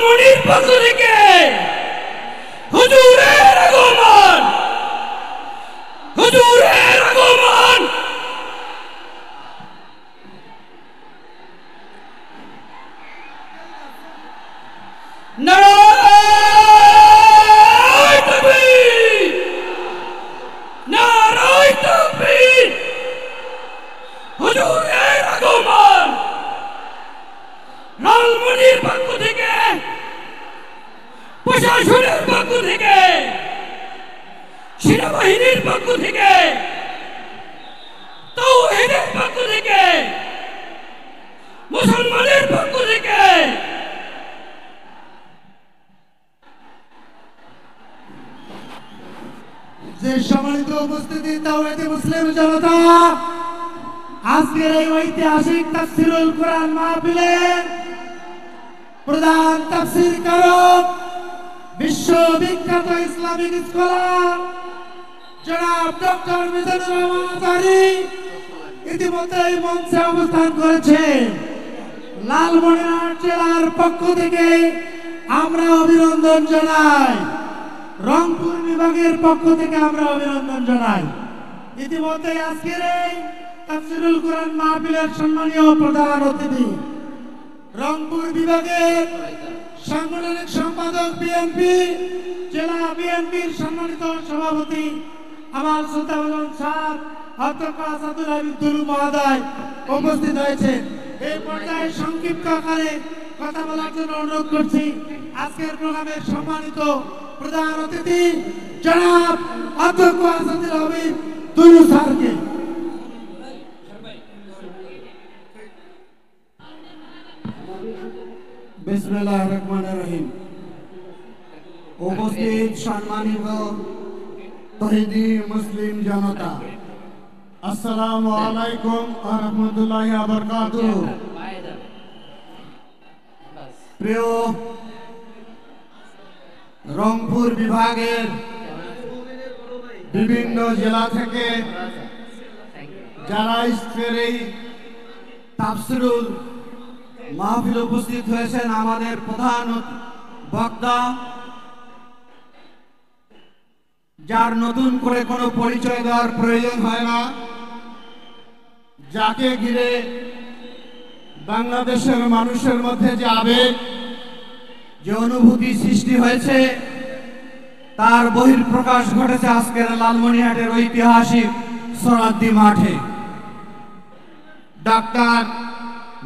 লালমনির পক্ষ থেকে হুজুরের আগমন, হুজুরের আগমন। নারায়ে তাকবীর, নারায়ে তাকবীর। হুজুরের আগমন লালমনির পক্ষ থেকে, প্রশাসনের পক্ষ থেকে, সেনাবাহিনীর পক্ষ থেকে, তাওহীদের পক্ষ থেকে, মুসলমানের পক্ষ থেকে যে সম্মানিত উপস্থিতি তাওহীদি মুসলিম জনতা, আজকের এই ঐতিহাসিক তাফসীরুল কোরআন মাহফিলে প্রধান তাফসীরকারক, বিশ্ববিখ্যাত ইসলামিক স্কলার জনাব ডক্টর মিজানুর রহমান আজহারী ইতিমধ্যেই মঞ্চে অবস্থান করেছেন। লালমনিরহাট জেলার পক্ষ থেকে আমরা অভিনন্দন জানাই, রংপুর বিভাগের পক্ষ থেকে আমরা অভিনন্দন জানাই। ইতিমধ্যে আজকের এই তাফসীরুল কোরআন মাহফিলের সম্মানীয় প্রধান অতিথি, রংপুর বিভাগের সাংগঠনিক সম্পাদক বিএনপি, জেলা বিএনপির সম্মানিত সভাপতি আমার সুলতান সাহেব অধ্যক্ষ আসাদুল হাবিব দুলু মহোদয় উপস্থিত হয়েছেন। এই পর্যায়ে সংক্ষিপ্ত আকারে কথা বলার জন্য অনুরোধ করছি আজকের প্রোগ্রামের সম্মানিত প্রধান অতিথি জনাব অধ্যক্ষ আসাদুল হাবিব দুলু স্যারকে। বিসমিল্লাহির রহমানির রহিম। উপস্থিত সম্মানিত তাওহীদি মুসলিম জনতা, আসসালামু আলাইকুম ওয়া রাহমাতুল্লাহি ওয়া বারাকাতুহু। প্রিয় রংপুর বিভাগের বিভিন্ন জেলা থেকে যারা আজকের এই তাফসীরুল মাহফিল উপস্থিত হয়েছেন, আমাদের প্রধান বক্তা, যার নতুন করে কোনো পরিচয় দেওয়ার প্রয়োজন হয় না, যাকে ঘিরে বাংলাদেশের মানুষের মধ্যে যে আবেগ, যে অনুভূতি সৃষ্টি হয়েছে, তার বহিঃপ্রকাশ ঘটেছে আজকের লালমনিরহাটের ঐতিহাসিক সোহরাওয়ার্দী মাঠে। ডাক্তার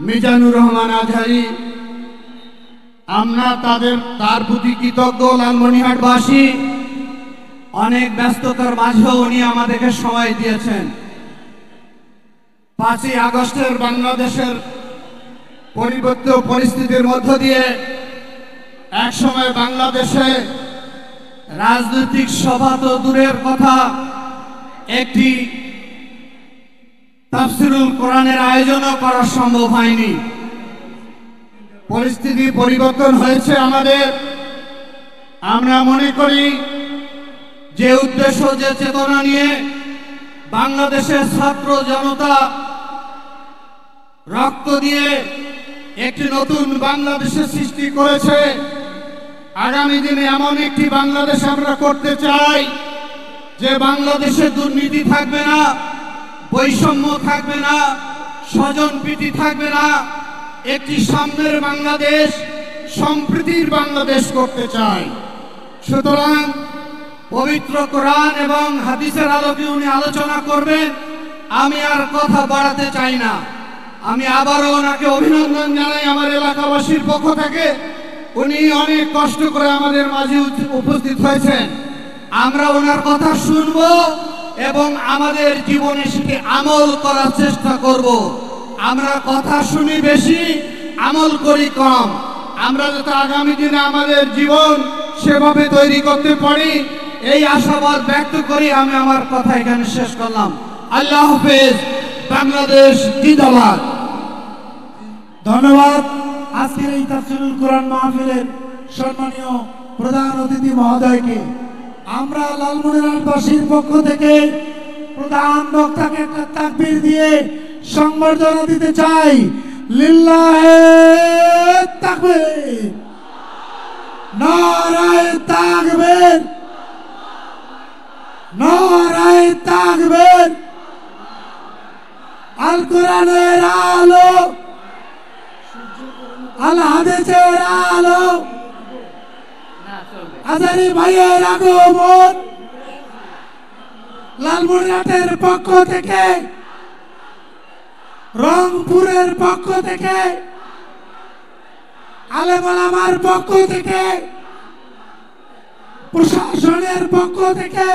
মিজানুর রহমান আজহারী, আমরা তার প্রতি কৃতজ্ঞ। লালমনিরহাটবাসী অনেক ব্যস্ততার মাঝেও উনি আমাদেরকে সময় দিয়েছেন। 5ই আগস্টের বাংলাদেশের পরিবর্তিত পরিস্থিতির মধ্য দিয়ে একসময় বাংলাদেশে রাজনৈতিক সভা তো দূরের কথা, একটি তাফসীরুল কোরআনের আয়োজনও করা সম্ভব হয়নি। পরিস্থিতি পরিবর্তন হয়েছে আমাদের। আমরা মনে করি যে উদ্দেশ্য, যে চেতনা নিয়ে বাংলাদেশের ছাত্র জনতা রক্ত দিয়ে একটি নতুন বাংলাদেশের সৃষ্টি করেছে, আগামী দিনে এমন একটি বাংলাদেশ আমরা করতে চাই যে বাংলাদেশে দুর্নীতি থাকবে না, বৈষম্য থাকবে না, স্বজনপ্রীতি থাকবে না, একটি সাম্যের বাংলাদেশ, সম্প্রীতির বাংলাদেশ করতে চাই। সুতরাং পবিত্র কোরআন এবং হাদিসের আলোকে উনি আলোচনা করবেন, আমি আর কথা বাড়াতে চাই না। আমি আবারও ওনাকে অভিনন্দন জানাই আমার এলাকাবাসীর পক্ষ থেকে। উনি অনেক কষ্ট করে আমাদের মাঝে উপস্থিত হয়েছেন। আমরা ওনার কথা শুনব এবং আমাদের জীবনে সেটি আমল করার চেষ্টা করব। আমরা কথা শুনি বেশি, আমল করি কম। আমরা যাতে আগামী দিনে আমাদের জীবন সেভাবে তৈরি করতে পারি, এই আশাবাদ ব্যক্ত করি আমি আমার কথা এখানে শেষ করলাম। আল্লাহ হাফেজ। বাংলাদেশ জিন্দাবাদ। ধন্যবাদ আজকের এই তাফসীরুল কোরআন মাহফিলের সম্মানীয় প্রধান অতিথি মহোদয়কে। আমরা লালমনিরহাটবাসীর পক্ষ থেকে প্রধান বক্তাকে একটা তাকবীর দিয়ে সংবর্ধনা দিতে চাই। লিল্লাহে তাকবীর। নারায়ে তাকবীর, নারায়ে তাকবীর। আল কোরআনের আলো, আল হাদিসের আলো, আজারি ভাইয়ের আগমন, লালমনিরহাটের পক্ষ থেকে, রংপুরের পক্ষ থেকে, আলেম ওলামার পক্ষ থেকে, প্রশাসনের পক্ষ থেকে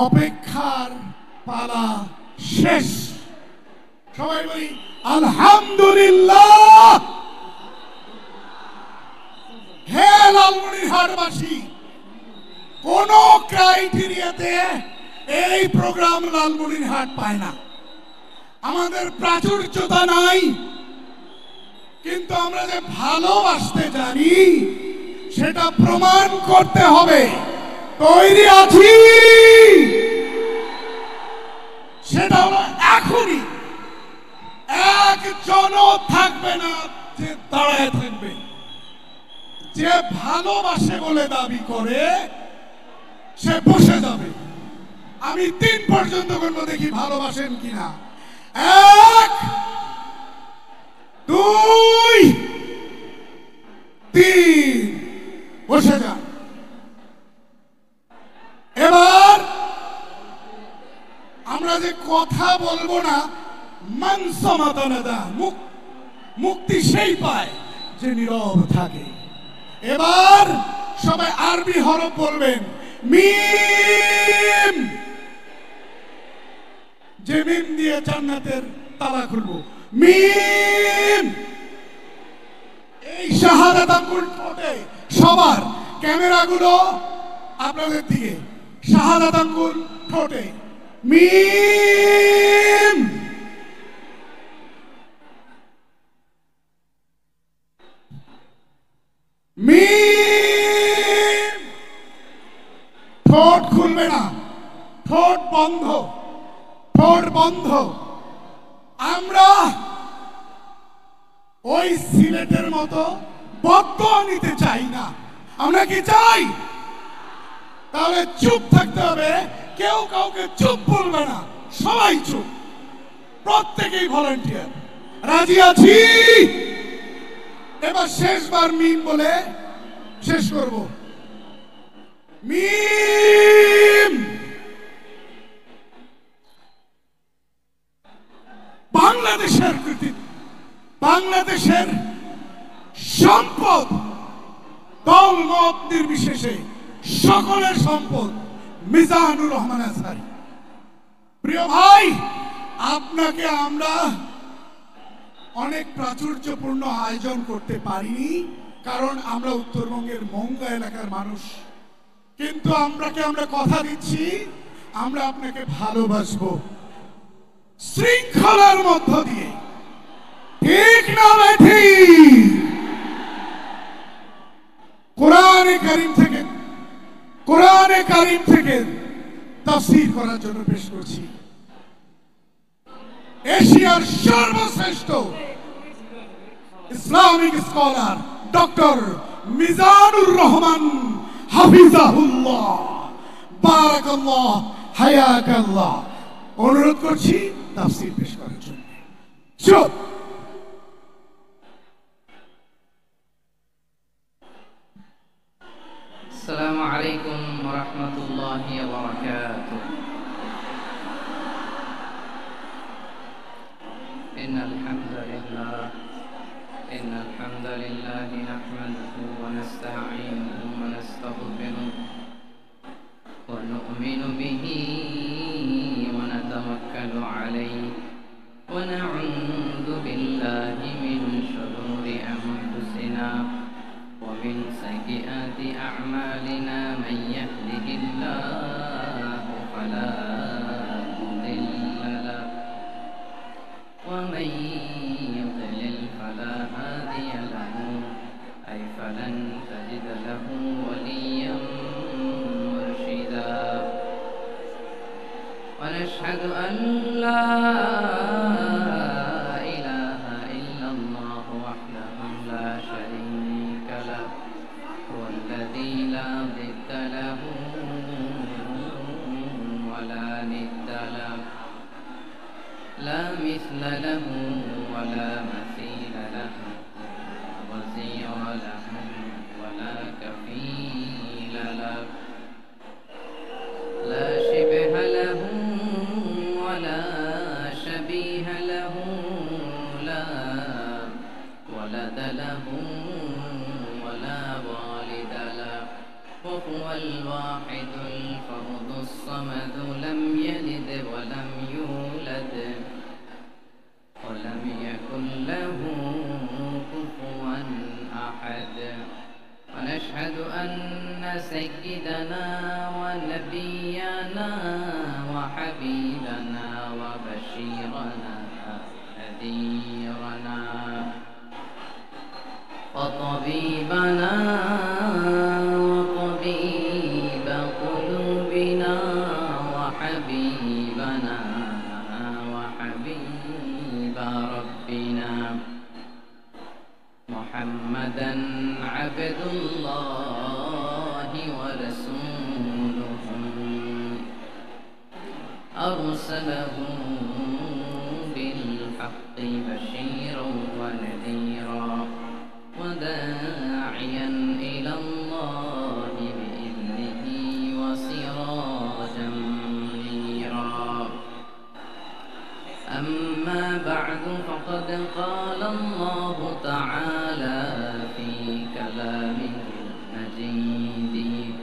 অপেক্ষার পালা শেষ। সবাই বলি আলহামদুলিল্লাহ। হে লালমনিরহাটবাসী, কোন ক্রাইটেরিয়াতে এই প্রোগ্রাম লালমনিরহাট পায় না। আমাদের প্রাচুর্যতা নাই, কিন্তু আমরা যে ভালোবাসতে জানি সেটা প্রমাণ করতে হবে। তৈরি আছি, সেটা হলো এখনই। একজনও থাকবে না যে দাঁড়ায় থাকবে। যে ভালোবাসে বলে দাবি করে সে বসে যাবে। আমি 3 পর্যন্ত গণব, দেখি ভালোবাসেন কিনা। 1 2 3, বসে যান। এবার আমরা যে কথা বলবো না, মুক্তি সেই পায় যে নীরব থাকে। এবার সবাই আরবি হরফ বলবেন। মিম, যে মিম দিয়ে জান্নাতের তালা খুলবো। মিম, এই শাহাদাত আঙ্গুল ঠোঁটে সবার, ক্যামেরাগুলো আপনাদের দিকে, শাহাদাত আঙ্গুল ঠোঁটে। মিম, মিম। ঠোঁট খুলবে না, ঠোঁট বন্ধ, ঠোঁট বন্ধ। আমরা ওই সিলেটের মতো বদদোয়া নিতে চাই না। আমরা কি চাই? তাহলে চুপ থাকতে হবে। কেউ কাউকে চুপ বলবে না, সবাই চুপ, প্রত্যেকেই ভলান্টিয়ার। রাজি আছি? এবার শেষবার মিম বলে শেষ করব। মিম। বাংলাদেশের কৃতিত্ব, বাংলাদেশের সম্পদ, দল মত নির্বিশেষে সকলের সম্পদ মিজানুর রহমান আজহারী। প্রিয় ভাই, আপনাকে আমরা অনেক প্রাচুর্যপূর্ণ আয়োজন করতে পারিনি, কারণ আমরা উত্তরবঙ্গের মংলা এলাকার মানুষ। কিন্তু আমরা কথা দিচ্ছি, আমরা আপনাকে ভালোবাসবো শৃঙ্খলার মধ্য দিয়ে। ঠিক না বেঠি? কোরআনে কারীম থেকে তাফসীর করার জন্য পেশ করছি এশিয়ার সর্বশ্রেষ্ঠ Islamic scholar doctor Mizanur Rahman হাফিজাহুল্লাহ, বারাকাল্লাহ, হায়াকাল্লাহ। অনুরোধ করছি তাফসীর পেশ করার জন্য। চুপ। আসসালামু আলাইকুম ওয়া রাহমাতুল্লাহি ওয়া বারাকাতুহু। ইন্নাল হামদালিল্লাহি নাহমাদুহু ওয়া নাস্তাঈনুহু ওয়া নাস্তাগফিরুহু ওয়া নু'মিনু বিহি ওয়া নাতাওয়াক্কালু আলাইহি ওয়া না'উযু বিল্লাহি মিন শুরুরি আনফুসিনা ومن سيئات أعمالنا من يهده الله فلا مضل له ومن يضلل فلا هادي له أي فلن تجد له وليا مرشدا ونشهد أن لا إله إلا الله وحده لا شريك له هو الذي لا ضد له ولا ند له لا مثل له ولا مثيل له وزير له ولا كفيل له لا شبه له ولا شبيه له لا ولد له ولا والد له وهو الواحد الفرد الصمد لم يلد ولم يولد ولم يكن له كفوا أحد ونشهد أن سيدنا ونبينا وحبيبنا وبشيرنا نذيرنا وطبيبنا وطبيب قلوبنا وحبيبنا وحبيب ربنا محمدا عبد الله ورسوله أرسله بالحق بشيرا ونذيرا وداعيا إلى الله بإذنه وسراجا منيرا أما بعد فقد قال الله تعالى في كلامه المجيد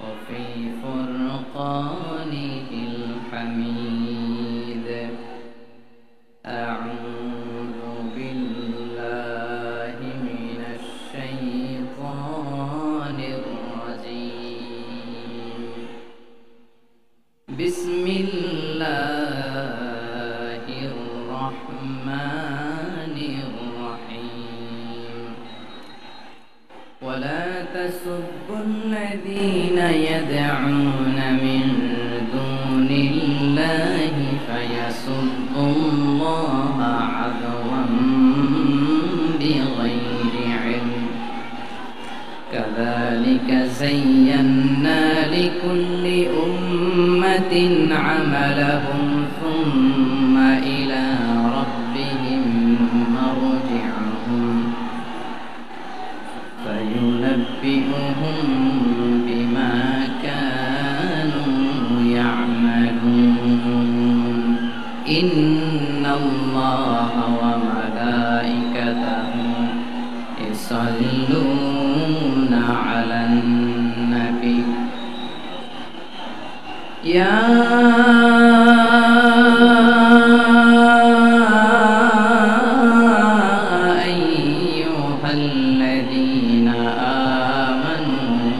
وفي فرقانه الحميد أعوذ بالله من الشيطان الرجيم بسم الله الرحمن الرحيم ولا تسبوا الذين يدعون من دون الله فيسبوا الله عدوا بغير علم كذلك زينا لكل أمة عملهم ثم إلى ربهم مرجعهم فينبئهم بما كانوا يعملون إن الله وملائكته يصلون على النبي يا أيها الذين آمنوا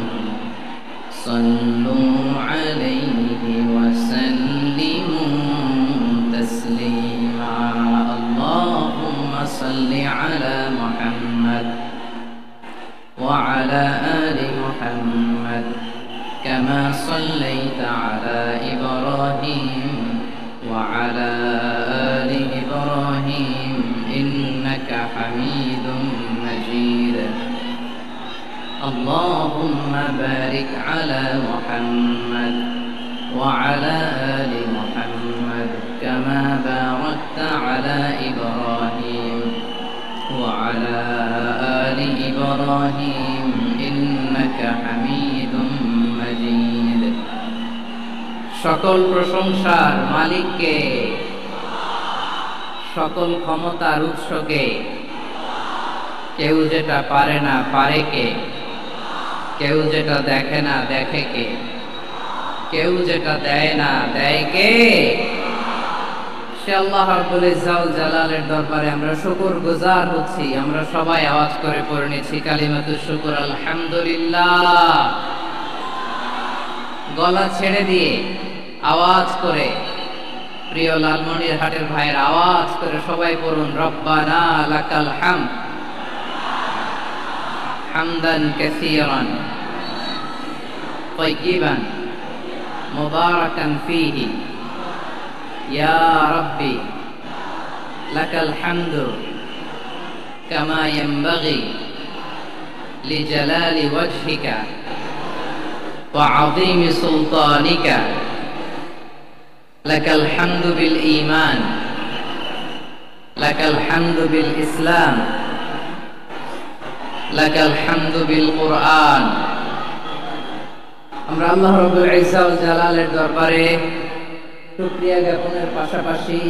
صلوا عليه وسلموا تسليما اللهم صل على محمد وعلى آل محمد كما صليت على إبراهيم وعلى آل إبراهيم إنك حميد مجيد اللهم بارك على محمد وعلى آل محمد كما باركت على إبراهيم وعلى آل إبراهيم إنك حميد مجيد সকল প্রশংসার মালিককে সকল ক্ষমতার উৎসকে কেউ যেটা পারে না পারে কে কেউ যেটা দেখে না দেখে কে কেউ যেটা দেয় না দেয় কে সে আল্লাহ রাব্বুল ইজ্জত ওয়াল জালালের দরবারে আমরা শুকরগুজার হচ্ছি আমরা সবাই আওয়াজ করে পড়ে নিচ্ছি কালিমাতুশ শুকর আলহামদুলিল্লাহ গলা ছেড়ে দিয়ে আওয়াজ করে প্রিয় লালমনিরহাটের ভাইয়ের আওয়াজ করে সবাই পড়ুন রব্বানা লাকাল হামদ হামদান কাসীরান طيبا مباركا فيه ইয়া রাব্বি লাকাল হামদু কামা ইয়ানবাগি লিজালালি ওয়াজহিকা ওয়া আযীমি সুলতানিকা লাকাল হামদু বিল ঈমান লাকাল হামদু বিল ইসলাম লাকাল হামদু বিল কুরআন। আমরা আল্লাহ রাব্বুল ইজ্জা ওয়াল জালালের দরবারে শুকরিয়া জ্ঞাপনের পাশাপাশি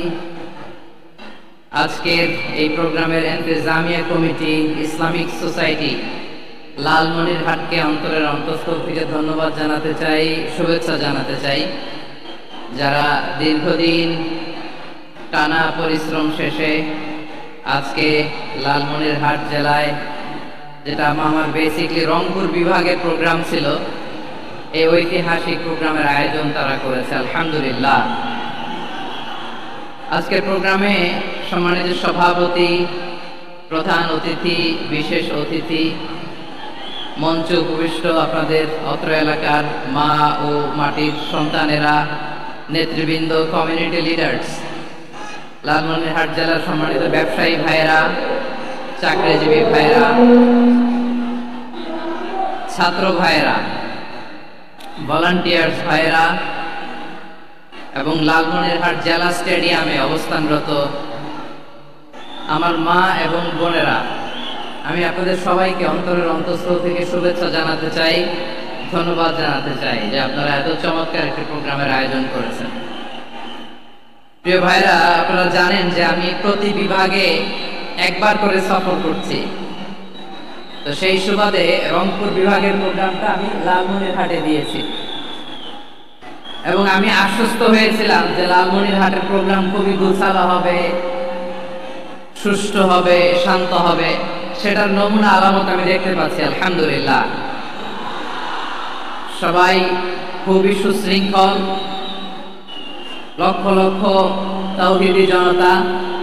আজকের এই প্রোগ্রামের ইন্তেজামিয়া কমিটি ইসলামিক সোসাইটি লালমনিরহাটকে অন্তরের অন্তঃস্থল থেকে ধন্যবাদ জানাতে চাই, শুভেচ্ছা জানাতে চাই। যারা দীর্ঘদিন টানা পরিশ্রম শেষে আজকে লালমনিরহাট জেলায়, যেটা আমার বেসিকলি রংপুর বিভাগের প্রোগ্রাম ছিল, এই ঐতিহাসিক প্রোগ্রামের আয়োজন তারা করেছে, আলহামদুলিল্লাহ। আজকের প্রোগ্রামে সম্মানিত সভাপতি, প্রধান অতিথি, বিশেষ অতিথি, মঞ্চে উপবিষ্ট আপনাদের অত্র এলাকার মা ও মাটির সন্তানেরা, নেতৃবৃন্দ, কমিউনিটি লিডার্স, লালমনিরহাট জেলার সম্মানিত ব্যবসায়ী ভাইয়েরা, চাকরিজীবী ভাইয়েরা, ছাত্র ভাইয়েরা, ভলান্টিয়ার্স ভাইয়েরা এবং লালমনিরহাট জেলা স্টেডিয়ামে অবস্থানরত আমার মা এবং বোনেরা, আমি আপনাদের সবাইকে অন্তরের অন্তঃস্থল থেকে শুভেচ্ছা জানাতে চাই, ধন্যবাদ জানাতে চাই যে আপনারা এত চমৎকার একটি প্রোগ্রামের আয়োজন করেছেন। প্রিয় ভাইরা, আপনারা জানেন যে আমি প্রতি বিভাগে একবার করে সফর করছি। তো সেই সুবাদে রংপুর বিভাগের প্রোগ্রামটা আমি লালমনিরহাটে দিয়েছি এবং আমি আশ্বস্ত হয়েছিলাম যে লালমনিরহাটের প্রোগ্রাম খুবই গোছালো হবে, সুষ্ঠু হবে, শান্ত হবে। সেটার নমুনা আলামত আমি দেখতে পাচ্ছি, আলহামদুলিল্লাহ। সবাই খুবই সুশৃঙ্খল, লক্ষ লক্ষ তাওহীদি জনতা,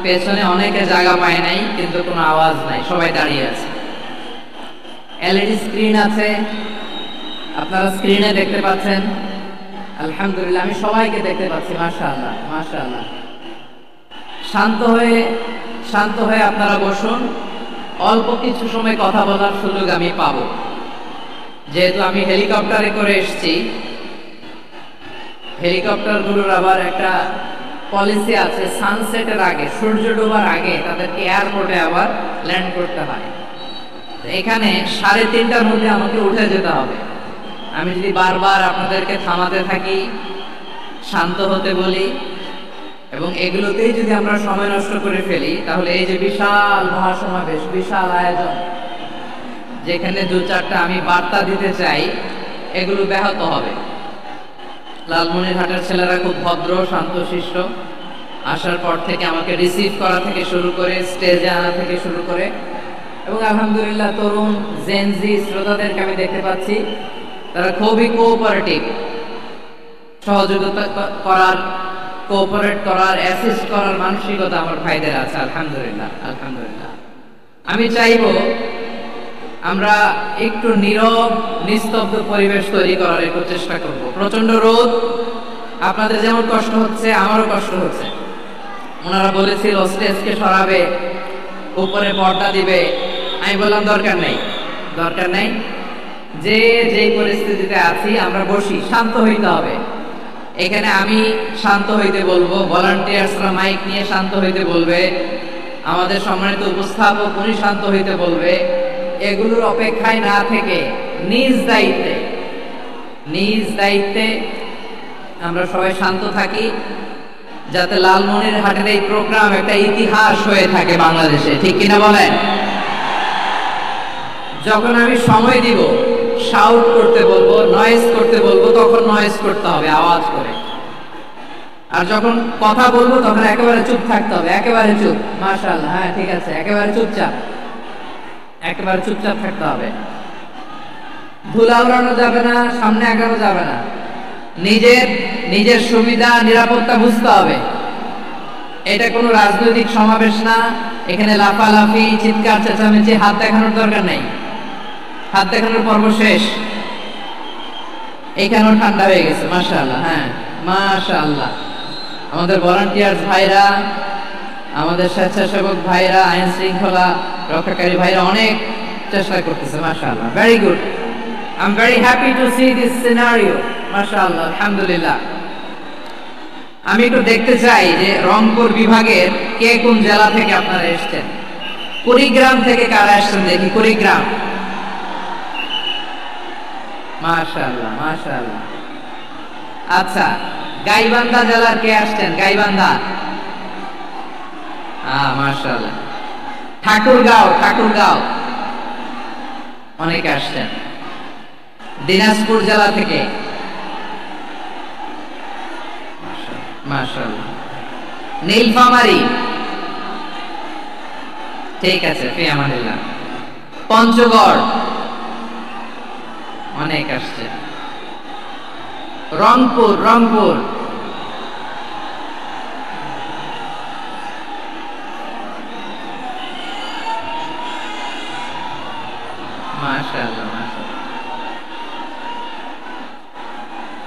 পেছনে অনেকে জায়গা পায় নাই কিন্তু কোনো আওয়াজ নাই, সবাই দাঁড়িয়ে আছে। এলইডি স্ক্রিন আছে, আপনারা স্ক্রিনে দেখতে পাচ্ছেন, আলহামদুলিল্লাহ। আমি সবাইকে দেখতে পাচ্ছি, মাশাআল্লাহ মাশাআল্লাহ। শান্ত হয়ে আপনারা বসুন, অল্প কিছু সময় কথা বলার সুযোগ আমি পাবো। যেহেতু আমি হেলিকপ্টারে করে এসেছি, হেলিকপ্টারগুলোর আবার একটা পলিসি আছে, সানসেটের আগে, সূর্য ডোবার আগে তাদেরকে এয়ারপোর্টে আবার ল্যান্ড করতে হয়। এখানে 3:30টার মধ্যে আমাকে উঠে যেতে হবে। আমি যদি বারবার আপনাদেরকে থামাতে থাকি, শান্ত হতে বলি এবং এগুলোতেই যদি আমরা সময় নষ্ট করে ফেলি, তাহলে এই যে বিশাল মহাসমাবেশ, বিশাল আয়োজন, যেখানে 2-4টা আমি বার্তা দিতে চাই, এগুলো ব্যাহত হবে। লালমনিরহাটের ছেলেরা খুব ভদ্র, শান্তশিষ্ট। আসার পর থেকে আমাকে রিসিভ করা থেকে শুরু করে, স্টেজে আনা থেকে শুরু করে, এবং আলহামদুলিল্লাহ তরুণ জেনজি শ্রোতাদেরকে আমি দেখতে পাচ্ছি, তারা খুবই কোঅপারেটিভ, সহযোগিতা করার, কোঅপারেট করার, অ্যাসিস্ট করার মানসিকতা আমার ভাইদের আছে, আলহামদুলিল্লাহ আলহামদুলিল্লাহ। আমি চাইবো আমরা একটু নীরব, নিস্তব্ধ পরিবেশ তৈরি করার একটু চেষ্টা করব। প্রচন্ড রোদ, আপনাদের যেমন কষ্ট হচ্ছে আমারও কষ্ট হচ্ছে। ওনারা বলেছিল স্টেজকে সরাবে, উপরে পর্দা দিবে, আমি বললাম দরকার নেই। যেই পরিস্থিতিতে আছি আমরা বসি, শান্ত হইতে হবে। এখানে আমি শান্ত হইতে বলবো, ভলান্টিয়ার্সরা মাইক নিয়ে শান্ত হইতে বলবে, আমাদের সম্মানিত উপস্থাপক উনি শান্ত হইতে বলবে। এগুলোর অপেক্ষায় না থেকে নিজ দায়িত্বে আমরা সবাই শান্ত থাকি, যাতে লালমনিরহাটের এই প্রোগ্রাম একটা ইতিহাস হয়ে থাকে বাংলাদেশে, ঠিক কিনা বলেন? যখন আমি সময় দিব, শাউট করতে বলবো, নয়েজ করতে বলবো, তখন নয়েজ করতে হবে আওয়াজ করে। আর যখন কথা বলবো তখন একেবারে চুপ থাকতে হবে, একেবারে চুপ। মাশাআল্লাহ, হ্যাঁ ঠিক আছে, একেবারে চুপচাপ থাকতে হবে। ধুলা উড়ানো যাবে না, সামনে আগানো যাবে না। নিজের সুবিধা, নিরাপত্তা বুঝতে হবে। এটা কোনো রাজনৈতিক সমাবেশ না, এখানে লাফালাফি, চিৎকার চেঁচামেচি, হাত দেখানোর দরকার নাই। হাত দেখানোর পর্ব শেষ। এখানেও ঠান্ডা হয়ে গেছে, মাশাআল্লাহ, হ্যাঁ মাশাআল্লাহ। আমাদের ভলান্টিয়ার্স ভাইরা, আমাদের স্বেচ্ছাসেবক ভাইরা, আইন শৃঙ্খলা রক্ষাকারী ভাইরা অনেক চেষ্টা করতেছে। মাশাআল্লাহ, very good. I am very happy to C this scenario. মাশাআল্লাহ, আলহামদুলিল্লাহ। আমি একটু দেখতে চাই যে রংপুর বিভাগের কে কোন জেলা থেকে আপনারা এসেছেন। কুড়িগ্রাম থেকে কারা এসেছেন দেখি? কুড়িগ্রাম, মাশাআল্লাহ মাশাআল্লাহ। আচ্ছা, গাইবান্ধা জেলার কে আসছেন? গাইবান্ধা, মাশাআল্লাহ। ঠাকুরগাঁও অনেকে আসছেন। দিনাজপুর জেলা থেকে, মাশাআল্লাহ। নীলফামারী, ঠিক আছে, ফি আমানিল্লাহ। পঞ্চগড় অনেক আসছে। রংপুর মাশাআল্লাহ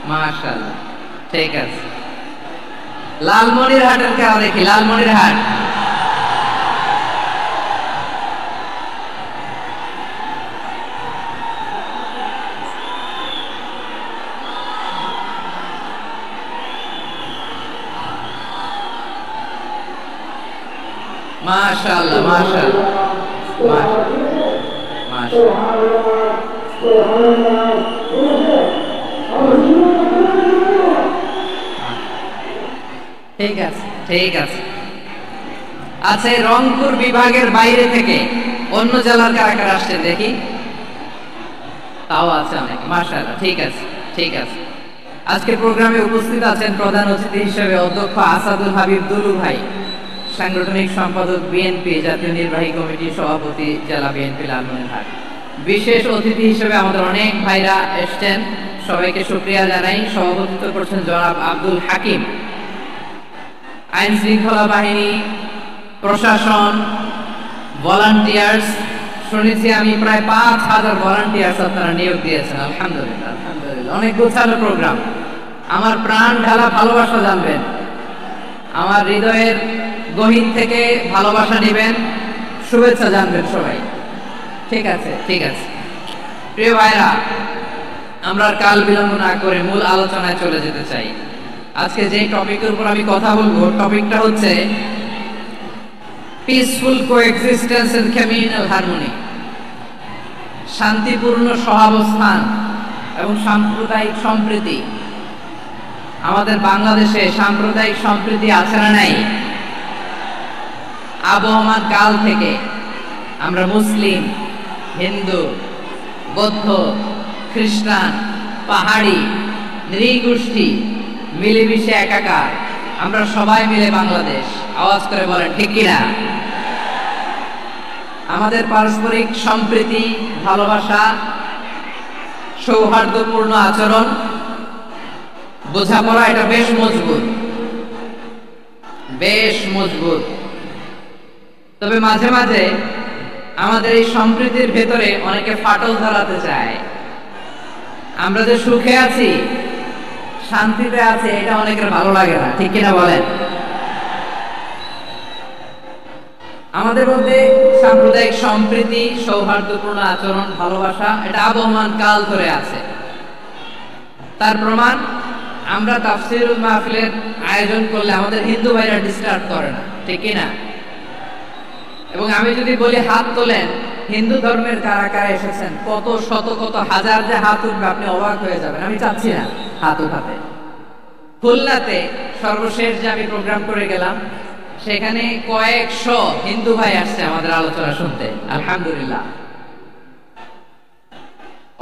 মাশাআল্লাহ, ঠিক আছে। লালমনিরহাটের কারা দেখি? লালমনিরহাট, মাশাআল্লাহ মাশাআল্লাহ ঠিক আছে ঠিক আছে। আচ্ছা, রংপুর বিভাগের বাইরে থেকে অন্য জেলার কারা কারা আসছেন দেখি? তাও আছে অনেক, মাশাআল্লাহ, ঠিক আছে ঠিক আছে। আজকে প্রোগ্রামে উপস্থিত আছেন প্রধান অতিথি হিসেবে অধ্যক্ষ আসাদুল হাবিব দুলু ভাই, সাংগঠনিক সম্পাদক বিএনপি জাতীয় নির্বাহী কমিটির সভাপতি জেলা বিএনপি লালমনিরহাট। বিশেষ অতিথি হিসেবে আমাদের অনেক ভাইরা এসছেন, সবাইকে শুকরিয়া জানাই। সভাপতিত্ব করছেন জনাব আব্দুল হাকিম। আইন শৃঙ্খলা বাহিনী, প্রশাসন, ভলান্টিয়ার্স, শুনেছি আমি প্রায় ৫,০০০ ভলান্টিয়ার্স আপনারা নিয়োগ দিয়েছেন। আলহামদুলিল্লাহ আলহামদুলিল্লাহ, অনেক গোছানো প্রোগ্রাম। আমার প্রাণ ঢালা ভালোবাসা জানবেন, আমার হৃদয়ের গহীন থেকে ভালোবাসা নেবেন, শুভেচ্ছা জানবেন সবাই। ঠিক আছে ঠিক আছে। প্রিয় ভাইরা, আমরা কাল বিলম্ব না করে মূল আলোচনায় চলে যেতে চাই। আজকে যে টপিকের উপর আমি কথা বলবো, টপিকটা হচ্ছে peaceful coexistence and communal harmony, শান্তিপূর্ণ সহাবস্থান এবং সাম্প্রদায়িক সম্প্রীতি। আমাদের বাংলাদেশে সাম্প্রদায়িক সম্প্রীতি আছে না নাই? আবহমান কাল থেকে আমরা মুসলিম, হিন্দু, বৌদ্ধ, খ্রিস্টান, পাহাড়ি, নৃগোষ্ঠী মিলেমিশে একাকার, আমরা সবাই মিলে বাংলাদেশ। আওয়াজ করে বলেন ঠিক কিনা? আমাদের পারস্পরিক সম্প্রীতি, ভালোবাসা, সৌহার্দ্যপূর্ণ আচরণ, বোঝাপড়া, এটা বেশ মজবুত, বেশ মজবুত। তবে মাঝে মাঝে আমাদের এই সম্প্রীতির ভেতরে অনেকে ফাটল ধরাতে চায়। আমরা যে সুখে আছি, শান্তিতে আছে, এটা অনেকের ভালো লাগে না, ঠিক কিনা বলেন? আমাদের মধ্যে সাম্প্রদায়িক সম্প্রীতি, সৌহার্দ্যপূর্ণ আচরণ, ভালোবাসা, এটা আবহমান কাল ধরে আছে। তার প্রমাণ, আমরা তাফসীরুল মাহফিলের আয়োজন করলে আমাদের হিন্দু ভাইরা ডিস্টার্ব করে না, ঠিক কিনা? এবং আমি যদি বলি হাত তোলেন, হিন্দু ধর্মের কারা কারা এসেছেন, কত শত কত হাজার যে হাত উঠবে, আপনি অবাক হয়ে যাবেন। আমি চাচ্ছি না হাত উঠাতে। খুলনাতে সর্বশেষ যে আমি প্রোগ্রাম করে গেলাম, সেখানে কয়েকশো হিন্দু ভাই আসছে আমাদের আলোচনা শুনতে, আলহামদুলিল্লাহ।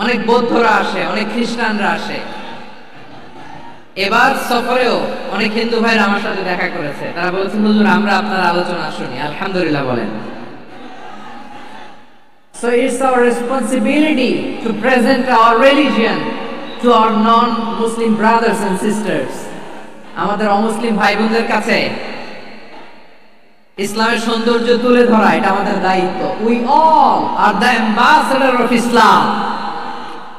অনেক বৌদ্ধরা আসে, অনেক খ্রিস্টানরা আসে। এবার সফরেও অনেক হিন্দু ভাইরা আমার সাথে দেখা করেছে, তারা বলছেন হুজুর আমরা আপনার আলোচনা শুনি, আলহামদুলিল্লাহ বলেন। So it's our responsibility to present our religion to our non-Muslim brothers and sisters. আমাদের অমুসলিম ভাই বোনদের কাছে ইসলামের সৌন্দর্য তুলে ধরা, এটা আমাদের দায়িত্ব। We all are the ambassador of Islam.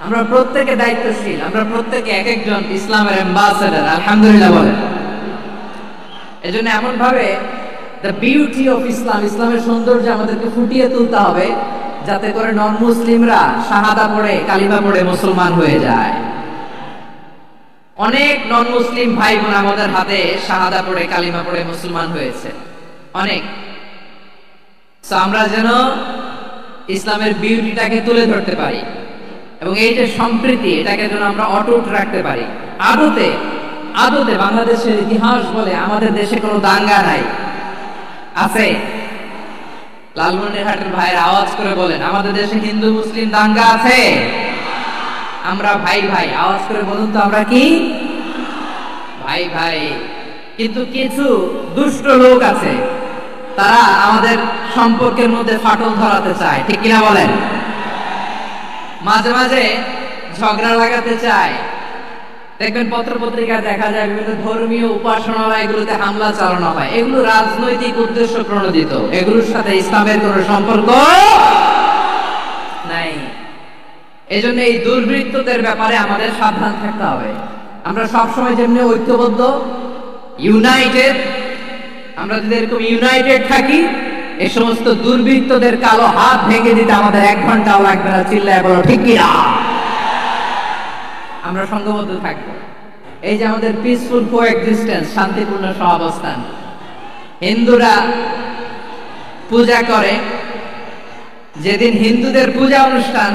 আমরা প্রত্যেকে দায়িত্বশীল, আমরা প্রত্যেকে এক একজন ইসলামের অ্যাম্বাসেডর, আলহামদুলিল্লাহ বলেন। এজন্য এমন ভাবে দ্য বিউটি অফ ইসলাম, ইসলামের সৌন্দর্য আমাদেরকে ফুটিয়ে তুলতে হবে যাতে করে নন মুসলিমরা শাহাদা পড়ে কালিমা পড়ে মুসলমান হয়ে যায়। অনেক নন মুসলিম ভাই বোন আমাদের হাতে শাহাদা পড়ে কালিমা পড়ে মুসলমান হয়েছে অনেক। আমরা যেন ইসলামের বিউটিটাকে তুলে ধরতে পারি এবং এই যে সম্প্রীতি এটাকে যেন আমরা অটুট রাখতে পারি। আদতে আদতে বাংলাদেশের ইতিহাস বলে আমাদের দেশে কোনো দাঙ্গা নাই, আছে? লালমনিরহাটের ভাইয়ের আওয়াজ করে বলেন, আমাদের দেশে হিন্দু মুসলিম দাঙ্গা আছে? আমরা ভাই ভাই, আওয়াজ করে বলুন তো আমরা কি ভাই ভাই। কিন্তু কিছু দুষ্ট লোক আছে, তারা আমাদের সম্পর্কের মধ্যে ফাটল ধরাতে চায়, ঠিক কিনা বলেন? মাঝে মাঝে ঝগড়া লাগাতে চায়। দেখবেন পত্র পত্রিকায় দেখা যায় বিভিন্ন ধর্মীয় উপাসনালয়গুলোতে হামলা চালানো হয়। এগুলো রাজনৈতিক উদ্দেশ্য প্রণোদিত, এগুলোর সাথে ইসলামের কোনো সম্পর্ক নাই। এজন্য এই দুর্বৃত্তদের ব্যাপারে আমাদের সাবধান থাকতে হবে। আমরা সবসময় যেমনি ঐক্যবদ্ধ, ইউনাইটেড, আমরা যদি এরকম ইউনাইটেড থাকি, এই সমস্ত দুর্বৃত্তদের কালো হাত ভেঙে দিতে আমাদের 1 ঘন্টাও লাগবে না। চিল্লায় বলো ঠিক কিনা? আমরা সংঘবদ্ধ থাকবো। এই যে আমাদের পিসফুল কোএক্সিস্টেন্স, শান্তিপূর্ণ সহাবস্থান। হিন্দুরা পূজা করে, যেদিন হিন্দুদের পূজা অনুষ্ঠান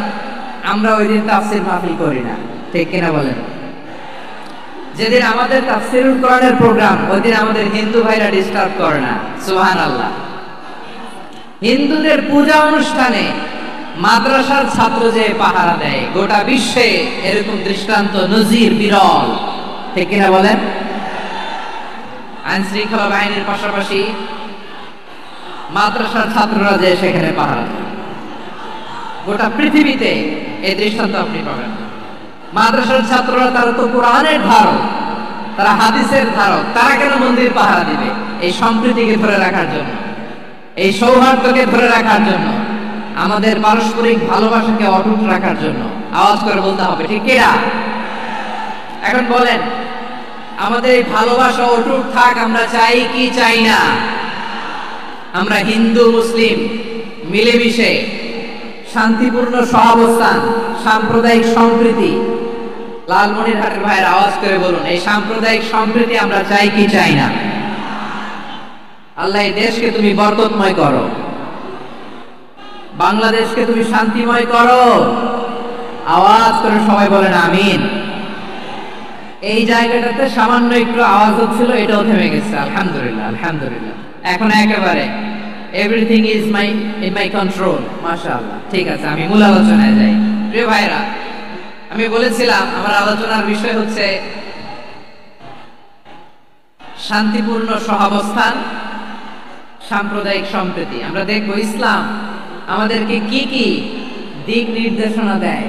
আমরা ওই দিন তাফসীর মাহফিল করি না, ঠিক কিনা বলেন? যেদিন আমাদের তাফসীরুল কোরআনের প্রোগ্রাম, ওই দিন আমাদের হিন্দু ভাইরা ডিস্টার্ব করে না। সুবহানাল্লাহ। হিন্দুদের পূজা অনুষ্ঠানে মাদ্রাসার ছাত্র যে পাহারা দেয়, গোটা বিশ্বে এরকম দৃষ্টান্ত নজির বিরল, ঠিক কিনা বলেন? আইন শৃঙ্খলা বাহিনীর পাশাপাশি মাদ্রাসার ছাত্ররা যে সেখানে পাহারা দেয়, গোটা পৃথিবীতে এই দৃষ্টান্ত আপনি পাবেন। মাদ্রাসার ছাত্ররা, তারা তো কোরআনের ধারক, তারা হাদিসের ধারক, তারা কেন মন্দির পাহারা দিবে? এই সম্প্রীতিকে ধরে রাখার জন্য, এই সৌহার্দ্যকে ধরে রাখার জন্য, আমাদের পারস্পরিক ভালোবাসাকে অটুট রাখার জন্য। আওয়াজ করে বলতে হবে ঠিক কিনা? এখন বলেন, আমাদের এই ভালোবাসা অটুট থাক আমরা চাই কি চাই না? আমরা হিন্দু মুসলিম মিলেমিশে শান্তিপূর্ণ সহাবস্থান, সাম্প্রদায়িক সম্প্রীতি, লালমনিরহাটের ভাইয়ের আওয়াজ করে বলুন, এই সাম্প্রদায়িক সম্প্রীতি আমরা চাই কি চাই না? আল্লাহ এই দেশকে তুমি বরকতময় করো, বাংলাদেশকে তুমি শান্তিময় করো। আওয়াজ করে সবাই বলেন আমিন। এই জায়গাটাতে সামান্য একটু আওয়াজ হচ্ছিল, এটাও থেমে গেছে। আলহামদুলিল্লাহ, আলহামদুলিল্লাহ। এখন একেবারে everything is in my control. মাশাআল্লাহ। ঠিক আছে, আমি মূল আলোচনায় যাই। প্রিয় ভাইরা, আমি বলেছিলাম আমার আলোচনার বিষয় হচ্ছে শান্তিপূর্ণ সহাবস্থান, সাম্প্রদায়িক সম্প্রীতি। আমরা দেখব ইসলাম আমাদেরকে কি কি দিক নির্দেশনা দেয়।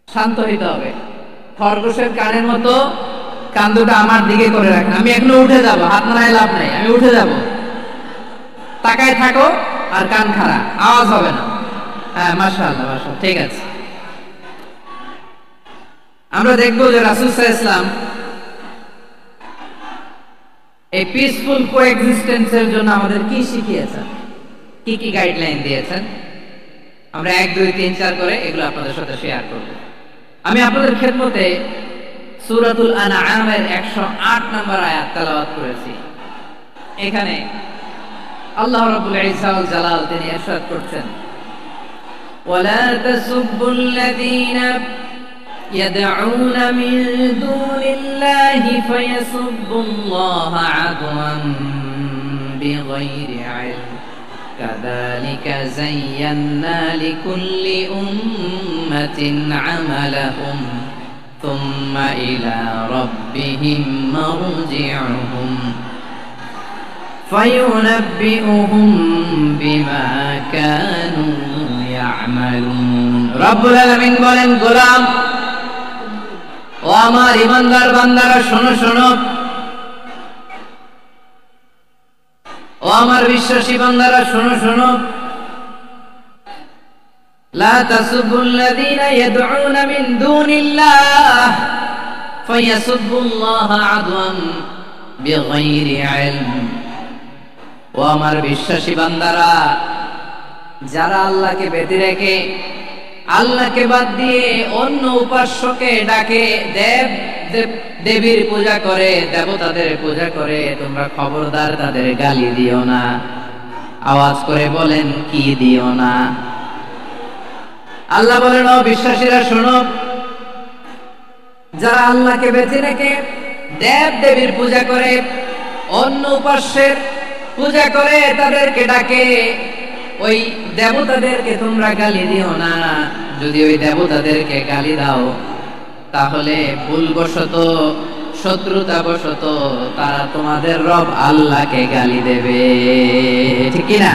শান্ত হইতে হবে। খরগোশের কানের মতো কান দুটো আমার দিকে করে রাখেন। আমি এখনো উঠে যাব, হাত নাড়ায় লাভ নাই, আমি উঠে যাব। তাকায় থাকো আর কান খাড়া, আওয়াজ হবে না। হ্যাঁ, মাশাআল্লাহ, মাশাআল্লাহ, ঠিক আছে। আমরা দেখবো যে রাসূল সাল্লাল্লাহু আলাইহি ওয়াসাল্লাম এই পিসফুল কোএক্সিস্টেন্সের জন্য আমাদের কি শিখিয়েছেন, কি কি গাইডলাইন দিয়েছেন। আমরা 1, 2, 3, 4 করে এগুলো আপনাদের সাথে শেয়ার করব। আমি আপনাদের খেদমতে সূরাতুল আনআমের 108 নম্বর আয়াত তেলাওয়াত করেছি। এখানে আল্লাহ রাব্বুল ইজ্জা ওয়াল জালাল তিনি ইরশাদ করছেন, ওয়ালা তাসুবুল্লাযীনা ইয়াদউনা মিন দুনিল্লাহি ফায়াসুবুল্লাহা আদওয়ান বিগাইরি ইলম কাযালিকা যায়্যান্না লিকুল্লি উম্মাতিন আমালাহুম থুম্মা ইলা রাব্বিহিম মারজিউহুম ফায়ুনাব্বিউহুম বিমা কানু ইয়ামালুন। রব্বুল আলামিন বলেন, গোলাম ও আমার ইমানদার বান্দারা, শোনো শোনো, ও আমার বিশ্বাসী বান্দারা শোনো শোনো, লা তাসুবুল্লাযীনা ইয়াদউনা মিন দুনিল্লাহ ফায়াসুবুল্লাহা আদওয়ান বিগাইরি ইলম। ও আমার বিশ্বাসী বান্দারা, যারা আল্লাহকে বেঁধে রেখে আল্লাহকে বাদ দিয়ে অন্য উপাস্যকে ডাকে, দেবীর পূজা করে, দেবতাদের পূজা করে, তোমরা খবরদার তাদের গালি দিও না। আওয়াজ করে বলেন, কি দিও না? আল্লাহ বলেন, ও বিশ্বাসীরা শোনো, যারা আল্লাহকে বেঁধে রেখে দেব দেবীর পূজা করে, অন্য উপাস্যের পূজা করে, তাদেরকে ডাকে, ওই দেবতাদেরকে তোমরা গালি দিও না। যদি ওই দেবতাদেরকে গালি দাও, তাহলে ভুলবশত, শত্রুতাবশত তারা তোমাদের রব আল্লাহকে গালি দেবে, ঠিক কি না?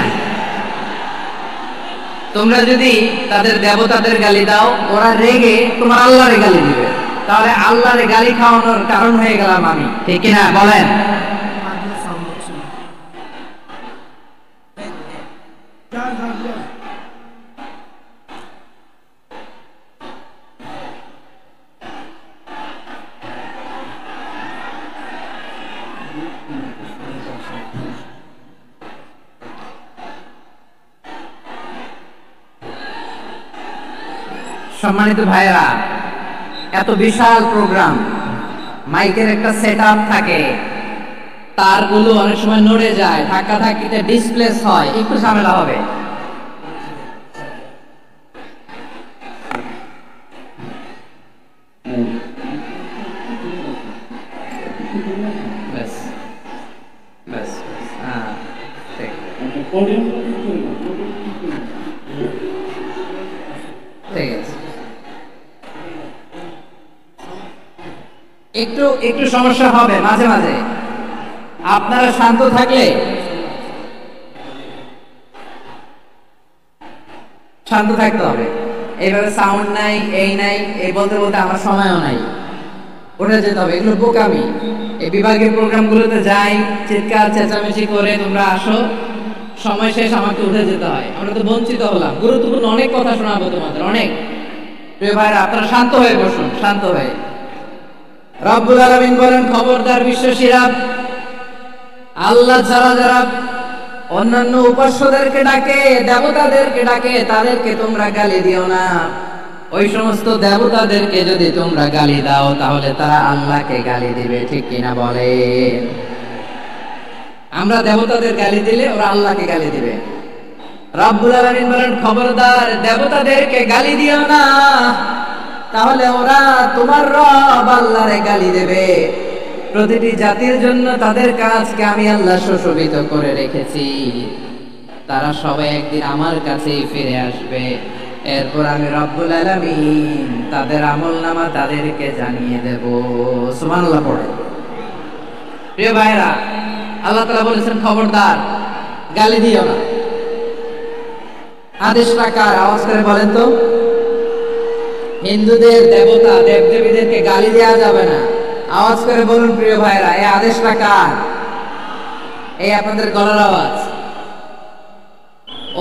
তোমরা যদি তাদের দেবতাদের গালি দাও, ওরা রেগে তোমার আল্লাহরে গালি দিবে, তাহলে আল্লাহরে গালি খাওয়ানোর কারণ হয়ে গেলাম আমি, ঠিক কি না? বলেন। সম্মানিত ভাইরা, এত বিশাল প্রোগ্রাম, মাইকের একটা সেটআপ থাকে, তারগুলো অনেক সময় নড়ে যায়, ধাক্কা ধাক্কিতে ডিসপ্লেস হয়, একটু ঝামেলা হবে। একটু সমস্যা হবে মাঝে মাঝে, আপনারা শান্ত থাকলে, শান্ত থাকতে হবে। এইভাবে সাউন্ড নাই, এই নাই, এই বলতে বলতে আমার সময়ও নাই, উঠে যেতে হবে, এগুলো বোকামি। এই বিভাগের প্রোগ্রামগুলোতে যাই, চিৎকার চেঁচামেচি করে তোমরা আসো, সময় শেষ, আমাকে উঠে যেতে হয়, আমরা তো বঞ্চিত হলাম। গুরুত্বপূর্ণ অনেক কথা শোনাবো তোমাদের, অনেক। প্রিয় ভাইরা, আপনারা শান্ত হয়ে বসুন, শান্ত হয়ে। রব্বুল আলামিন বলেন, খবরদার বিশ্বাসীরা, আল্লাহ ছাড়া যারা অন্যান্য উপাস্যদেরকে ডাকে, দেবতাদেরকে ডাকে, তাদেরকে তোমরা গালি দিও না। ওই সমস্ত দেবতাদেরকে যদি তোমরা গালি দাও, তাহলে তারা আল্লাহকে গালি দিবে, ঠিক কিনা বলে? আমরা দেবতাদের গালি দিলে ওরা আল্লাহকে গালি দিবে। রব্বুল আলামিন বলেন, খবরদার দেবতাদেরকে গালি দিও না, তাহলে ওরা তোমার রব আল্লাহরে গালি দেবে। প্রতিটি জাতির জন্য তাদের কাজকে আমি আল্লাহ সুশোভিত করে রেখেছি, তারা সবাই একদিন আমার কাছেই ফিরে আসবে। এরপর আমি রব্বুল আলামিন তাদের আমলনামা তাদেরকে জানিয়ে দেব। সুবহানাল্লাহ পড়ে। প্রিয় ভাইরা, আল্লাহ তাআলা বলেছেন, খবরদার গালি দিও না। আদেশটা কার? আওয়াজ করে বলেন তো। হিন্দুদের দেবতা দেবদেবীদেরকে গালি দেওয়া যাবে না, আওয়াজ করে বলুন প্রিয় ভাইরা, এই আদেশটা কার? এই আপনাদের গলার আওয়াজ।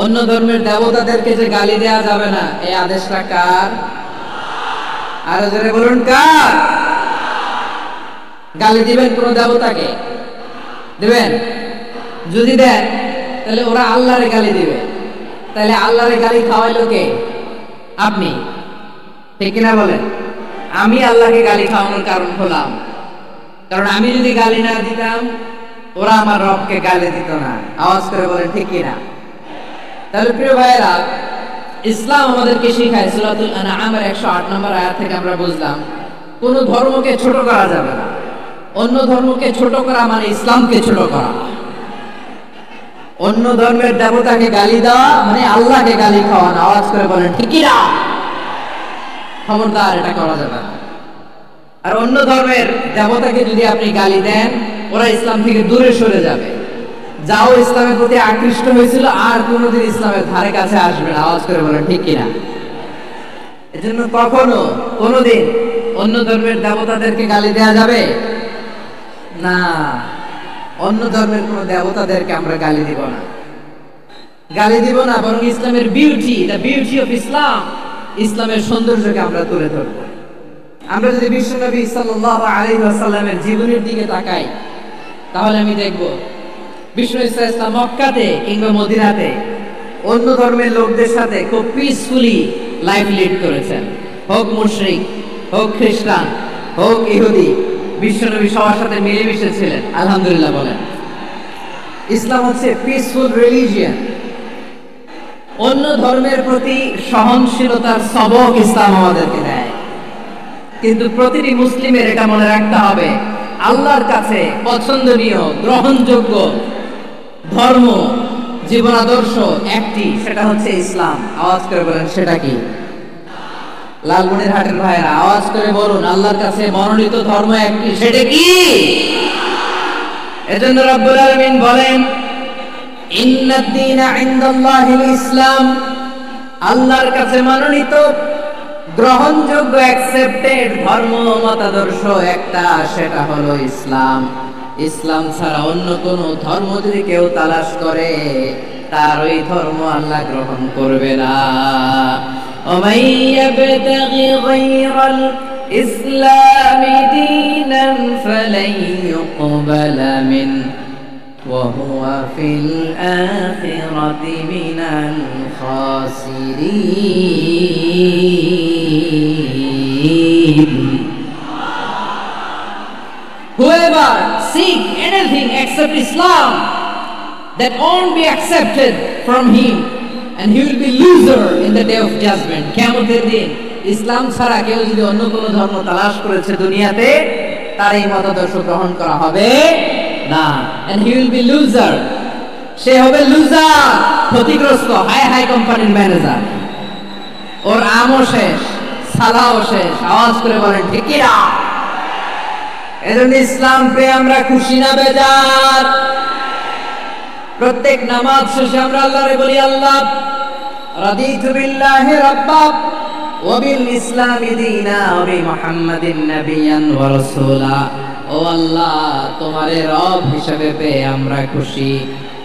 অন্য ধর্মের দেবতাদেরকে যে গালি দেওয়া যাবে না, এই আদেশটা কার? আরো জোরে বলুন, কার? গালি দিবেন কোন দেবতাকে? দিবেন? যদি দেন, তাহলে ওরা আল্লাহরে গালি দিবে। তাহলে আল্লাহরে গালি খাওয়াইলো কে? আপনি, ঠিক কিনা বলেন? আমি আল্লাহকে গালি খাওয়ানোর কারণ হলাম, কারণ আমি যদি গালি না দিতাম, ওরা আমার রবকে গালি দিত না। আওয়াজ করে বলেন, ঠিক কিনা? তাহলে প্রিয় ভাইয়েরা, ইসলাম আমাদেরকে শিখায়, সূরাতুল আনআমের 108 নম্বর আয়াত থেকে আমরা বুঝলাম, কোন ধর্মকে ছোট করা যাবে না। অন্য ধর্মকে ছোট করা মানে ইসলামকে ছোট করা। অন্য ধর্মের দেবতাকে গালি দেওয়া মানে আল্লাহকে গালি খাওয়ানো। আওয়াজ করে বলেন, ঠিক কিনা? খবরদার, এটা করা যাবে না। আর অন্য ধর্মের দেবতাকে যদি আপনি গালি দেন, ওরা ইসলাম থেকে দূরে সরে যাবে। যাও ইসলামের প্রতি আকৃষ্ট হয়েছিল, আর কোনোদিন ইসলামের ধারে কাছে আসবে না। আওয়াজ করে বলেন, ঠিক কিনা? এজন্য কখনো কোনোদিন অন্য ধর্মের দেবতাদেরকে গালি দেওয়া যাবে না। অন্য ধর্মের কোন দেবতাদেরকে আমরা গালি দিব না, গালি দিব না, বরং ইসলামের beauty, the beauty of Islam, ইসলামের সৌন্দর্যকে আমরা তুলে ধরব। আমরা যদি বিশ্বনবী সাল্লাল্লাহু আলাইহি ওয়াসাল্লামের জীবনের দিকে তাকাই, তাহলে আমি দেখব বিষ্ণু ইসলাম মক্কাতে কিংবা মদিনাতে অন্য ধর্মের লোকদের সাথে খুব পিসফুলি লাইফ লিড করেছেন। হোক মুশরিক, হোক খ্রিস্টান, হোক ইহুদি, বিশ্বনবী সবার সাথে মিলেমিশে ছিলেন। আলহামদুলিল্লাহ বলেন। ইসলাম হচ্ছে পিসফুল রিলিজিয়ন। অন্য ধর্মের প্রতি সহনশীলতার সবক ইসলাম আমাদেরকে দেয়, কিন্তু প্রতিটি মুসলিমের এটা মনে রাখতে হবে, আল্লাহর কাছে পছন্দনীয় গ্রহণযোগ্য ধর্ম জীবন আদর্শ একটি, সেটা হচ্ছে ইসলাম। আওয়াজ করে বলেন সেটা কি? লালমনিরহাটের ভাইরা আওয়াজ করে বলুন, আল্লাহর কাছে মনোনীত ধর্ম একটি, সেটা কি? এজন্য রব্বুল আলামিন বলেন, ইন্নাদ দীনা ইনদাল্লাহিল ইসলাম, আল্লাহর কাছে মনোনীত গ্রহণযোগ্য অ্যাকসেপ্টেড ধর্ম মতাদর্শ একটা, সেটা হলো ইসলাম। ইসলাম ছাড়া অন্য কোন ধর্ম যদি কেউ তালাশ করে, তার ওই ধর্ম আল্লাহ গ্রহণ করবে না। ومن يبتغي غير الإسلام دينا فلن يقبل منه وهو في الآخرة من الخاسرين. Whoever seek anything except Islam, that won't be accepted from him, and he will be loser in the day of judgment. কিয়ামতের দিন ইসলাম ছাড়া কেউ যদি অন্য কোনো ধর্ম তালাশ করেছে দুনিয়াতে, তার এই মতাদর্শ গ্রহণ করা হবে না, and he will be loser. সে হবে লুজার, ক্ষতিগ্রস্ত। হাই হাই কোম্পানির ম্যানেজার, ওর আমও শেষ, সালাও শেষ। আওয়াজ করে বলেন ঠিক কি না? এজন্য ইসলাম পেয়ে আমরা খুশি না বেজার? প্রত্যেক নামাজ শেষে আমরা আল্লাহরে বলি, আল্লাহ রাদিতু বিল্লাহি রাব্বা ওয়া বিল ইসলামি দীনা ওয়া বি মুহাম্মাদিন নাবিয়্যান ওয়া রাসূলা। ও আল্লাহ, তোমারে রব হিসেবে পেয়ে আমরা খুশি।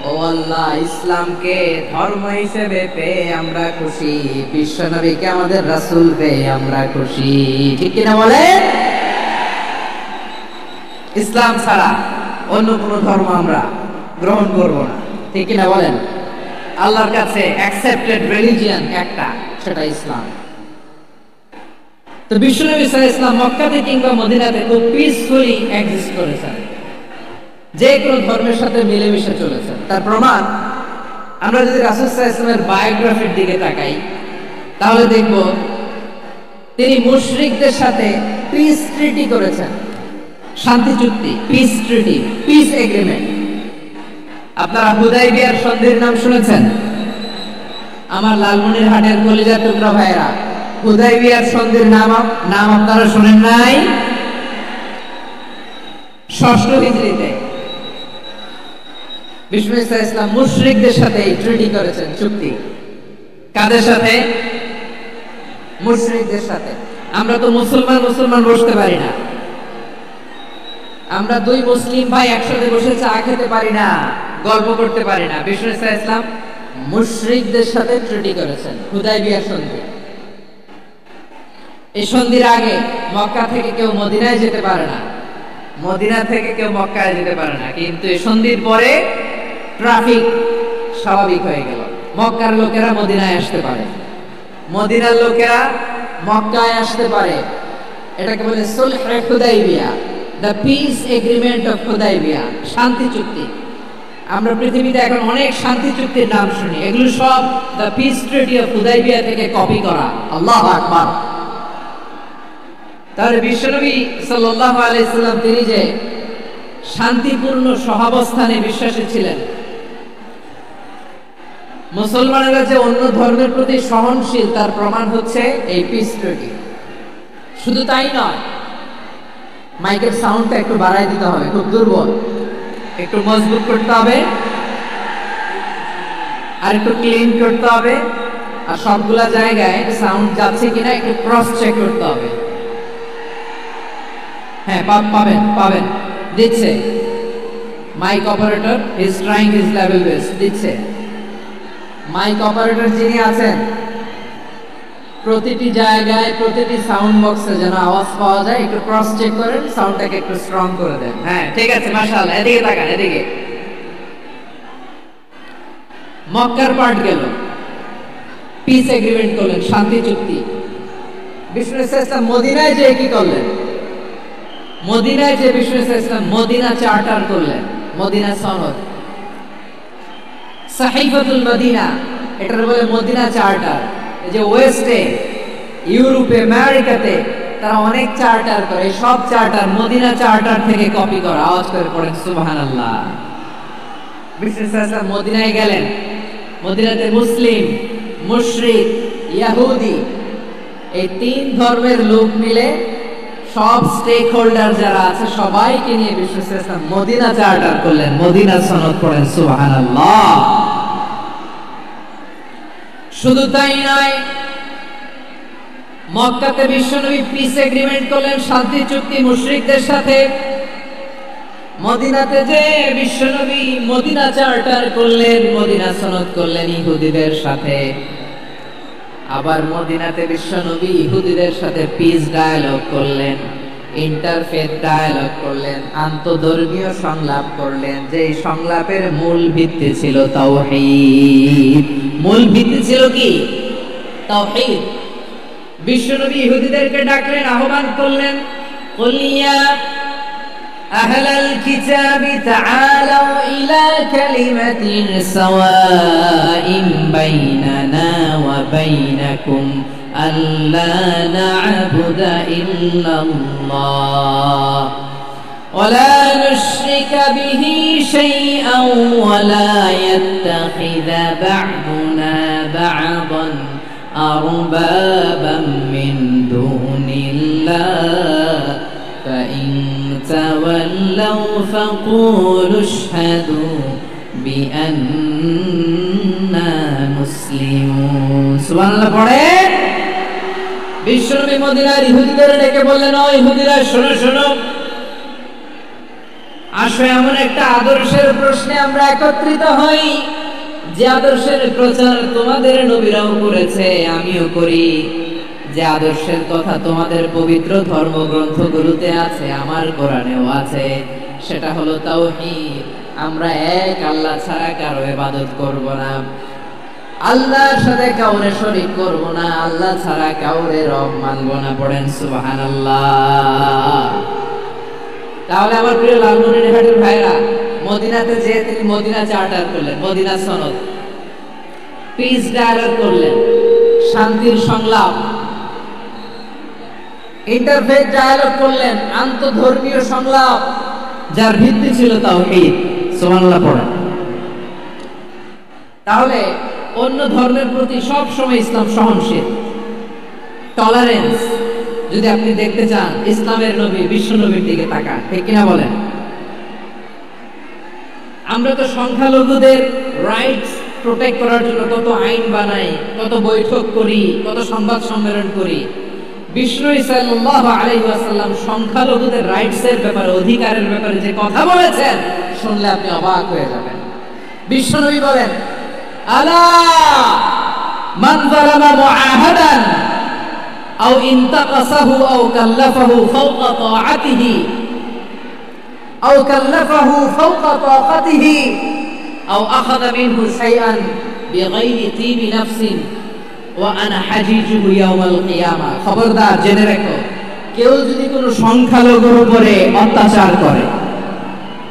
ও আল্লাহ, ইসলামকে ধর্ম হিসেবে পেয়ে আমরা খুশি। বিশ্ব নবীকে আমাদের রাসূল পেয়ে আমরা খুশি। ঠিক কি না বলেন? ইসলাম ছাড়া অন্য কোনো ধর্ম আমরা গ্রহণ করব না। ঠিক কি না বলেন? আল্লাহর কাছে অ্যাকসেপ্টেড রিলিজিয়ন একটা, সেটা ইসলাম। তো বিশ্বনবী সাল্লাল্লাহু আলাইহি ওয়াসাল্লাম মক্কাতে কিংবা মদিনাতে খুব পিসফুলি এক্সিস্ট করেছেন, যে কোনো ধর্মের সাথে মিলেমিশে চলেছেন। তার প্রমাণ আমরা যদি রাসূল সাল্লাল্লাহু আলাইহি ওয়াসাল্লামের বায়োগ্রাফির দিকে তাকাই, তাহলে দেখব তিনি মুশরিকদের সাথে পিস ট্রিটি করেছেন। শান্তি চুক্তি, পিস ট্রিটি, পিস এগ্রিমেন্ট। আপনারা হুদাইবিয়ার সন্ধির নাম শুনেছেন? আমার লালমনিরহাটের কলিজার টুকরা ভাইরা, হুদাইবিয়ার সন্ধির নাম আপনারা শুনেন নাই? 6ষ্ঠ হিজরিতে বিষ্ণু ইসলাম মুশরিকদের সাথে এই ট্রিটি করেছেন, চুক্তি। কাদের সাথে? মুশরিকদের সাথে। আমরা তো মুসলমান বসতে পারি না। আমরা দুই মুসলিম ভাই একসাথে বসে চা খেতে পারি না, গল্প করতে পারি না। বিষ্ণু ইসলাম মুশরিকদের সাথে ট্রিটি করেছেন, হুদাইবিয়ার সন্ধি। এই সন্ধির আগে মক্কা থেকে কেউ মদিনায় যেতে পারে না, মদিনা থেকে কেউ মক্কায় যেতে পারে না। কিন্তু এই সন্ধির পরে ট্রাফিক স্বাভাবিক হয়ে গেল। মক্কার লোকেরা মদিনায় আসতে পারে, মদিনার লোকেরা মক্কায় আসতে পারে। এটাকে বলে সুলহে হুদাইবিয়া, the peace agreement of Hudaybiyyah, শান্তি চুক্তি। আমরা পৃথিবীতে এখন অনেক শান্তি চুক্তির নাম শুনি, এগুলো সব the piece treaty of Hudaibiya থেকে কপি করা। আল্লাহু আকবার। তাহলে বিশ্বনবী সাল্লাল্লাহু আলাইহি সাল্লাম তিনি যে শান্তিপূর্ণ সহাবস্থানে বিশ্বাসী ছিলেন, মুসলমানেরা যে অন্য ধর্মের প্রতি সহনশীল, তার প্রমাণ হচ্ছে এই পিস ট্রিটি। শুধু তাই নয়, মাইকের সাউন্ডটা একটু বাড়াই দিতে হবে, খুব দুর্বল, একটু মজবুত করতে হবে, আর একটু ক্লিন করতে হবে, আর সবগুলা জায়গায় সাউন্ড যাচ্ছে কিনা একটু ক্রস চেক করতে হবে। হ্যাঁ, পাবেন, দিচ্ছে। Mic operator is trying his level best, দিচ্ছে। মাইক অপারেটর যিনি আছেন প্রতিটি জায়গায় প্রতিটি সাউন্ড বক্সে যেন আওয়াজ পাওয়া যায়, একটু ক্রস চেক করেন, সাউন্ডটাকে একটু স্ট্রং করে দেন। হ্যাঁ, ঠিক আছে, মাশাআল্লাহ। এদিকে তাকান, এদিকে। মক্কার পার্ট গেল, পিস এগ্রিমেন্ট করলেন, শান্তি চুক্তি। বিষ্ণু ইসলাম মদিনায় যে কি করলেন? মদিনায় যে বিষ্ণু ইসলাম মদিনা চার্টার করলেন, মদিনা সনদ, সাহিফাতুল মদিনা, এটার বলে মদিনা চার্টার। এই যে ওয়েস্টে, ইউরোপে, আমেরিকাতে তারা অনেক চার্টার করে, সব চার্টার মদিনা চার্টার থেকে কপি করা। আওয়াজ করে পড়েন সুবহানাল্লাহ। বিষ্ণু ইসলাম মদিনায় গেলেন, মদিনাতে মুসলিম, মুশরিক, ইহুদি, এই তিন ধর্মের লোক মিলে সব স্টেক হোল্ডার যারা আছে সবাইকে নিয়ে বিষ্ণু ইসলাম মদিনা চার্টার করলেন, মদিনা সনদ। পড়েন সুবহানাল্লাহ। শুধু তাই নয়, মক্কাতে বিশ্বনবী পিস এগ্রিমেন্ট করলেন, শান্তি চুক্তি মুশরিকদের সাথে। মদিনাতে যে বিশ্বনবী মদিনা চার্টার করলেন, মদিনা সনদ করলেন ইহুদিদের সাথে। আবার মদিনাতে বিশ্বনবী ইহুদিদের সাথে পিস ডায়ালগ করলেন, ইন্টারফেথ ডায়ালগ করলেন, আন্তধর্মীয় সংলাপ করলেন। যে সংলাপের মূল ভিত্তি ছিল তাওহীদ। মূল ভিত্তি ছিল কি? তাওহীদ। বিশ্বনবী ইহুদিদেরকে ডাকলেন, আহ্বান করলেন, কুল ইয়া আহলাল কিতাবি তাআলাউ ইলা কালিমাতিন সাওয়াইন বাইনানা ওয়া বাইনাকুম আল্লা না'বুদা ইল্লাল্লাহ ওয়া লা নুশরিকা বিহি শাইআন ওয়া লা ইয়াত্তাখিযা বা'দুনা বা'দান আরবাবাম মিন দুনিল্লাহ فإن تولوا فقولوا اشهدوا بأننا مسلمون। সুবহানাল্লাহ। পড়ে বিশ্বনবী মদিনার ইহুদিদের ডেকে বললেন, ও ইহুদিরা, শোনো শোনো, আসো এমন একটা আদর্শের প্রশ্নে আমরা একত্রিত হই, যে আদর্শের প্রচার তোমাদের নবীরাও করেছে, আমিও করি। যে আদর্শের কথা তোমাদের পবিত্র ধর্মগ্রন্থগুলোতে আছে, আমার কোরআনেও আছে, সেটা হলো তাওহীদ। আমরা এক আল্লাহ ছাড়া কারো ইবাদত করব না, আল্লাহর সাথে কাউরে শরীক করব না, আল্লাহ ছাড়া কাউরে রব মানব না। পড়েন সুবহানাল্লাহ। তাহলে আমার প্রিয় লালমনিরহাটের ভাইরা, মদিনাতে যে তিনি মদিনা চার্টার করলেন, মদিনা সনদ, পিস ডায়ালগ করলেন, শান্তির সংলাপ, ইন্টারফেথ ডায়ালগ করলেন, আন্তধর্মীয় সংলাপ, যার ভিত্তি ছিল তাওহীদ। সুবহানাল্লাহ। পড়েন। তাহলে অন্য ধর্মের প্রতি সব সময় ইসলাম সহনশীল, টলারেন্স। যদি আপনি দেখতে চান ইসলামের নবী বিশ্ব নবীর দিকে তাকান, ঠিক কিনা বলেন? আমরা তো সংখ্যালঘুদের রাইটস প্রোটেক্ট করার জন্য কত আইন বানাই, কত বৈঠক করি, কত সংবাদ সম্মেলন করি। বিষ্ণু সাল্লাল্লাহু আলাইহি ওয়াসাল্লাম সংখ্যালঘুদের রাইটসের ব্যাপারে, অধিকারের ব্যাপারে যে কথা বলেছেন, শুনলে আপনি অবাক হয়ে যাবেন। বিশ্বনবী বলেন, আলা মান যালামা মুআহাদান আও ইনতাকাসাহু আও কাল্লাফাহু ফাওকা তাআতিহি আও কাল্লাফাহু ফাওকা তাকাতিহি আও আখাযা মিনহু শাইআন বিগাইরি তিবি নাফসিন ওয়া আনা হাজিজুহু ইয়াওমাল কিয়ামা। খবরদার, জেনে রাখো, কেউ যদি কোনো সংখ্যালঘুর উপরে অত্যাচার করে,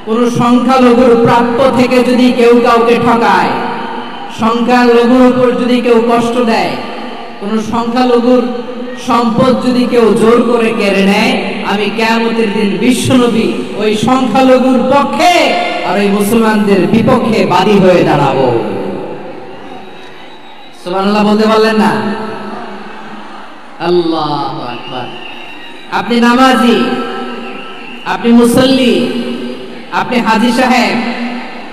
কোনো সংখ্যালঘুর প্রাপ্য থেকে যদি কেউ কাউকে ঠকায়, সংখ্যালঘুর উপর যদি কেউ কষ্ট দেয়, কোন সংখ্যালঘুর সম্পদ যদি কেউ জোর করে কেড়ে নেয়, আমি কিয়ামতের দিন বিশ্বনবী ওই সংখ্যালঘুর পক্ষে আর ওই মুসলমানদের বিপক্ষে বাদী হয়ে দাঁড়াবো। সুবহানাল্লাহ বলতে পারলেন না? আল্লাহু আকবার। আপনি নামাজি, আপনি মুসল্লি, আপনি হাজী সাহেব,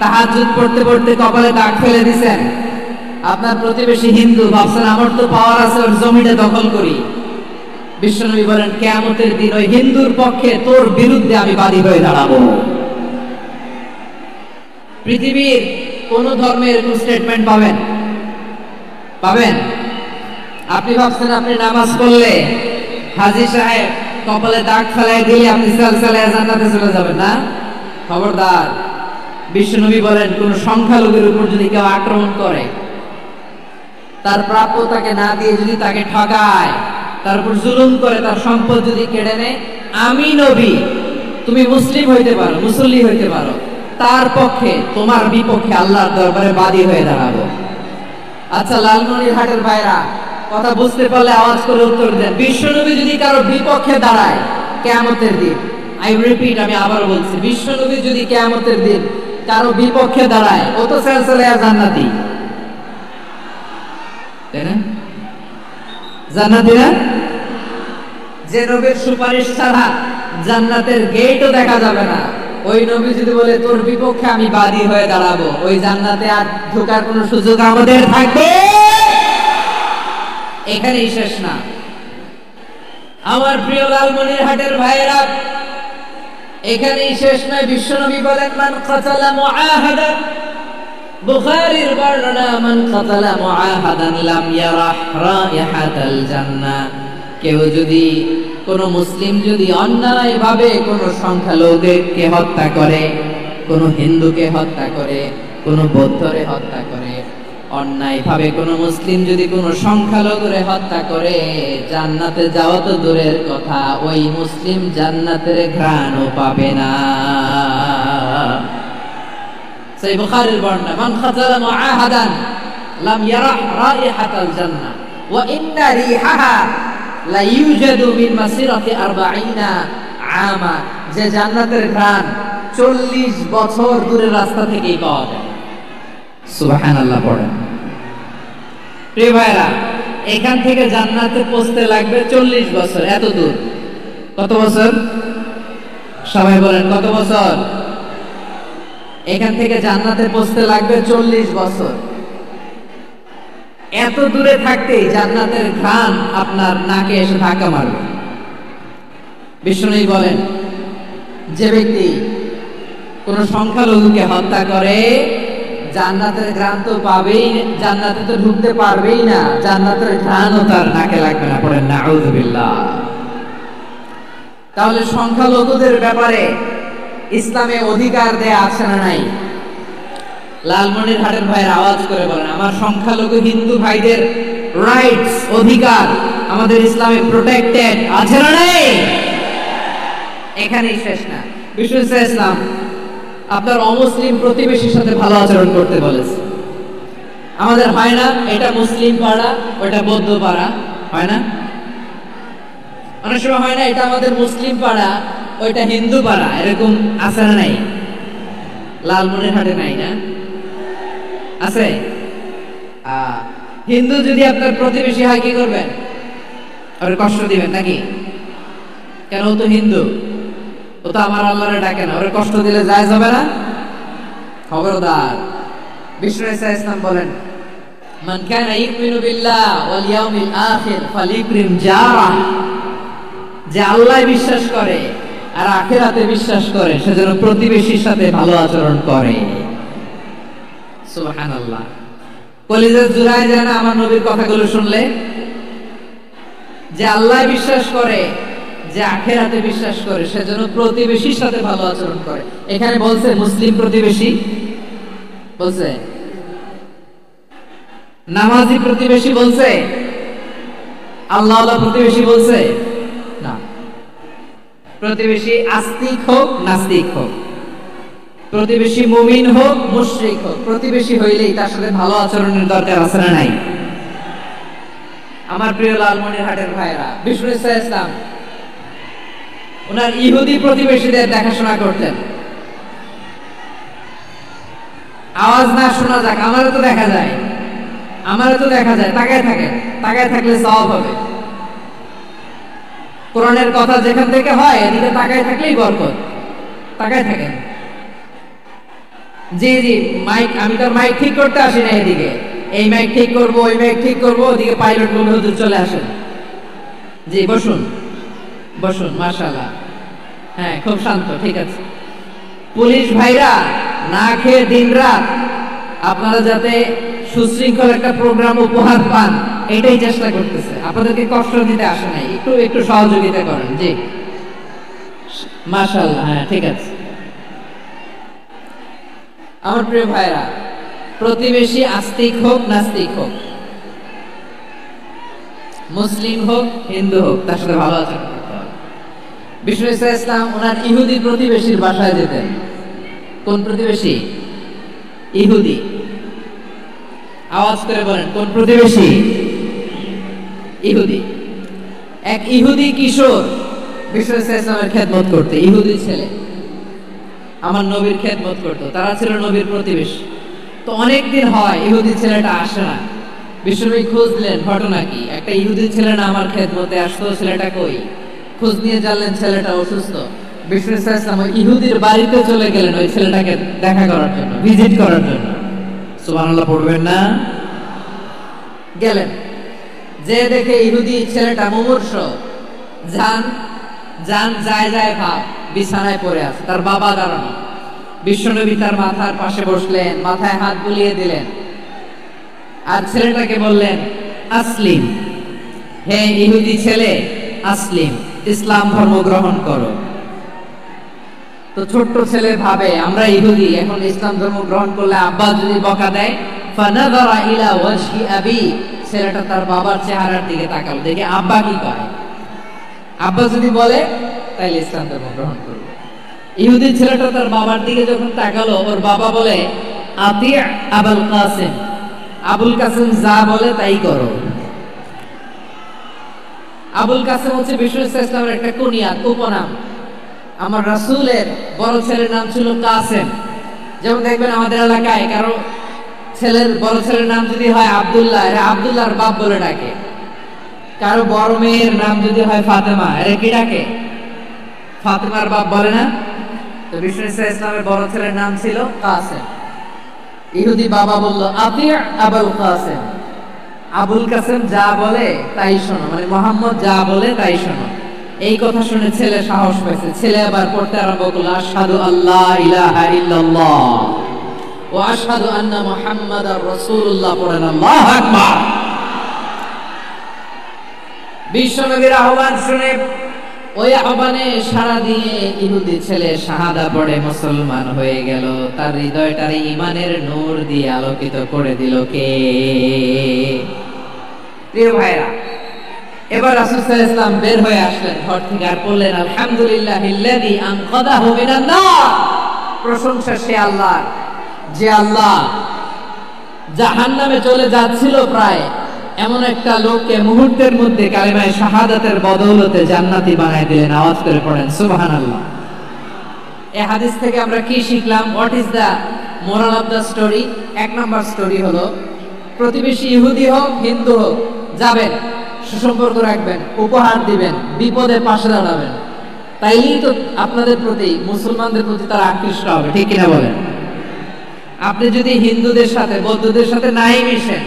তাহাজ্জুদ পড়তে পড়তে কপালে দাগ ফেলে দিয়েছেন, আপনার প্রতিবেশী হিন্দু, ভাবছেন আমার তো পাওয়ার আছে, ওর জমিটা দখল করি। বিশ্বনবী বলেন, কিয়ামতের দিন ওই হিন্দুর পক্ষে তোর বিরুদ্ধে আমি বাদী হয়ে দাঁড়াবো। পৃথিবীর কোন ধর্মের কোন স্টেটমেন্ট পাবেন? আপনি ভাবছেন আপনি নামাজ পড়লে হাজী সাহেব কপালে দাগ ফেলাই দিলে আপনি সালসালায় জান্নাতে চলে যাবেন না? খবরদার। বিশ্বনবী বলেন, কোন সংখ্যালঘুর উপর যদি কেউ আক্রমণ করে, তার প্রাপ্যতাকে না দিয়ে যদি তাকে ঠকায়, তার উপর জুলুম করে, তার সম্পদ যদি কেড়ে নেয়, আমি নবী, তুমি মুসলিম হইতে পারো, মুসল্লি হইতে পারো, তার পক্ষে তোমার বিপক্ষে আল্লাহর দরবারে বাদী হয়ে দাঁড়াবো। আচ্ছা লালমনিরহাটের ভাইরা, কথা বুঝতে পারলে আওয়াজ করে উত্তর দেন। বিশ্বনবী যদি কারো বিপক্ষে দাঁড়ায় কিয়ামতের দিন, আই রিপিট, আমি আবার বলছি, বিশ্বনবী যদি কিয়ামতের দিন কারো বিপক্ষে দাঁড়ায়, ও তো সালসালায় জান্নাতি, তাই না? জান্নাতি না? যে নবীর সুপারিশ ছাড়া জান্নাতের গেটও দেখা যাবে না, ওই নবী যদি বলে তোর বিপক্ষে আমি বাদী হয়ে দাঁড়াবো, ওই জান্নাতে আর ঢোকার কোনো সুযোগ আমাদের থাকবে? এখানেই শেষ না। আমার প্রিয় লালমনিরহাটের ভাইয়েরা, এখানেই শেষ নয়। বিশ্বনবী বলেন, মান কাতালা মুআহাদান, বুখারীর বর্ণনা, মান কাতালা মুআহাদান লাম ইয়ারাহ রাইহাতাল জান্নাহ। কেউ যদি, কোন মুসলিম যদি অন্যায়ভাবে কোন সংখ্যালঘুকে হত্যা করে, কোন হিন্দুকে হত্যা করে, কোন বৌদ্ধরে হত্যা করে, অন্যায়ভাবে কোন মুসলিম যদি কোন সংখ্যালঘুরে হত্যা করে, জান্নাতে যাওয়া তো দূরের কথা, ওই মুসলিম জান্নাতের ঘ্রাণও পাবে না। সেই বুখারীর বর্ণনা, মান খাতালা মুআহাদান লাম ইয়ারাহ রাইহাতাল জান্নাহ ওয়া ইন্না রিহাহা লা ইউজাদু মিন মাসিরাতি 40 আমা। যে জান্নাতের ঘ্রাণ 40 বছর দূরের রাস্তা থেকেই পাওয়া যায়। সুবহানাল্লাহ পড়েন। প্রিয় ভাইরা, এখান থেকে জান্নাতে পৌঁছতে লাগবে 40 বছর। এত দূর, কত বছর? সবাই বলেন, কত বছর? এখান থেকে জান্নাতে পৌঁছতে লাগবে 40 বছর। এত দূরে থাকতেই জান্নাতের ঘ্রাণ আপনার নাকে এসে ধাক্কা মারবে। বিশ্বনবী বলেন, যে ব্যক্তি কোন সংখ্যালঘুকে হত্যা করে, জান্নাতের ঘ্রাণ তো পাবেই, জান্নাতে তো ঢুকতে পারবেই না, জান্নাতের ঘ্রাণও তার নাকে লাগবে না। পড়েন নাউযুবিল্লাহ। তাহলে সংখ্যালঘুদের ব্যাপারে ইসলামে অধিকার দেয়া আছে না নাই? লালমনিরহাটের ভাইয়ের আওয়াজ করে বলেন, আমার সংখ্যালঘু হিন্দু ভাইদের রাইটস, অধিকার আমাদের ইসলামে প্রোটেক্টেড আছে না নাই? এখানেই শেষ না। বিষ্ণু ইসলাম আপনার অমুসলিম প্রতিবেশীর সাথে ভালো আচরণ করতে বলেছে। আমাদের হয় না, এটা মুসলিম পাড়া, ওটা বৌদ্ধ পাড়া, হয় না? অনেক সময় হয় না, এটা আমাদের মুসলিম পাড়া, ওইটা হিন্দু পাড়া, এরকম আছে না নাই? লালমনিরহাটে নাই না? আছে? হিন্দু যদি আপনার প্রতিবেশী হয়, কি করবেন? ওর কষ্ট দিবেন নাকি? কেন? ও তো হিন্দু, ও তো আমার আল্লাহরে ডাকে না, ওরে কষ্ট দিলে যায় যাবে না? খবরদার। বিষ্ণু ইসলাম বলেন, মান কানা ইউমিনু বিল্লাহ ওয়াল ইয়াউমিল আখির ফালিকরিম জারাহ। যে আল্লাহ বিশ্বাস করে আর আখিরাতে বিশ্বাস করে, সে যেন প্রতিবেশীর সাথে ভালো আচরণ করে। সুবহানাল্লাহ। কলিজা জুড়ায় যায় না আমার নবীর কথাগুলো শুনলে? যে আল্লাহ বিশ্বাস করে, যে আখিরাতে বিশ্বাস করে, সে যেন প্রতিবেশীর সাথে ভালো আচরণ করে। এখানে বলছে মুসলিম প্রতিবেশী, বলছে নামাজি প্রতিবেশী, বলছে আল্লাহওয়ালা প্রতিবেশী, বলছে না। প্রতিবেশী আস্তিক হোক নাস্তিক হোক, প্রতিবেশী মুমিন হোক মুশরিক হোক, প্রতিবেশী হইলেই তার সাথে ভালো আচরণের দরকার আছে না নাই? আমার প্রিয় লালমনিরহাটের ভাইরা, বিষ্ণু ইসলাম ওনার ইহুদি প্রতিবেশীদের দেখাশোনা করতেন। আওয়াজ না শোনা যাক, আমারও তো দেখা যায়, আমারও তো দেখা যায়। তাকায় থাকেন, তাকায় থাকলে সওয়াব হবে। কোরআনের কথা যেখান থেকে হয়, এদিকে তাকায় থাকলেই বরকত। তাকায় থাকেন। জি জি, মাইক, আমি তো মাইক ঠিক করতে আসি না এদিকে, এই মাইক ঠিক করবো, ওই মাইক ঠিক করবো, ওদিকে পাইলট বলবে হুজুর চলে আসেন। জি বসুন, বসুন, মাশাআল্লাহ। হ্যাঁ, খুব শান্ত, ঠিক আছে। পুলিশ ভাইরা না খেয়ে দিন রাত আপনারা যাতে সুশৃঙ্খল একটা প্রোগ্রাম উপহার পান এটাই চেষ্টা করতেছে, আপনাদেরকে কষ্ট দিতে আসে নাই, একটু একটু সহযোগিতা করেন। জি মাশাআল্লাহ, হ্যাঁ ঠিক আছে। আমার প্রিয় ভাইরা, প্রতিবেশী আস্তিক হোক নাস্তিক হোক, মুসলিম হোক হিন্দু হোক, তার সাথে ভালো আচরণ করতে হবে। বিষ্ণু ইসলাম ওনার ইহুদি প্রতিবেশীর বাসায় যেতেন। কোন প্রতিবেশী? ইহুদি। আওয়াজ করে বলেন, কোন প্রতিবেশী? ইহুদি। এক ইহুদি কিশোর বিষ্ণু ইসলামের খেদমত করতে, ইহুদি ছেলে আমার নবীর খেদমত করতো, তারা ছিল নবীর প্রতিবেশী। তো অনেকদিন হয় ইহুদি ছেলেটা আসে না। বিশ্বনবী খুঁজলেন ঘটনা কি, একটা ইহুদি ছেলে না আমার খেদমতে আসতো, ছেলেটা কই? খোঁজ নিয়ে জানলেন ছেলেটা অসুস্থ। বিষ্ণু ইসলাম ওই ইহুদির বাড়িতে চলে গেলেন ওই ছেলেটাকে দেখা করার জন্য, ভিজিট করার জন্য। সুবহানাল্লাহ পড়বেন না? গেলেন, যে দেখে ইহুদি ছেলেটা মুমূর্ষ, জান জান যায় যায় ভাব, বিছানায় পড়ে আছে, তার বাবা দাঁড়ানো। বিশ্বনবী তার মাথার পাশে বসলেন, মাথায় হাত বুলিয়ে দিলেন, আর ছেলেটাকে বললেন আসলিম, হে ইহুদি ছেলে আসলিম, ইসলাম ধর্ম গ্রহণ করো। তো ছোট্ট ছেলে ভাবে আমরা ইহুদি, এখন ইসলাম ধর্ম গ্রহণ করলে আব্বা যদি বকা দেয়, ফানাযারা ইলা ওয়াজহি আবি, ছেলেটা তার বাবার চেহারার দিকে তাকালো, দেখে আব্বা কি করে। আব্বা যদি বলে তাহলে ইসলাম ধর্ম গ্রহণ করবে। ইহুদি ছেলেটা তার বাবার দিকে যখন তাকালো, ওর বাবা বলে আতি আবুল কাসিম, আবুল কাসিম যা বলে তাই করো। আবুল কাসিম হচ্ছে বিষ্ণু ইসলামের একটা কুনিয়াত, উপনাম। আমার রাসূলের বড় ছেলের নাম ছিল কাসেম। যেমন দেখবেন আমাদের এলাকায় কারো ছেলের বড় ছেলের নাম যদি হয় আব্দুল্লাহ, এরা আব্দুল্লাহর বাপ বলে ডাকে। কারো বড় মেয়ের নাম যদি হয় ফাতেমা, এরা কি ডাকে? ফাতেমার বাপ বলে না? তো বিষ্ণু ইসলামের বড় ছেলের নাম ছিল কাসেম। ইহুদি বাবা বলল আতি আবুল কাসেম, আবুল কাসেম যা বলে তাই শোনো, মানে মুহাম্মদ যা বলে তাই শোনো। এই কথা শুনে ছেলে সাহস পেয়েছে, ছেলে আবার পড়তে আরম্ভ করলো আশহাদু আল্লা ইলাহা ইল্লাল্লাহ ওয়া আশহাদু আন্না মুহাম্মাদার রাসূলুল্লাহ, পড়েন আল্লাহু আকবার। বিশ্বনবীর আহ্বান শুনে ওই আহ্বানে সাড়া দিয়ে ইহুদি ছেলে শাহাদা পড়ে মুসলমান হয়ে গেল। তার হৃদয়টারে ঈমানের নূর দিয়ে আলোকিত করে দিল কে? প্রিয় ভাইরা, এবার রাসূল সাল্লাল্লাহু আলাইহি ওয়াসাল্লাম বের হয়ে আসলেন ঘর থেকে, আর বললেন আলহামদুলিল্লাহিল্লাযী আনকাযাহু মিনান নার, প্রশংসা সে আল্লাহর যে আল্লাহ জাহান্নামে চলে যাচ্ছিল প্রায় এমন একটা লোককে মুহূর্তের মধ্যে কালিমায়ে শাহাদাতের বদৌলতে জান্নাতি বানায় দিলেন। আওয়াজ করে পড়েন সুবহানাল্লাহ। এই হাদিস থেকে আমরা কি শিখলাম? What is the moral of the story? এক নাম্বার স্টোরি হলো, প্রতিবেশী ইহুদি হোক হিন্দু হোক, যাবেন, সুসম্পর্ক রাখবেন, উপহার দিবেন, বিপদে পাশে দাঁড়াবেন, তাইলেই তো আপনাদের প্রতি, মুসলমানদের প্রতি তারা আকৃষ্ট হবে, ঠিক কিনা বলেন? আপনি যদি হিন্দুদের সাথে বৌদ্ধদের সাথে নাই মিশেন,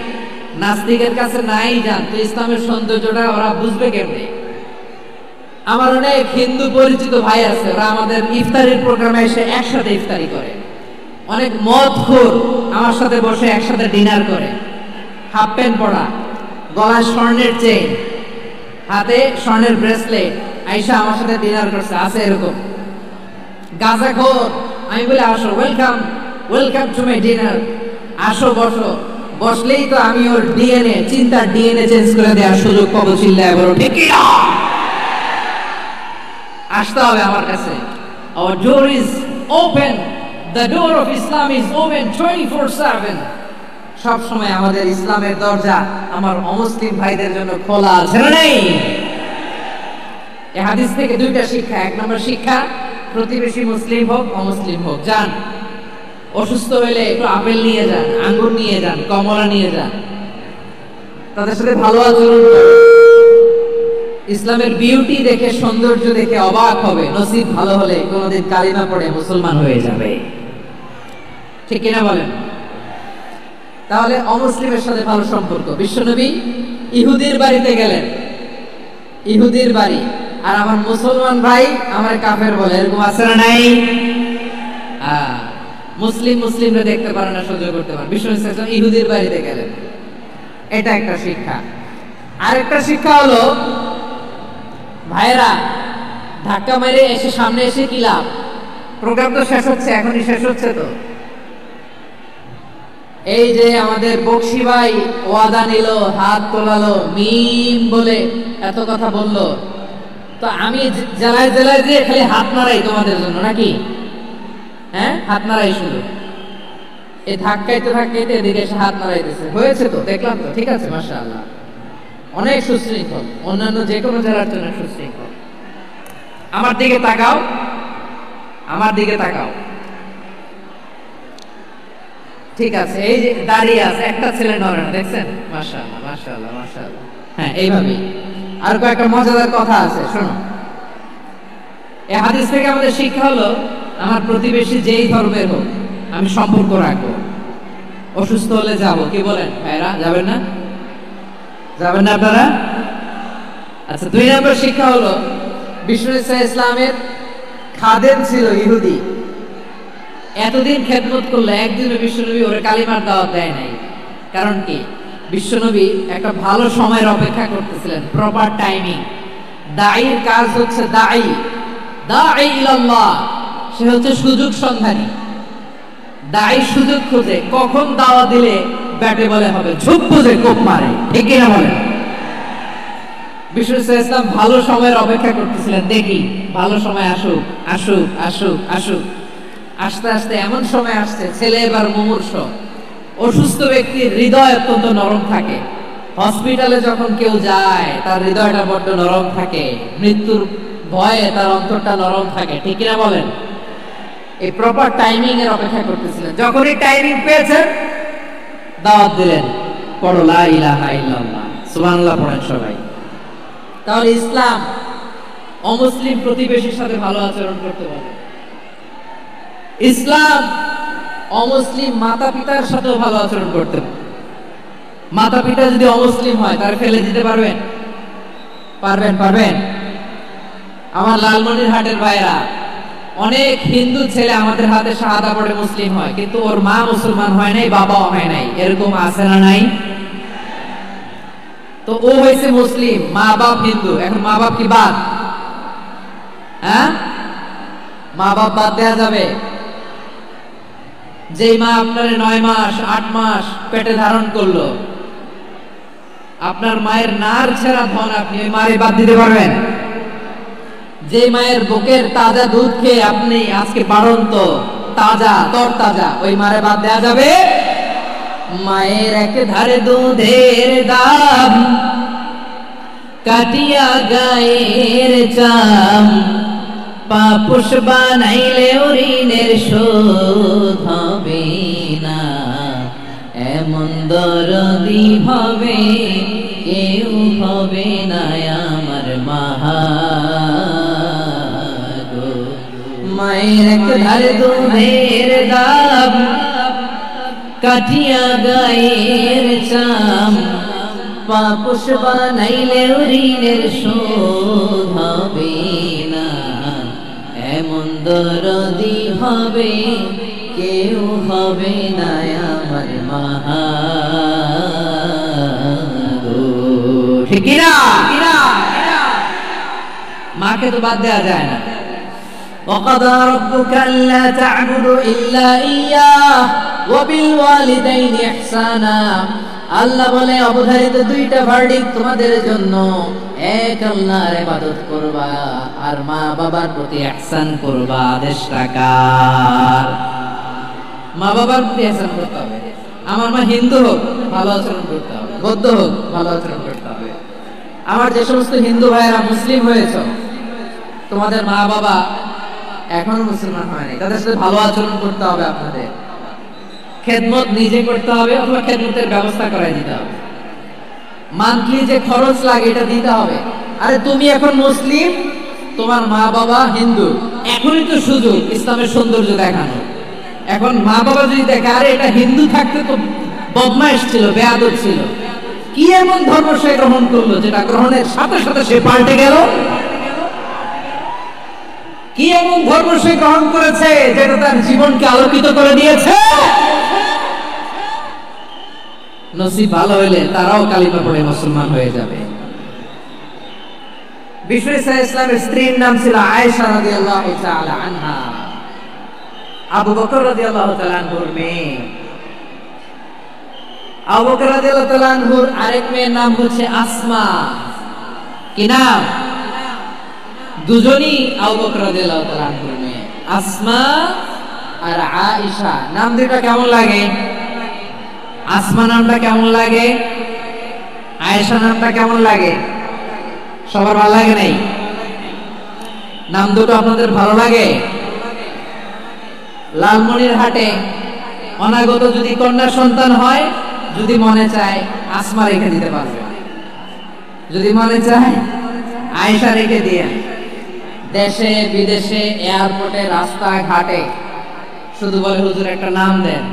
নাস্তিকের কাছে নাই যান, তো ইসলামের সৌন্দর্যটা ওরা বুঝবে কেমনে? আমার অনেক হিন্দু পরিচিত ভাই আছে, ওরা আমাদের ইফতারির প্রোগ্রামে এসে একসাথে ইফতারি করে। অনেক মদখোর আমার সাথে বসে একসাথে ডিনার করে, হাফ প্যান্ট পরা, গলায় স্বর্ণের চেইন, হাতে স্বর্ণের ব্রেসলেট, আইসা আমার সাথে ডিনার করছে, আছে এরকম। গাঁজাখোর, আমি বলি আসো, welcome welcome to my dinner, আসো বসো। বসলেই তো আমি ওর ডিএনএ, চিন্তার ডিএনএ চেঞ্জ করে দেওয়ার সুযোগ পাবো। চিল্লায় বলো ঠিক কি না? আসতে হবে আমার কাছে। Our door is open, the door of Islam is open 24/7. সব সময় আমাদের ইসলামের দরজা আমার অমুসলিম ভাইদের জন্য খোলা আছে না নেই? এই হাদিস থেকে দুইটা শিক্ষা। এক নম্বর শিক্ষা, প্রতিবেশী মুসলিম হোক অমুসলিম হোক, যান, অসুস্থ হইলে একটু আপেল নিয়ে যান, আঙ্গুর নিয়ে যান, কমলা নিয়ে যান, তাদের সাথে ভালো আচরণ করুন। ইসলামের বিউটি দেখে, সৌন্দর্য দেখে অবাক হবে, নসিব ভালো হলে কোনদিন কালিমা পড়ে মুসলমান হয়ে যাবে, ঠিক কিনা বলেন? তাহলে অমুসলিমের সাথে ভালো সম্পর্ক। বিশ্বনবী ইহুদির বাড়িতে গেলেন, ইহুদির বাড়ি, আর আমার মুসলমান ভাই আমার কাফের বলে, এরকম আছে না নাই? মুসলিমরা দেখতে পারে না, সহ্য করতে পারে। বিষ্ণু ইসলাম ইহুদির বাড়িতে গেলেন, এটা একটা শিক্ষা। আরেকটা শিক্ষা হলো, ভাইরা ধাক্কা মেরে এসে সামনে এসে কি লাভ? প্রোগ্রাম তো শেষ হচ্ছে, এখনই শেষ হচ্ছে। তো এই যে আমাদের বকশি ভাই ওয়াদা নিল, হাত তোলালো, মিম বলে এত কথা বললো, তো আমি জেলায় জেলায় যে খালি হাত নাড়াই তোমাদের জন্য নাকি? হ্যাঁ, হাত নাড়াই শুধু। এই ধাক্কাইতে ধাক্কাইতে এদিকে এসে হাত নাড়াইতেছে, হয়েছে তো, দেখলাম তো, ঠিক আছে, মাশাআল্লাহ, অনেক সুশৃঙ্খল, অন্যান্য যে কোনো জেলার জন্য সুশৃঙ্খল। আমার দিকে তাকাও, আমার দিকে তাকাও, ঠিক আছে। এই যে দাঁড়িয়ে আছে, একটা ছেলে নড়ে না, দেখছেন? মাশাআল্লাহ, মাশাআল্লাহ, মাশাআল্লাহ। হ্যাঁ, এইভাবেই। আর কয়েকটা মজাদার কথা আছে, শোনো। এই হাদিস থেকে আমাদের শিক্ষা হলো, আমার প্রতিবেশী যেই ধর্মের হোক, আমি সম্পর্ক রাখবো। অসুস্থ হলে যাব, কি বলেন ভাইরা? যাবেন না? যাবেন না আপনারা? আচ্ছা, 2 নম্বর শিক্ষা হলো, বিষ্ণু ইসলামের খাদেম ছিল ইহুদি, এতদিন খেদমত করলে একদিন বিশ্বনবী ওরে কালিমার দাওয়াত দেয় নাই। কারণ কি? বিশ্বনবী একটা ভালো সময়ের অপেক্ষা করতেছিলেন, প্রপার টাইমিং। দাঈর কাজ হচ্ছে দাঈ ইলাল্লাহ, সে হচ্ছে সুযোগ সন্ধানী। দাঈ সুযোগ খোঁজে, কখন দাওয়া দিলে ব্যাটে বলে হবে, ঝুপ বুঝে কোপ মারে, ঠিক কিনা বলেন? বিষ্ণু ইসলাম ভালো সময়ের অপেক্ষা করতেছিলেন, দেখি ভালো সময় আসুক আসুক আসুক আসুক। আস্তে আস্তে এমন সময় আসছে, ছেলে এবার মুমূর্ষ, অসুস্থ ব্যক্তির হৃদয় অত্যন্ত নরম থাকে। হসপিটালে যখন কেউ যায়, তার হৃদয়টা বড্ড নরম থাকে, মৃত্যুর ভয়ে তার অন্তরটা নরম থাকে, ঠিক কিনা বলেন? এই প্রপার টাইমিং এর অপেক্ষা করতেছিলেন। যখনই টাইমিং পেয়েছেন, দাওয়াত দিলেন, পড়ো লা ইলাহা ইল্লাল্লাহ, সুবহানাল্লাহ পড়েন সবাই। তাহলে ইসলাম অমুসলিম প্রতিবেশীর সাথে ভালো আচরণ করতে বলে। ইসলাম অমুসলিম মাতা পিতার সাথেও ভালো আচরণ করতে বলে। মাতা পিতা যদি অমুসলিম হয়, তার ফেলে দিতে পারবেন? পারবেন? আমার লালমনিরহাটের ভাইরা, অনেক হিন্দু ছেলে আমাদের হাতে শাহাদা পড়ে মুসলিম হয়, কিন্তু ওর মা মুসলমান হয় নাই, বাবাও হয় নাই। এরকম আছে না নাই? তো ও হয়েছে মুসলিম, মা বাপ হিন্দু, এখন মা বাপ কি বাদ? হ্যাঁ, মা বাপ বাদ দেয়া যাবে? যেই মা আপনার 9 মাস 8 মাস পেটে ধারণ করলো, আপনার মায়ের নার ছেঁড়া ধন, আপনি ওই মারে বাদ দিতে পারবেন? যে মায়ের বুকের তাজা দুধ খেয়ে আপনি আজকে বাড়ন্ত তাজা তরতাজা, ওই মারে বাদ দেয়া যাবে? মায়ের এক ধারে দুধের দাম, কাটিয়া গায়ের চাম, পাপুষ বানাইলে ঋণের শোধ হবে না। এমন দরদি হবে কেউ হবে না আমার মাহা গো। মায়ের এক ধারে দুধের দাম, কাটিয়া গায়ের চাম, পাপুষ বানাইলে ঋণের শোধ হবে না। এমন দরদি হবে কেউ হবে না আমার মাহা গো। ঠিক না? মাকে তো বাদ দেওয়া যায় না। وقضى ربك ألا تعبدوا إلا إياه وبالوالدين إحسانا। আল্লাহ বলে, অবধারিত 2টা ভার্ডিক্ট তোমাদের জন্য, এক আল্লাহর ইবাদত করবা আর মা বাবার প্রতি ইহসান করবা। আদেশটা কার? মা বাবার প্রতি ইহসান করতে হবে। আমার মা হিন্দু হোক, ভালো আচরণ করতে হবে, বৌদ্ধ হোক, ভালো আচরণ করতে হবে। আমার যে সমস্ত হিন্দু ভাইয়েরা মুসলিম হয়েছে, তোমাদের মা বাবা এখনো মুসলমান হয়নি, তাদের সাথে ভালো আচরণ করতে হবে। আপনাদের খেদমত নিজে করতে হবে, অথবা খেদমতের ব্যবস্থা করাই দিতে হবে। মান্থলি যে খরচ লাগে এটা দিতে হবে। আরে তুমি এখন মুসলিম, তোমার মা বাবা হিন্দু, এখনই তো সুযোগ ইসলামের সৌন্দর্য দেখানো। এখন মা বাবা যদি দেখে, আরে এটা হিন্দু থাকতে তো বদমাইশ ছিল, বেয়াদব ছিল, কি এমন ধর্ম সে গ্রহণ করলো যেটা গ্রহণের সাথে সাথে সে পাল্টে গেল? কি এমন ধর্ম সে গ্রহণ করেছে যেটা তার জীবনকে আলোকিত করে দিয়েছে? নসিব ভালো হইলে তারাও কালিমা পড়ে মুসলমান হয়ে যাবে। বিশ্ব ইসলামের স্ত্রীর নাম ছিল আয়েশা রাদিয়াল্লাহু তাআলা আনহা, আবু বকর রাদিয়াল্লাহু তাআলা আনহুর মেয়ে। আবু বকর রাদিয়াল্লাহু তাআলা আনহুর আরেক মেয়ের নাম হচ্ছে আসমা। কি নাম? দুজনই আবু বকর রাদিয়াল্লাহু তাআলা আনহুর মেয়ে, আসমা আর আয়েশা। নাম দুটো কেমন লাগে? আসমা নামটা কেমন লাগে? আয়েশা নামটা কেমন লাগে? সবার ভালো লাগে নাই? নাম দুটো আপনাদের ভালো লাগে? লালমনিরহাটে অনাগত যদি কন্যা সন্তান হয়, যদি মনে চায় আসমা রেখে দিতে পারবে, যদি মনে চায় আয়েশা রেখে দিয়ে। দেশে বিদেশে এয়ারপোর্টে রাস্তাঘাটে শুধু বলে হুজুর একটা নাম দেন,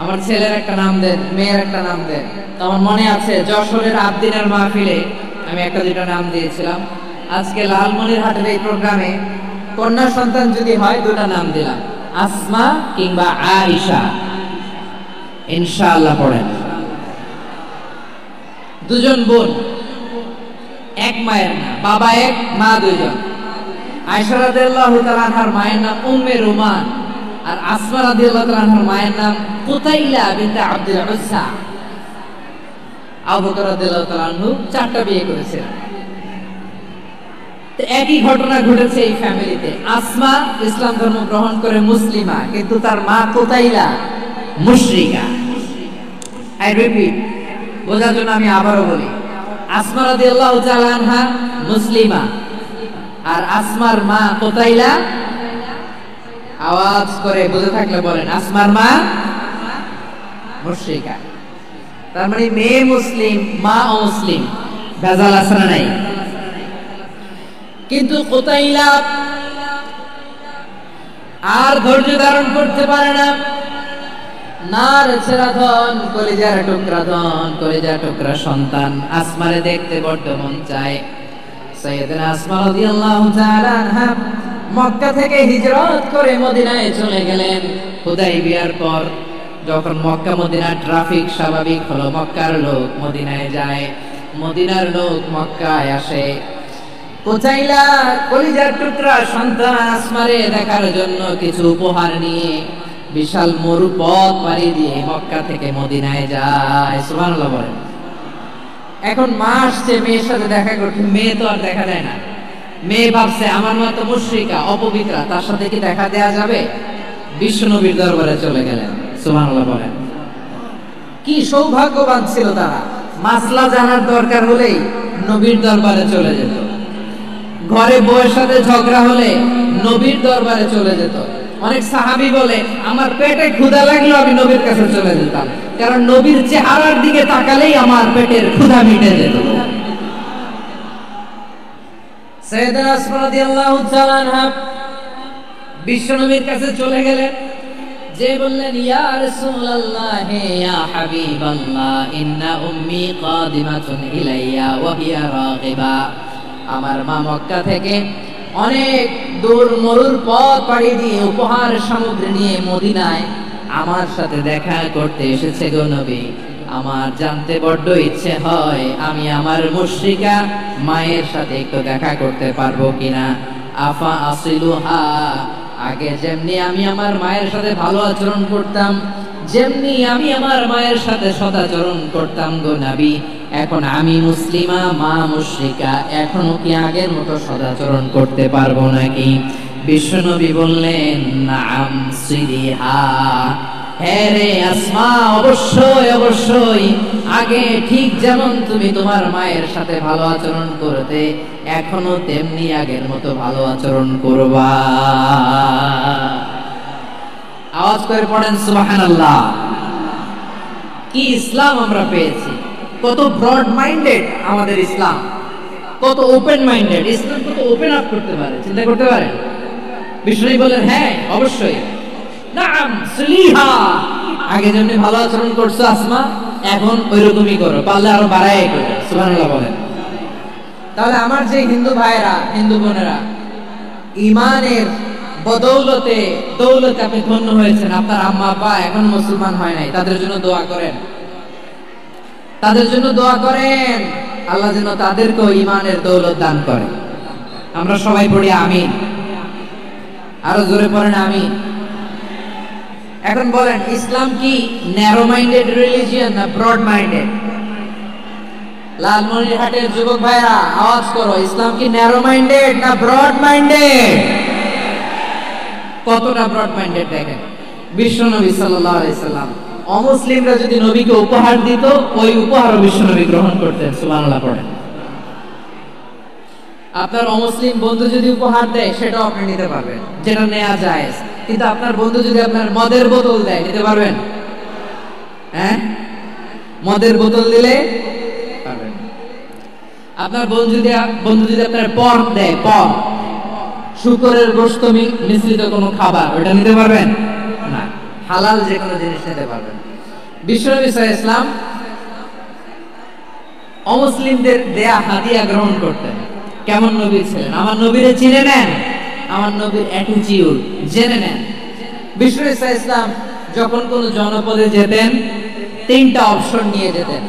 আমার ছেলের একটা নাম দেন, মেয়ের একটা নাম দেন। তো আমার মনে আছে যশোরের আবদিনের মাহফিলে আমি একটা দুটো নাম দিয়েছিলাম। আজকে লালমনিরহাটের এই প্রোগ্রামে কন্যা সন্তান যদি হয় দুটো নাম দিলাম, আসমা কিংবা আয়েশা। ইনশাআল্লাহ পড়েন। দুজন বোন, এক মায়ের না, বাবা এক মা দুইজন। আয়েশা রাদিয়াল্লাহু তাআলা আনহার মায়ের নাম উম্মে রুমান, আর আসমা রাদিয়াল্লাহু তাআলা আনহার মায়ের নাম কুতাইলা বিনতে আব্দুল উজ্জা। আবু বকর রাদিয়াল্লাহু তাআলা আনহু চারটা বিয়ে করেছিলেন। তো একই ঘটনা ঘটেছে এই ফ্যামিলিতে। আসমা ইসলাম ধর্ম গ্রহণ করে মুসলিমা, কিন্তু তার মা কুতাইলা মুশরিকা। আই রিপিট, বোঝার জন্য আমি আবারও বলি, আসমা রাদিয়াল্লাহু তাআলা আনহা মুসলিমা, আর আসমার মা কুতাইলা। আওয়াজ করে বুঝে থাকলে বলেন, আসমার মা মুশরিকা। তার মানে মেয়ে মুসলিম, মা অমুসলিম। ভেজাল আছে না নাই? কিন্তু কুতাইলা আর ধৈর্য ধারণ করতে পারে না। নার ছেড়া ধন, কলিজার টুকরা ধন, কলিজার টুকরা সন্তান আসমারে দেখতে বড্ড মন চায়। সাইয়েদনা আসমা রাদিয়াল্লাহু তাআলা আনহা মক্কা থেকে হিজরত করে মদিনায় চলে গেলেন। হুদাইবিয়ার পর যখন মক্কা মদিনা ট্রাফিক স্বাভাবিক হলো, মক্কার লোক মদিনায় যায়, মদিনার লোক মক্কায় আসে। কুতাইলা কলিজার টুকরা সন্তান আসমারে দেখার জন্য কিছু উপহার নিয়ে বিশাল মরু পথ পাড়ি দিয়ে মক্কা থেকে মদিনায় যায়। সুবহানাল্লাহ বলেন। এখন মা আসছে মেয়ের সাথে দেখা করতে, মেয়ে তো আর দেখা দেয় না। মেয়ে ভাবছে আমার মা তো মুশরিকা, অপবিত্রা, তার সাথে কি দেখা দেয়া যাবে? বিশ্ব নবীর দরবারে চলে গেলেন। সুবহানাল্লাহ বলেন। কি সৌভাগ্যবান ছিল তারা, মাসলা জানার দরকার হলেই নবীর দরবারে চলে যেত। ঘরে বউয়ের সাথে ঝগড়া হলে নবীর দরবারে চলে যেত। অনেক সাহাবী বলে আমার পেটে ক্ষুধা লাগলো আমি নবীর কাছে চলে যেতাম, কারণ নবীর চেহারার দিকে তাকালেই আমার পেটের ক্ষুধা মিটে যেত। সাইয়েদনা আসমা রাদিয়াল্লাহু তাআলা আনহা বিশ্ব নবীর কাছে চলে গেলেন, যে বললেন ইয়া রাসূলুল্লাহ ইয়া হাবিবাল্লাহ ইন্না উম্মি কাদিমাতুন ইলাইয়া ওয়া হিয়া রাগিবা। আমার মা মক্কা থেকে অনেক দূর মরুর পথ পাড়ি দিয়ে উপহার সামগ্রী নিয়ে মদিনায় আমার সাথে দেখা করতে এসেছে গো নবী। আমার জানতে বড্ড ইচ্ছে হয় আমি আমার মুশরিকা মায়ের সাথে একটু দেখা করতে পারবো কিনা। আফা আসিলুহা, আগে যেমনি আমি আমার মায়ের সাথে ভালো আচরণ করতাম, যেমনি আমি আমার মায়ের সাথে সদাচরণ করতাম গো নবী, এখন আমি মুসলিমা মা মুশরিকা, এখনো কি আগের মতো সদাচরণ করতে পারবো নাকি? বিশ্বনবী বললেন নাম সিরিহা, হ্যাঁ রে আসমা, অবশ্যই অবশ্যই, আগে ঠিক যেমন তুমি তোমার মায়ের সাথে ভালো আচরণ করতে, এখনো তেমনি আগের মতো ভালো আচরণ করবা। আওয়াজ করে পড়েন সুবহানাল্লাহ। কি ইসলাম আমরা পেয়েছি! কত ব্রড মাইন্ডেড আমাদের ইসলাম, কত ওপেন মাইন্ডেড ইসলাম, কত ওপেন আপ করতে পারে, চিন্তা করতে পারে। বিষ্ণু বলেন হ্যাঁ অবশ্যই, নাম সলিহা, আগে যেমনি ভালো আচরণ করছো আসমা, এখন ওইরকমই করো, পারলে আরো বাড়াই করো। সুবহানাল্লাহ বলেন। তাহলে আমার যে হিন্দু ভাইয়েরা, হিন্দু বোনেরা ইমানের বদৌলতে দৌলতে আপনি ধন্য হয়েছেন, আপনার আম্মা আব্বা এখন মুসলমান হয় নাই, তাদের জন্য দোয়া করেন, তাদের জন্য দোয়া করেন, আল্লাহ যেন তাদেরকেও ইমানের দৌলত দান করে। আমরা সবাই পড়ি আমিন, আরো জোরে পড়েন আমিন। এখন বলেন, ইসলাম কি ন্যারো মাইন্ডেড রিলিজিয়ন না ব্রড মাইন্ডেড? লালমনিরহাটের যুবক ভাইরা আওয়াজ করো, ইসলাম কি ন্যারো মাইন্ডেড না ব্রড মাইন্ডেড? কতটা ব্রড মাইন্ডেড দেখেন, বিশ্বনবী সাল্লাল্লাহু আলাইহি সাল্লাম অমুসলিমরা যদি নবীকে উপহার দিত, ওই উপহারও বিশ্বনবী গ্রহণ করতেন। সুবহানাল্লাহ পড়েন। আপনার অমুসলিম বন্ধু যদি উপহার দেয়, সেটাও আপনি নিতে পারবেন, যেটা নেওয়া যায়। কিন্তু আপনার বন্ধু যদি আপনার মদের বোতল দেয়, নিতে পারবেন? হ্যাঁ, মদের বোতল দিলে পারবেন। আপনার বন্ধু যদি আপনার পর্ক দেয়, পর্ক, শুকরের গোশত মিশ্রিত কোনো খাবার, ওটা নিতে পারবেন না। হালাল যে কোনো জিনিস নিতে পারবেন। বিশ্বনবী সাল্লাল্লাহু আলাইহি ওয়াসাল্লাম অমুসলিমদের দেয়া হাদিয়া গ্রহণ করতেন। কেমন নবী ছিলেন? আমার নবীরে চিনে নেন, আমার নবীর অ্যাটিটিউড জেনে নেন। বিশ্বনবী সাল্লাল্লাহু আলাইহি ওয়াসাল্লাম যখন কোনো জনপদে যেতেন, তিনটা অপশন নিয়ে যেতেন।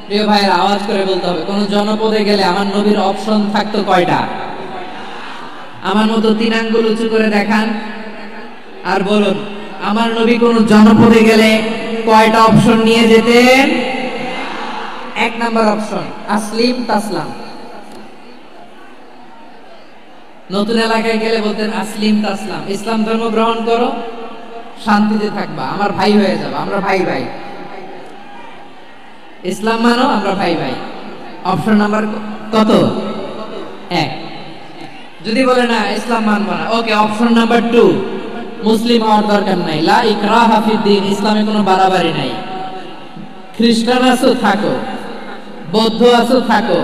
প্রিয় ভাইয়ের আওয়াজ করে বলতে হবে, কোন জনপদে গেলে আমার নবীর অপশন থাকতো কয়টা? আমার মতো 3 আঙ্গুল উঁচু করে দেখান আর বলুন, আমার নবী কোন জনপদে গেলে কয়টা অপশন নিয়ে যেতেন? 1 নাম্বার অপশন, আসলিম তাসলাম। নতুন এলাকায় গেলে বলতেন আসলিম তাসলাম, ইসলাম ধর্ম গ্রহণ করো, শান্তিতে থাকবা, আমার ভাই হয়ে যাবে, আমরা ভাই ভাই, ইসলাম মানো, আমরা ভাই ভাই। অপশন নাম্বার কত? 1। যদি বলে না ইসলাম মানবো না, ওকে, অপশন নাম্বার 2, মুসলিম হওয়ার দরকার নাই, লা ইকরাহা ফিদ্দিন, ইসলামে কোনো বাড়াবাড়ি নাই। খ্রিস্টান আছো থাকো, বৌদ্ধ আছো থাকো,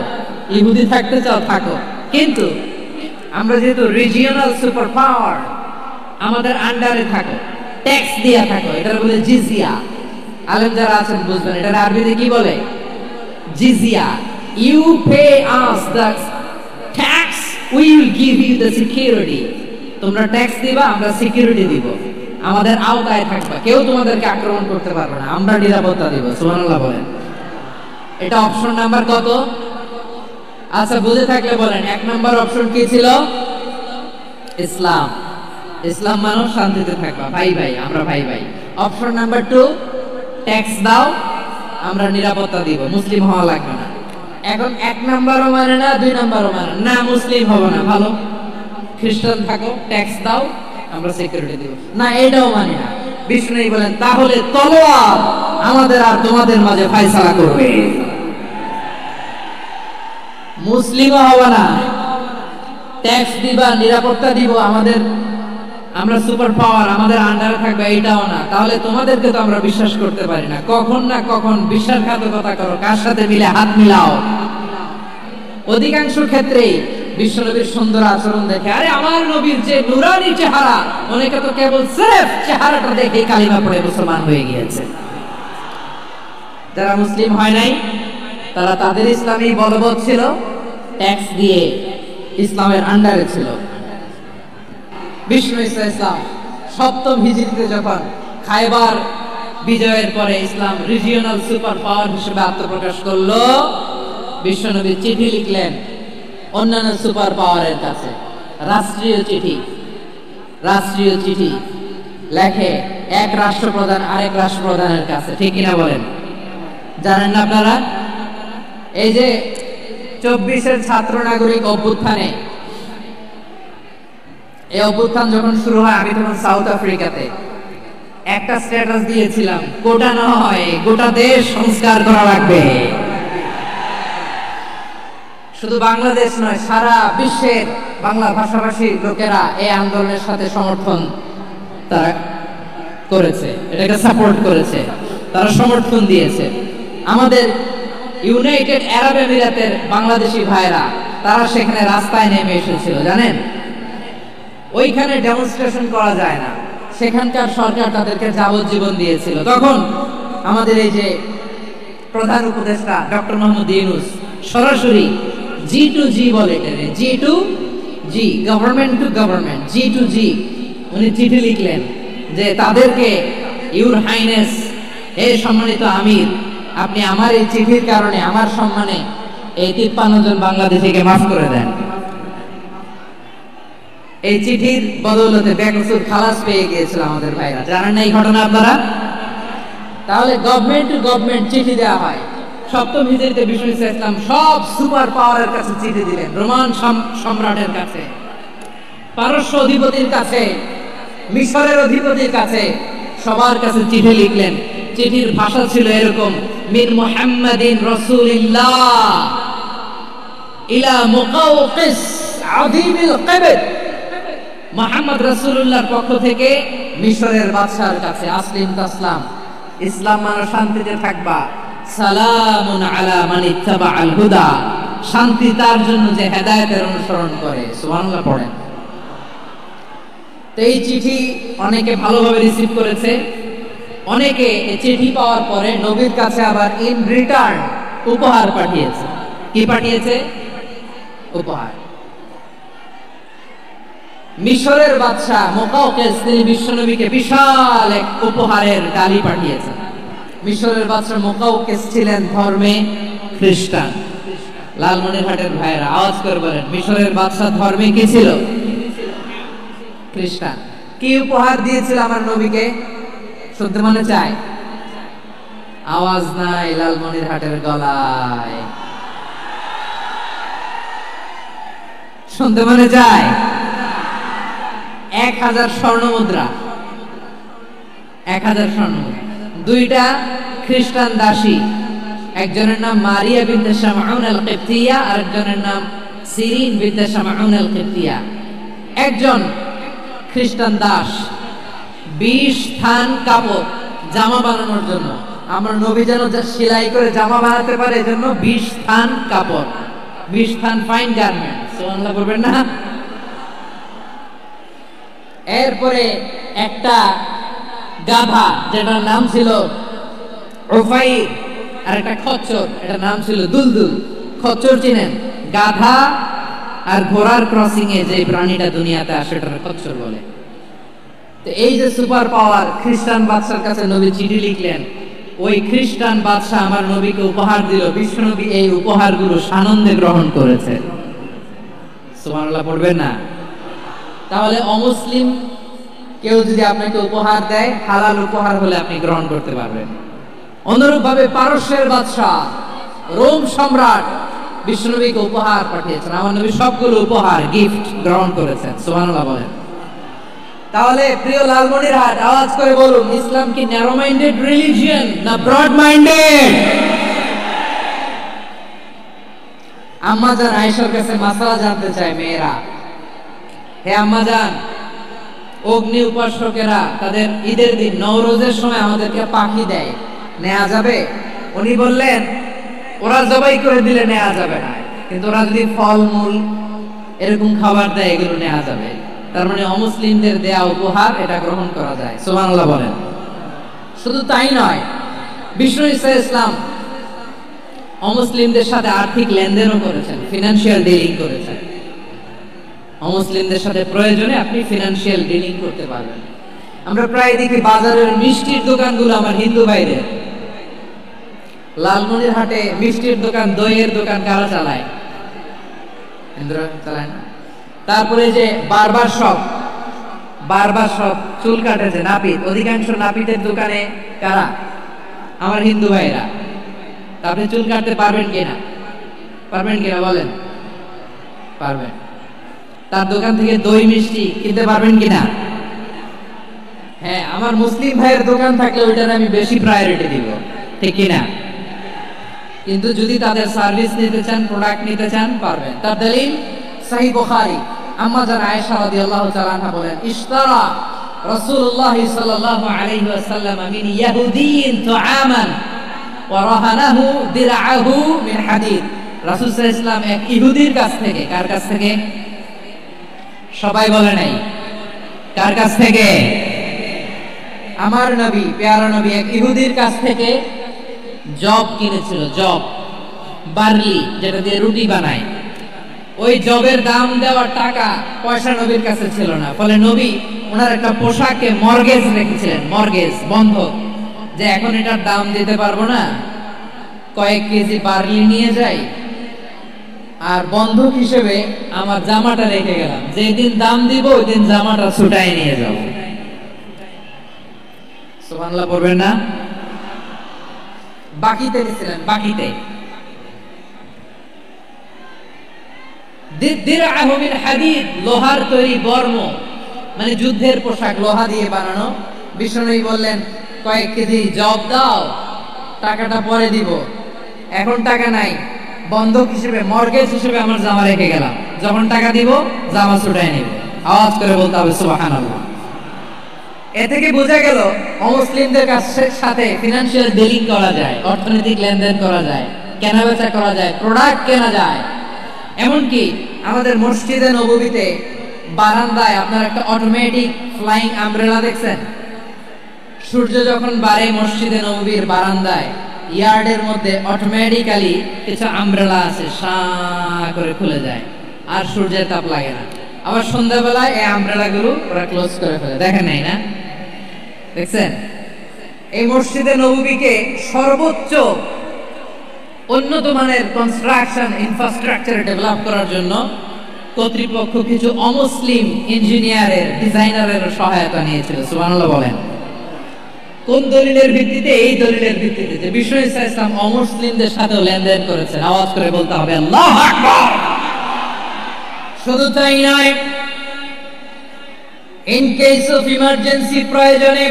ইহুদি থাকতে চাও থাকো, কিন্তু আমরা যেহেতু রিজিওনাল সুপার পাওয়ার, আমাদের আন্ডারে থাকো, ট্যাক্স দিয়া থাকো, এটা বলে জিজিয়া। আলেম যারা আছেন বুঝবেন, এটা আরবিতে কি বলে? জিজিয়া। You pay us the tax, we will give you the security. তোমরা ট্যাক্স দিবা, আমরা সিকিউরিটি দিব, আমাদের আওতায় থাকবা, কেউ তোমাদেরকে আক্রমণ করতে পারবে না, আমরা নিরাপত্তা দিব। সুবহানাল্লাহ বলেন। এটা অপশন নাম্বার কত? আচ্ছা, বুঝে থাকলে বলেন, 1 নাম্বার অপশন কি ছিল? ইসলাম। ইসলাম মানো, শান্তিতে থাকবা, ভাই ভাই, আমরা ভাই ভাই। অপশন নাম্বার 2, ট্যাক্স দাও, আমরা নিরাপত্তা দিব, মুসলিম হওয়া লাগবে না। এখন 1 নাম্বারও মানে না, 2 নাম্বারও মানে না, মুসলিম হবো না, ভালো, খ্রিস্টান থাকো, ট্যাক্স দাও, আমরা সিকিউরিটি দিব না, এটাও মানি না। বিষ্ণু বলেন, তাহলে তলোয়ার আমাদের আর তোমাদের মাঝে ফয়সালা করবে, মুসলিমও হবে না, ট্যাক্স দিবা, নিরাপত্তা দিব, আমরা সুপার পাওয়ার, আমাদের আন্ডারে থাকবে, এইটাও না। তাহলে তোমাদেরকে তো আমরা বিশ্বাস করতে পারি না, কখন না কখন বিশ্বাসঘাতকতা করো, কার সাথে মিলে হাত মিলাও। অধিকাংশ ক্ষেত্রেই বিশ্বনবীর সুন্দর আচরণ দেখে, আরে আমার নবীর যে নুরানি চেহারা, অনেকে তো কেবল সির্ফ চেহারাটা দেখে কালিমা পড়ে মুসলমান হয়ে গিয়েছে। যারা মুসলিম হয় নাই, তারা তাদের ইসলামী বলবৎ ছিল, ট্যাক্স দিয়ে ইসলামের আন্ডারে ছিল। বিষ্ণু ইসলাম 7ম হিজরিতে যখন খায়বার বিজয়ের পরে ইসলাম রিজিওনাল সুপার পাওয়ার হিসেবে আত্মপ্রকাশ করলো, বিশ্বনবী চিঠি লিখলেন অন্যান্য সুপার পাওয়ারের কাছে, রাষ্ট্রীয় চিঠি লেখে এক রাষ্ট্রপ্রধান আরেক রাষ্ট্রপ্রধানের কাছে, ঠিক কিনা বলেন? জানেন না আপনারা? এই যে 24-এর ছাত্র নাগরিক অভ্যুত্থানে, এই অভ্যুত্থান যখন শুরু হয়, আমি তখন সাউথ আফ্রিকাতে, একটা স্ট্যাটাস দিয়েছিলাম, গোটা নয় গোটা দেশ সংস্কার করা লাগবে। শুধু বাংলাদেশ নয়, সারা বিশ্বের বাংলা ভাষাভাষী লোকেরা এই আন্দোলনের সাথে সমর্থন তারা করেছে, এটাকে সাপোর্ট করেছে, তারা সমর্থন দিয়েছে। আমাদের ইউনাইটেড আরব আমিরাতের বাংলাদেশি ভাইরা, তারা সেখানে রাস্তায় নেমে এসেছিল, জানেন? ওইখানে ডেমনস্ট্রেশন করা যায় না, সেখানকার সরকার তাদেরকে যাবজ্জীবন দিয়েছিল। তখন আমাদের এই যে প্রধান উপদেষ্টা ডক্টর মোহাম্মদ ইউনূস সরাসরি G2G বলে, G2G G, government to government, G to G, উনি চিঠি লিখলেন যে তাদেরকে, ইউর হাইনেস, হে সম্মানিত আমির, আপনি আমার এই চিঠির কারণে আমার সম্মানে এই 53 জন বাংলাদেশিকে মাফ করে দেন। এই চিঠির বদৌলতে বেকসুর খালাস পেয়ে গিয়েছিল আমাদের ভাইরা। জানেন না এই ঘটনা আপনারা? তাহলে গভর্নমেন্ট টু গভর্নমেন্ট চিঠি দেওয়া হয়। সপ্তম হিজরিতে বিষ্ণু ইসলাম সব সুপার পাওয়ারের কাছে চিঠি দিলেন। রোমান সম্রাটের কাছে, পারস্য অধিপতির কাছে, মিশরের অধিপতির কাছে, সবার কাছে চিঠি লিখলেন। চিঠির ভাষা ছিল এরকম: মিন মুহাম্মাদিন রাসূলিল্লাহ ইলা মুকাওকিস আযীমিল কিবত। মুহাম্মদ রাসূলুল্লাহর পক্ষ থেকে মিশরের বাদশার কাছে, আসলিম তাসলাম, ইসলাম মানে শান্তিতে থাকবা, সালামুন আলা মান ইত্তাবাআল হুদা, শান্তি তার জন্য যে হেদায়েতের অনুসরণ করে। সুবহানাল্লাহ পড়েন। তো এই চিঠি অনেকে ভালোভাবে রিসিভ করেছে। অনেকে এই চিঠি পাওয়ার পরে নবীর কাছে আবার ইন রিটার্ন উপহার পাঠিয়েছে। কি পাঠিয়েছে? উপহার। মিশরের বাদশা মুকাওকিস তিনি বিশ্বনবীকে বিশাল এক উপহারের ডালি পাঠিয়েছেন। মিশরের বাদশা মুকাওকিস ছিলেন ধর্মে খ্রিস্টান। লালমনিরহাটের ভাইরা আওয়াজ করে বলেন, মিশরের বাদশা ধর্মে কি ছিল? খ্রিস্টান। কি উপহার দিয়েছিল আমার নবীকে? শুনতে মনে চায়? আওয়াজ নাই লালমনিরহাটের গলায়, শুনতে মনে চায়? 1000 স্বর্ণ মুদ্রা, 1000 স্বর্ণ মুদ্রা। 2টা খ্রিস্টান দাসী, একজনের নাম মারিয়া বিনতে শামউন আল কিবতিয়া, আর একজনের নাম সিরিন বিনতে শামউন আল কিবতিয়া। একজন খ্রিস্টান দাস 20 থান কাপড় জামা বানানোর জন্য, আমরা নবী যেন সেলাই করে জামা বানাতে পারে এজন্য 20 থান কাপড়, 20 থান ফাইন গার্মেন্ট। সুবহানাল্লাহ বলবেন না? এরপরে একটা গাধা যেটার নাম ছিল উফাইর, আর একটা খচ্চর, এটার নাম ছিল দুলদুল। খচ্চর চিনেন? গাধা আর ঘোড়ার ক্রসিং এ যে প্রাণীটা দুনিয়াতে আসে সেটার খচ্চর বলে। তো এই যে সুপার পাওয়ার খ্রিস্টান বাদশার কাছে নবী চিঠি লিখলেন, ওই খ্রিস্টান বাদশা আমার নবীকে উপহার দিল। বিশ্বনবী এই উপহারগুলো সানন্দে গ্রহণ করেছে। সুবহানাল্লাহ পড়বেন না? তাহলে অমুসলিম কেউ যদি আপনাকে উপহার দেয়, হালাল উপহার হলে আপনি গ্রহণ করতে পারবেন। অনুরূপ ভাবে পারস্যের বাদশা, রোম সম্রাট বিশ্বনবীকে উপহার পাঠিয়েছেন। আমার নবী সবগুলো উপহার, গিফট গ্রহণ করেছেন। সুবহানাল্লাহ বলেন। তাহলে প্রিয় লালমনিরহাট, আওয়াজ করে বলুন, ইসলাম কি ন্যারো মাইন্ডেড রিলিজিয়ন না ব্রড মাইন্ডেড? আম্মাজান আয়েশার কাছে মাসালা জানতে চায় মেয়েরা। হে আম্মাজান, অগ্নি উপাসকেরা তাদের ঈদের দিন নওরোজের সময় আমাদেরকে পাখি দেয়, নেওয়া যাবে? উনি বললেন, ওরা জবাই করে দিলে নেওয়া যাবে না, কিন্তু ওরা যদি ফলমূল এরকম খাবার দেয় এগুলো নেওয়া যাবে। তার মানে অমুসলিমদের দেয়া উপহার এটা গ্রহণ করা যায়। সুবহানাল্লাহ বলেন। শুধু তাই নয়, বিষ্ণু ঈসা ইসলাম অমুসলিমদের সাথে আর্থিক লেনদেনও করেছেন, ফিনান্সিয়াল ডিলিং করেছেন। অমুসলিমদের সাথে প্রয়োজনে আপনি ফিনান্সিয়াল ডিলিং করতে পারবেন। আমরা প্রায় দেখি বাজারের মিষ্টির দোকানগুলো আমার হিন্দু ভাইদের। লালমনিরহাটে মিষ্টির দোকান, দইয়ের দোকান কারা চালায়? হিন্দুরা চালায় না। তারপরে যে বারবার শপ, চুল কাটে যে নাপিত, অধিকাংশ নাপিতের দোকানে কারা? আমার হিন্দু ভাইরা। আপনি চুল কাটতে পারবেন কিনা? পারবেন কিনা বলেন? পারবেন। তার দোকান থেকে দই মিষ্টি কিনতে পারবেন কিনা? হ্যাঁ, আমার মুসলিম ভাইয়ের দোকান থাকলে ওইটার আমি বেশি প্রায়োরিটি দিব, ঠিক কিনা? কিন্তু যদি তাদের সার্ভিস নিতে চান, প্রোডাক্ট নিতে চান, পারবেন। তার দলিল সহিহ বুখারী, আম্মাজান আয়েশা রাদিয়াল্লাহু তাআলা আনহা বলেন, ইশতারা রাসূলুল্লাহ সাল্লাল্লাহু আলাইহি ওয়াসাল্লাম মিন ইয়াহুদিয়্যিন তুআমান ওয়া রাহানাহু দিরআহু মিন হাদীদ। রাসূল সাল্লাল্লাহু আলাইহি ওয়াসাল্লাম এক ইহুদির কাছ থেকে, কার কাছ থেকে? সবাই বলে নাই কার কাছ থেকে? আমার নবী, প্যারা নবী এক ইহুদির কাছ থেকে জব কিনেছিল। জব, বার্লি, যেটা দিয়ে রুটি বানায়। ওই জবের দাম দেওয়ার টাকা পয়সা নবীর কাছে ছিল না, ফলে নবী ওনার একটা পোশাকে মর্গেজ রেখেছিলেন, মর্গেজ বন্ধক, যে এখন এটার দাম দিতে পারবো না, কয়েক কেজি বার্লি নিয়ে যাই আর বন্ধক হিসেবে আমার জামাটা রেখে গেলাম, যেদিন দাম দিব ওই দিন জামাটা ছুটাই নিয়ে যাব। সুবহানাল্লাহ পড়বেন না? বাকিতে নিছিলেন, বাকিতে। দিরআহু মিন হাদিদ, লোহার তৈরি বর্ম, মানে যুদ্ধের পোশাক, লোহা দিয়ে বানানো। বিষ্ণুনবী বললেন কয়েক কেজি জব দাও, টাকাটা পরে দিব, এখন টাকা নাই, বন্ধক হিসেবে মর্গেজ হিসেবে আমার জামা রেখে গেলাম, যখন টাকা দিব জামা ছুটাই নিব। আওয়াজ করে বলতে হবে সুবহানাল্লাহ। এ থেকে বোঝা গেল অমুসলিমদের সাথে ফিনান্সিয়াল ডিলিং করা যায়, অর্থনৈতিক লেনদেন করা যায়, কেনাবেচা করা যায়, প্রোডাক্ট কেনা যায়। এমনকি আমাদের মসজিদে নববীতে বারান্দায় আপনার একটা অটোমেটিক ফ্লাইং আমব্রেলা দেখছেন? সূর্য যখন বাড়ে মসজিদে নববীর বারান্দায় ইয়ার্ডের মধ্যে অটোমেটিক্যালি কিছু আমব্রেলা আছে, সা করে খুলে যায় আর সূর্যের তাপ লাগে না। আবার সন্ধ্যাবেলায় এই আমব্রেলা গুলো ওরা ক্লোজ করে ফেলে, দেখেন নাই না? দেখছেন? এই মসজিদে নববীকে সর্বোচ্চ উন্নত মানের কনস্ট্রাকশন ইনফ্রাস্ট্রাকচার ডেভেলপ করার জন্য কর্তৃপক্ষ কিছু অমুসলিম ইঞ্জিনিয়ারের, ডিজাইনারের সহায়তা নিয়েছিল। সুবহানাল্লাহ বলেন। কোন দলিলের ভিত্তিতে? এই দলিলের ভিত্তিতে যে বিষ্ণু ঈসা ইসলাম অমুসলিমদের সাথেও লেনদেন করেছেন। আওয়াজ করে বলতে হবে আল্লাহু আকবার। শুধু তাই নয়, ইন কেস অফ ইমার্জেন্সি, প্রয়োজনে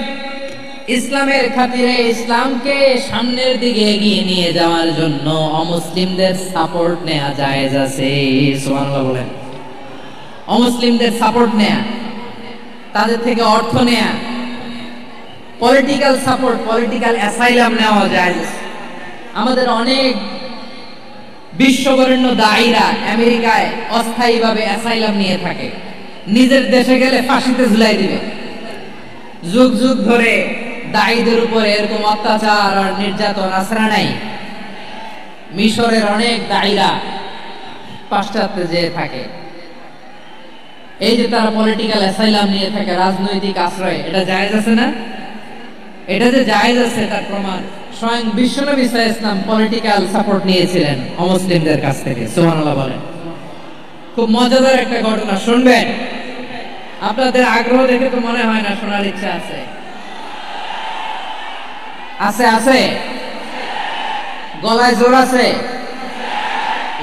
ইসলামের খাতিরে, ইসলামকে সামনের দিকে এগিয়ে নিয়ে যাওয়ার জন্য অমুসলিমদের সাপোর্ট নেওয়া জায়েজ আছে। সুবহানাল্লাহ বলেন। অমুসলিমদের সাপোর্ট নেয়া, তাদের থেকে অর্থ নেয়া, পলিটিক্যাল সাপোর্ট, পলিটিক্যাল অ্যাসাইলাম নেওয়া যায়। আমাদের অনেক বিশ্ববরেণ্য দায়ীরা আমেরিকায় অস্থায়ীভাবে অ্যাসাইলাম নিয়ে থাকে, নিজের দেশে গেলে ফাঁসিতে ঝুলাই দিবে। যুগ যুগ ধরে দায়ীদের উপরে এরকম অত্যাচার আর নির্যাতন আশ্রা নাই। মিশরের অনেক দায়ীরা পাশ্চাত্যে যেয়ে থাকে, এই যে তারা পলিটিক্যাল অ্যাসাইলাম নিয়ে থাকে, রাজনৈতিক আশ্রয়, এটা জায়েজ আছে না? এটা যে জায়েজ আছে তার প্রমাণ স্বয়ং বিশ্বনবী ঈসা ইসলাম পলিটিক্যাল সাপোর্ট নিয়েছিলেন অমুসলিমদের কাছ থেকে। সুবহানাল্লাহ বলেন। খুব মজাদার একটা ঘটনা, শুনবেন? আপনাদের আগ্রহ দেখে তো মনে হয় না শোনার ইচ্ছা আছে। আছে? আছে? গলায় জোর আছে?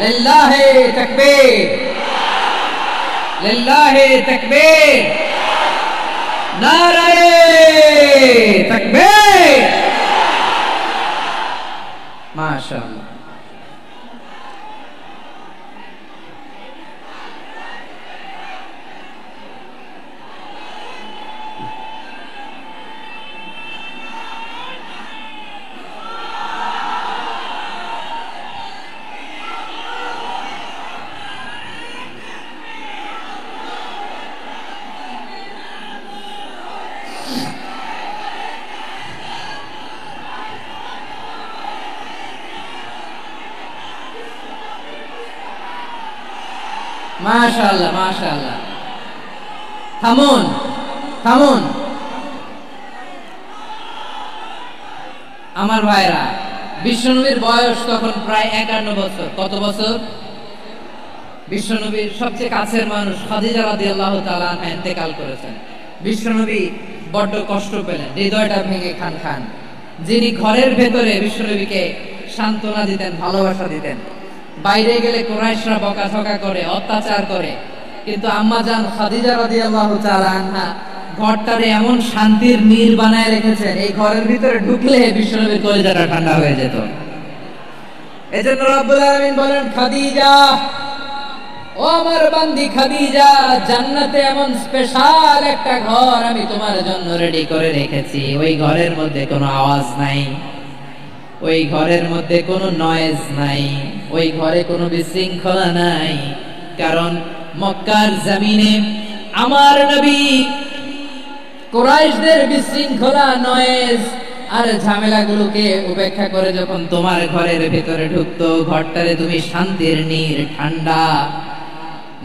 লিল্লাহি তাকবীর, লিল্লাহি তাকবীর, নারায়ে তাকবীর। মাশাআল্লাহ। মাশাআল্লাহ, মাশাআল্লাহ। থামুন, থামুন আমার ভাইরা। বিশ্বনবীর বয়স তখন প্রায় 51 বছর। কত বছর? বিশ্বনবীর সবচেয়ে কাছের মানুষ খাদিজা রাদিয়াল্লাহু তাআলা আনহা ইন্তেকাল করেছেন। বিশ্বনবী বড্ড কষ্ট পেলেন, হৃদয়টা ভেঙে খান খান। যিনি ঘরের ভেতরে বিশ্বনবীকে সান্ত্বনা দিতেন, ভালোবাসা দিতেন, বাইরে গেলে কুরাইশরা বকাঝকা করে, অত্যাচার করে, কিন্তু আম্মা জান খাদিজা রাদিয়াল্লাহু তাআলা আনহা ঘরটারে এমন শান্তির নীড় বানায় রেখেছেন, এই ঘরের ভিতরে ঢুকলে বিশ্বনবীর কলিজাটা ঠান্ডা হয়ে যেত। এজন্য রব্বুল আলামিন বলেন, খাদিজা, ও আমার বান্দি খাদিজা, জান্নাতে এমন স্পেশাল একটা ঘর আমি তোমার জন্য রেডি করে রেখেছি। ওই ঘরের মধ্যে কোনো আওয়াজ নাই, ওই ঘরের মধ্যে কোনো নয়েজ নাই, ওই ঘরে কোনো বিশৃঙ্খলা নাই। কারণ মক্কার জমিনে আমার নবী কুরাইশদের বিশৃঙ্খলা, নয়েজ আর ঝামেলাগুলোকে উপেক্ষা করে যখন তোমার ঘরের ভেতরে ঢুকতো, ঘরটারে তুমি শান্তির নীড়, ঠান্ডা,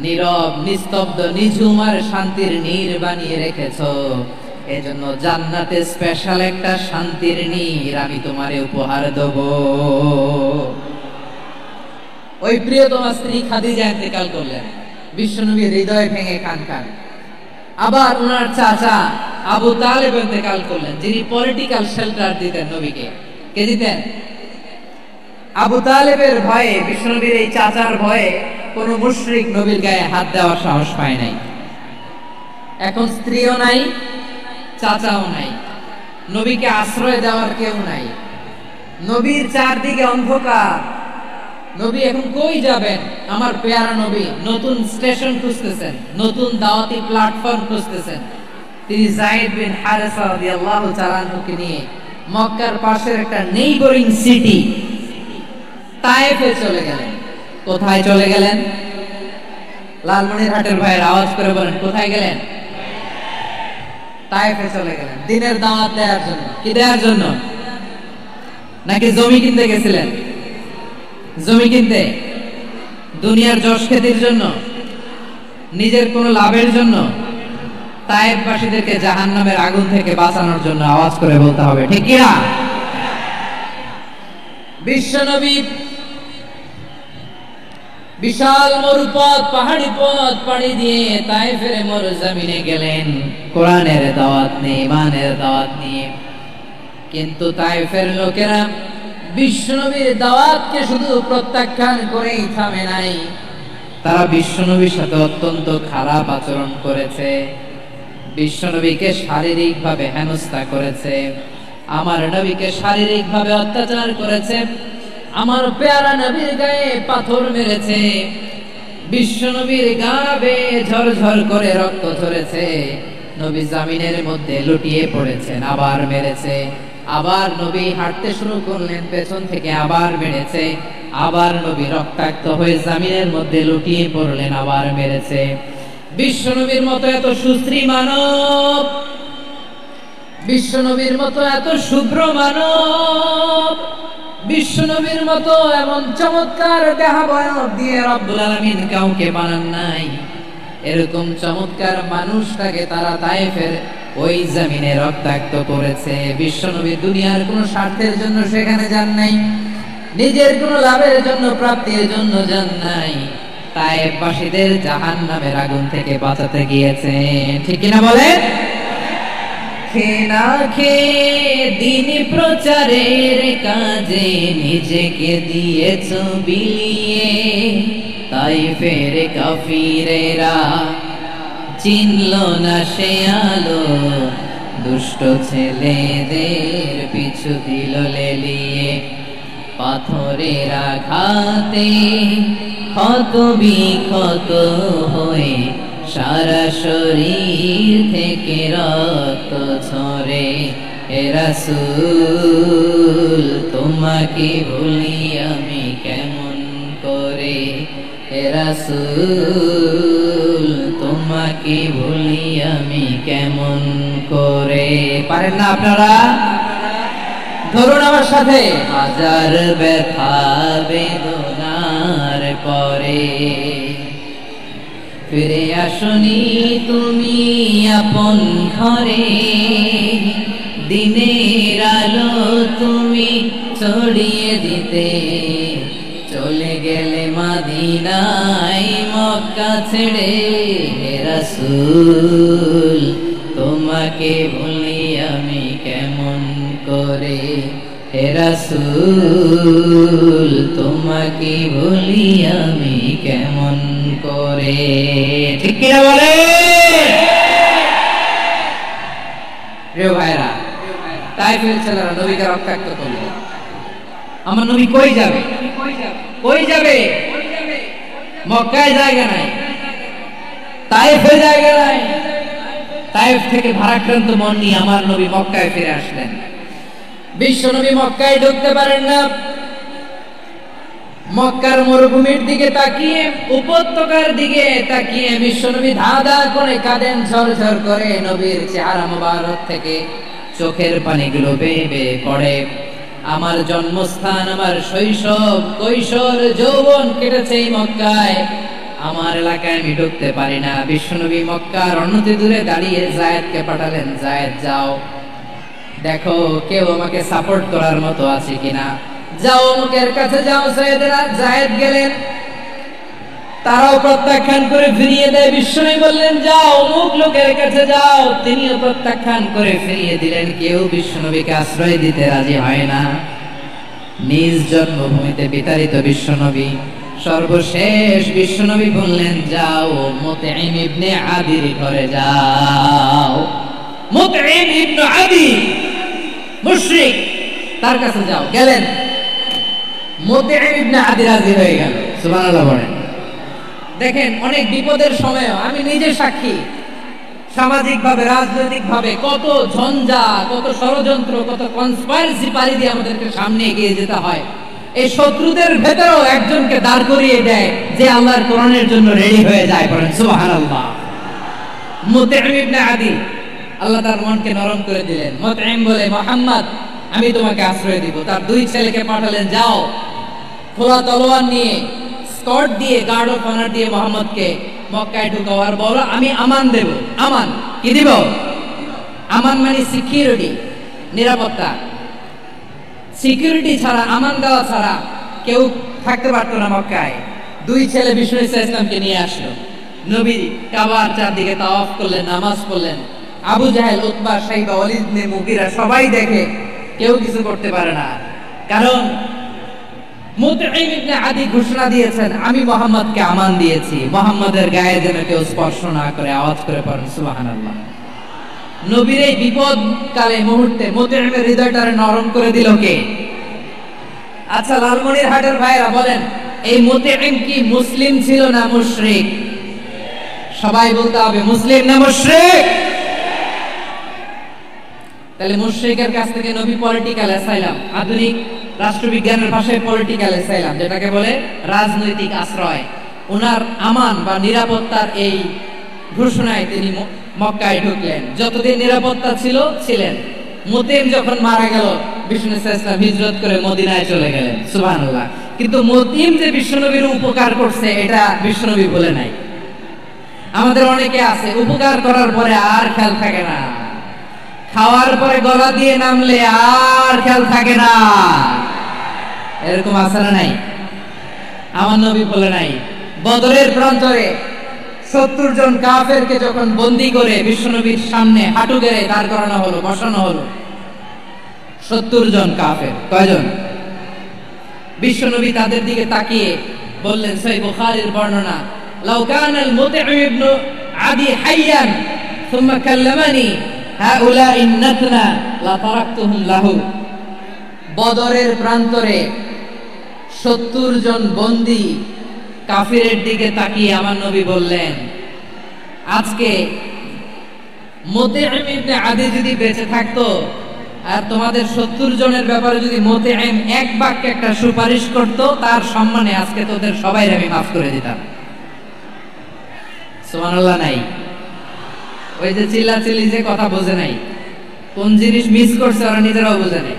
নীরব, নিস্তব্ধ, নিঝুম আর শান্তির নীর বানিয়ে রেখেছো। এজন্য জান্নাতে স্পেশাল একটা শান্তির নীর আমি তোমারে উপহার দেব। ওই প্রিয়তমা স্ত্রী খাদিজা ইন্তেকাল করলেন, বিশ্বনবীর হৃদয় ভেঙে খান খান। আবার ওনার চাচা আবু তালেব ইন্তেকাল করলেন, যিনি পলিটিক্যাল শেল্টার দিতেন নবীকে। কে দিতেন? আবু তালেবের ভয়ে, বিশ্বনবীর এই চাচার ভয়ে কোন মুশরিক নবীর গায়ে হাত দেওয়ার সাহস পায় নাই। এখন স্ত্রীও নাই, চাচাও নাই, নবীকে আশ্রয় দেওয়ার কেউ নাই, নবীর চারদিকে অন্ধকার। নবী এখন কই যাবেন? আমার পেয়ারা নবী নতুন স্টেশন খুঁজতেছেন, নতুন দাওয়াতি প্ল্যাটফর্ম খুঁজতেছেন। তিনি যায়েদ বিন হারেসা রাদিয়াল্লাহু তাআলা আনহুকে নিয়ে মক্কার পাশের একটা নেইবরিং সিটি তায়েফে চলে গেলেন। কোথায় চলে গেলেন? লালমনিরহাটের ভাইয়ের আওয়াজ করে বলেন, কোথায় গেলেন? তায়েফে চলে গেলেন দিনের দাওয়াত দেওয়ার জন্য। কি দেওয়ার জন্য? নাকি জমি কিনতে গেছিলেন? জমি কিনতে, দুনিয়ার যশ খ্যাতির জন্য, নিজের কোনো লাভের জন্য? তায়েফবাসীদেরকে জাহান্নামের আগুন থেকে বাঁচানোর জন্য। আওয়াজ করে বলতে হবে ঠিক কি না? বিশ্বনবী বিশাল মরুপথ, পাহাড়ি পথ পাড়ি দিয়ে তায়েফের মরুজমিনে গেলেন কোরআনের দাওয়াত নিয়ে, ইমানের দাওয়াত নিয়ে। কিন্তু তায়েফের লোকেরা বিশ্বনবীর দাওয়াতকে শুধু প্রত্যাখ্যান করেই থামে নাই, তারা বিশ্বনবীর সাথে অত্যন্ত খারাপ আচরণ করেছে, বিশ্বনবীকে শারীরিকভাবে হেনস্থা করেছে, আমার নবীকে শারীরিকভাবে অত্যাচার করেছে, আমার পেয়ারা নবীর গায়ে পাথর মেরেছে, বিশ্বনবীর গা বেয়ে ঝরঝর করে রক্ত ঝরেছে, নবী জামিনের মধ্যে লুটিয়ে পড়েছেন, আবার মেরেছে, আবার নবী হাঁটতে শুরু করলেন, পেছন থেকে আবার মেরেছে, আবার নবী রক্তাক্ত হয়ে জামিনের মধ্যে লুটিয়ে পড়লেন, আবার মেরেছে। বিশ্বনবীর মতো এত সুশ্রী মানব, বিশ্বনবীর মতো এত শুভ্র মানব, বিশ্বনবীর মতো এমন চমৎকার দেহাবয়ব দিয়ে রব্বুল আলামিন কাউকে বানান নাই। এরকম চমৎকার মানুষটাকে তারা তায়েফের ওই জমিনে রক্তাক্ত করেছে। বিশ্বনবী দুনিয়ার কোনো স্বার্থের জন্য সেখানে যান নাই, নিজের কোনো লাভের জন্য, প্রাপ্তির জন্য যান নাই, তায়েফবাসীদের জাহান্নামের আগুন থেকে বাঁচাতে গিয়েছেন। ঠিক কিনা বলেন? খেনা খেয়ে দিন প্রচারের কাজে নিজেকে দিয়েছ বিলিয়ে, তায়েফের কাফিরেরা চিনল না সে আলো, দুষ্ট ছেলেদের পিছু দিল লেলিয়ে, পাথরের আঘাতে ক্ষত বিক্ষত হয়ে সারা শরীর থেকে রক্ত ঝরে। হে রাসূল তোমাকে ভুলি আমি কেমন করে, হে রাসূল তোমাকে ভুলি আমি কেমন করে। পারেন না আপনারা? ধরুন আমার সাথে। হাজার ব্যথা বেদনার পরে ফিরে আসনি তুমি আপন ঘরে, দিনের আলো তুমি ছড়িয়ে দিতে চলে গেলে মদিনায় মক্কা ছেড়ে। হে রাসূল তোমাকে ভুলি আমি কেমন করে, হে রাসূল তোমাকে ভুলি আমি কেমন করে। ঠিক কিনা বলে? প্রিয় ভাইরা, তায়েফের ছেলেরা নবীকে রক্তাক্ত করলো। আমার নবী কই যাবে? কই যাবে? মক্কায় জায়গা নাই, তায়েফে জায়গা নাই। তায়েফ থেকে ভারাক্রান্ত মন নিয়ে আমার নবী মক্কায় ফিরে আসলেন। বিশ্ব নবী মক্কায় ঢুকতে পারেন না। মক্কার মরুভূমির দিকে তাকিয়ে, উপত্যকার দিকে তাকিয়ে বিশ্বনবী ধাঁধা করে কাঁদেন, ঝরঝর করে। নবীর চেহারা মোবারক থেকে চোখের পানিগুলো বেয়ে বেয়ে পড়ে। আমার জন্মস্থান, আমার শৈশব, কৈশোর, যৌবন কেটেছে এই মক্কায়। আমার এলাকায় আমি ঢুকতে পারি না। বিশ্বনবী মক্কার অনতি দূরে দাঁড়িয়ে যায়েদকে পাঠালেন, যায়েদ যাও দেখো কেউ আমাকে সাপোর্ট করার মতো আছে কিনা, যাও অমুকের কাছে যাও। যায়েদ গেলেন, তারাও প্রত্যাখ্যান করে ফিরিয়ে দেয়। বিশ্বনবী বললেন যাও অমুক লোকের কাছে যাও, তিনিও প্রত্যাখ্যান করে ফিরিয়ে দিলেন। কেউ বিশ্বনবীকে আশ্রয় দিতে রাজি হয় না। নিজ জন্মভূমিতে বিতাড়িত বিশ্বনবী, সর্বশেষ বিশ্বনবী বললেন যাও মুতঈম ইবনে আদির ঘরে যাও। মুতঈম ইবনে আদি মুশরিক, তার কাছে যাও। গেলেন, মুতঈম ইবনে আদি রাজি হয়ে গেল। সুবহানাল্লাহ বলেন। দেখেন অনেক বিপদের সময় আমি নিজে সাক্ষী, সামাজিক ভাবে রাজনৈতিক ভাবে কত ঝঞ্ঝা, কত ষড়যন্ত্র, কত কনস্পাইরেসি পারি দিয়ে আমাদেরকে সামনে এগিয়ে যেতে হয়। এই শত্রুদের ভেতরেও একজনকে দাঁড় করিয়ে দেয় যে আল্লাহর কোরআনের জন্য রেডি হয়ে যায়। পড়েন সুবহানাল্লাহ। মুতঈম ইবনে আদি, আল্লাহ তার মনকে নরম করে দিলেন। মুতঈম বলে মুহাম্মদ আমি তোমাকে আশ্রয় দিব। তার দুই ছেলেকে পাঠালেন, যাও খোলা তলোয়ার নিয়ে স্কট দিয়ে গার্ড অফ অনার দিয়ে মুহাম্মদকে মক্কায় ঢুকাও আর বলো আমি আমান দেব। আমান কি দিব? আমান মানে সিকিউরিটি, নিরাপত্তা। সিকিউরিটি ছাড়া, আমান দেওয়া ছাড়া কেউ থাকতে পারতো না মক্কায়। দুই ছেলে বিষ্ণু ইসলামকে নিয়ে আসলো। নবী কাবার চারদিকে তাওয়াফ করলেন, নামাজ পড়লেন। আবু জাহেল, উতবা, শাইবা, ওয়ালিদ ইবনে মুগীরা সবাই দেখে, কেউ কিছু করতে পারে না। কারণ মুতঈম ইবনে আদি ঘোষণা দিয়েছেন আমি মুহাম্মদকে আমান দিয়েছি, মুহাম্মদের গায়ে যেন কেউ স্পর্শ না করে। আওয়াজ করে পড়েন সুবহানাল্লাহ। নবীর এই বিপদ কালে মুহূর্তে মুতঈমের হৃদয়টারে নরম করে দিল কে? আচ্ছা লালমনিরহাটের ভাইরা বলেন, এই মুতঈম কি মুসলিম ছিল না মুশরিক? সবাই বলতে হবে মুসলিম না মুশরিক? তাহলে মুশরিকের কাছ থেকে নবী পলিটিক্যাল অ্যাসাইলাম, আধুনিক রাষ্ট্রবিজ্ঞানের ভাষায় পলিটিক্যাল অ্যাসাইলাম যেটাকে বলে রাজনৈতিক আশ্রয়, ওনার আমান বা নিরাপত্তার এই ঘোষণায় তিনি মক্কায় ঢুকলেন। যতদিন নিরাপত্তা ছিল ছিলেন। মুতঈম যখন মারা গেল বিষ্ণু ইসলাম হিজরত করে মদিনায় চলে গেলেন। সুবহানাল্লাহ। কিন্তু মুতঈম যে বিশ্বনবীর উপকার করছে এটা বিশ্বনবী বলে নাই। আমাদের অনেকে আছে উপকার করার পরে আর খেয়াল থাকে না, খাওয়ার পরে গলা দিয়ে নামলে আর খেয়াল থাকে না। এরকম আছে না নাই? আমার নবী বলে নাই। বদরের প্রান্তরে 70 জন কাফেরকে যখন বন্দী করে বিশ্বনবীর সামনে হাঁটু গেড়ে দাঁড় করানো হলো, বসানো হলো, 70 জন কাফের। কয়জন? বিশ্বনবী তাদের দিকে তাকিয়ে বললেন, সহিহ বুখারীর বর্ণনা, লাউ কানাল মুতঈম ইবনে আদি হাইয়ান সুম্মা কাল্লামানি হাউলাই নাতনা লা তারাকতুহুম লাহু। বদরের প্রান্তরে 70 জন বন্দী কাফিরের দিকে তাকিয়ে আমার নবী বললেন, আজকে মুতঈম ইবনে আদি যদি বেঁচে থাকতো আর তোমাদের 70 জনের ব্যাপারে যদি মুতঈম এক বাক্যে একটা সুপারিশ করত, তার সম্মানে আজকে তোদের সবাইকে আমি মাফ করে দিতাম। সুবহানাল্লাহ নাই? ওই যে চিল্লাচিল্লি যে কথা বোঝে নাই, কোন জিনিস মিস করছে ওরা নিজেরাও বোঝে নাই।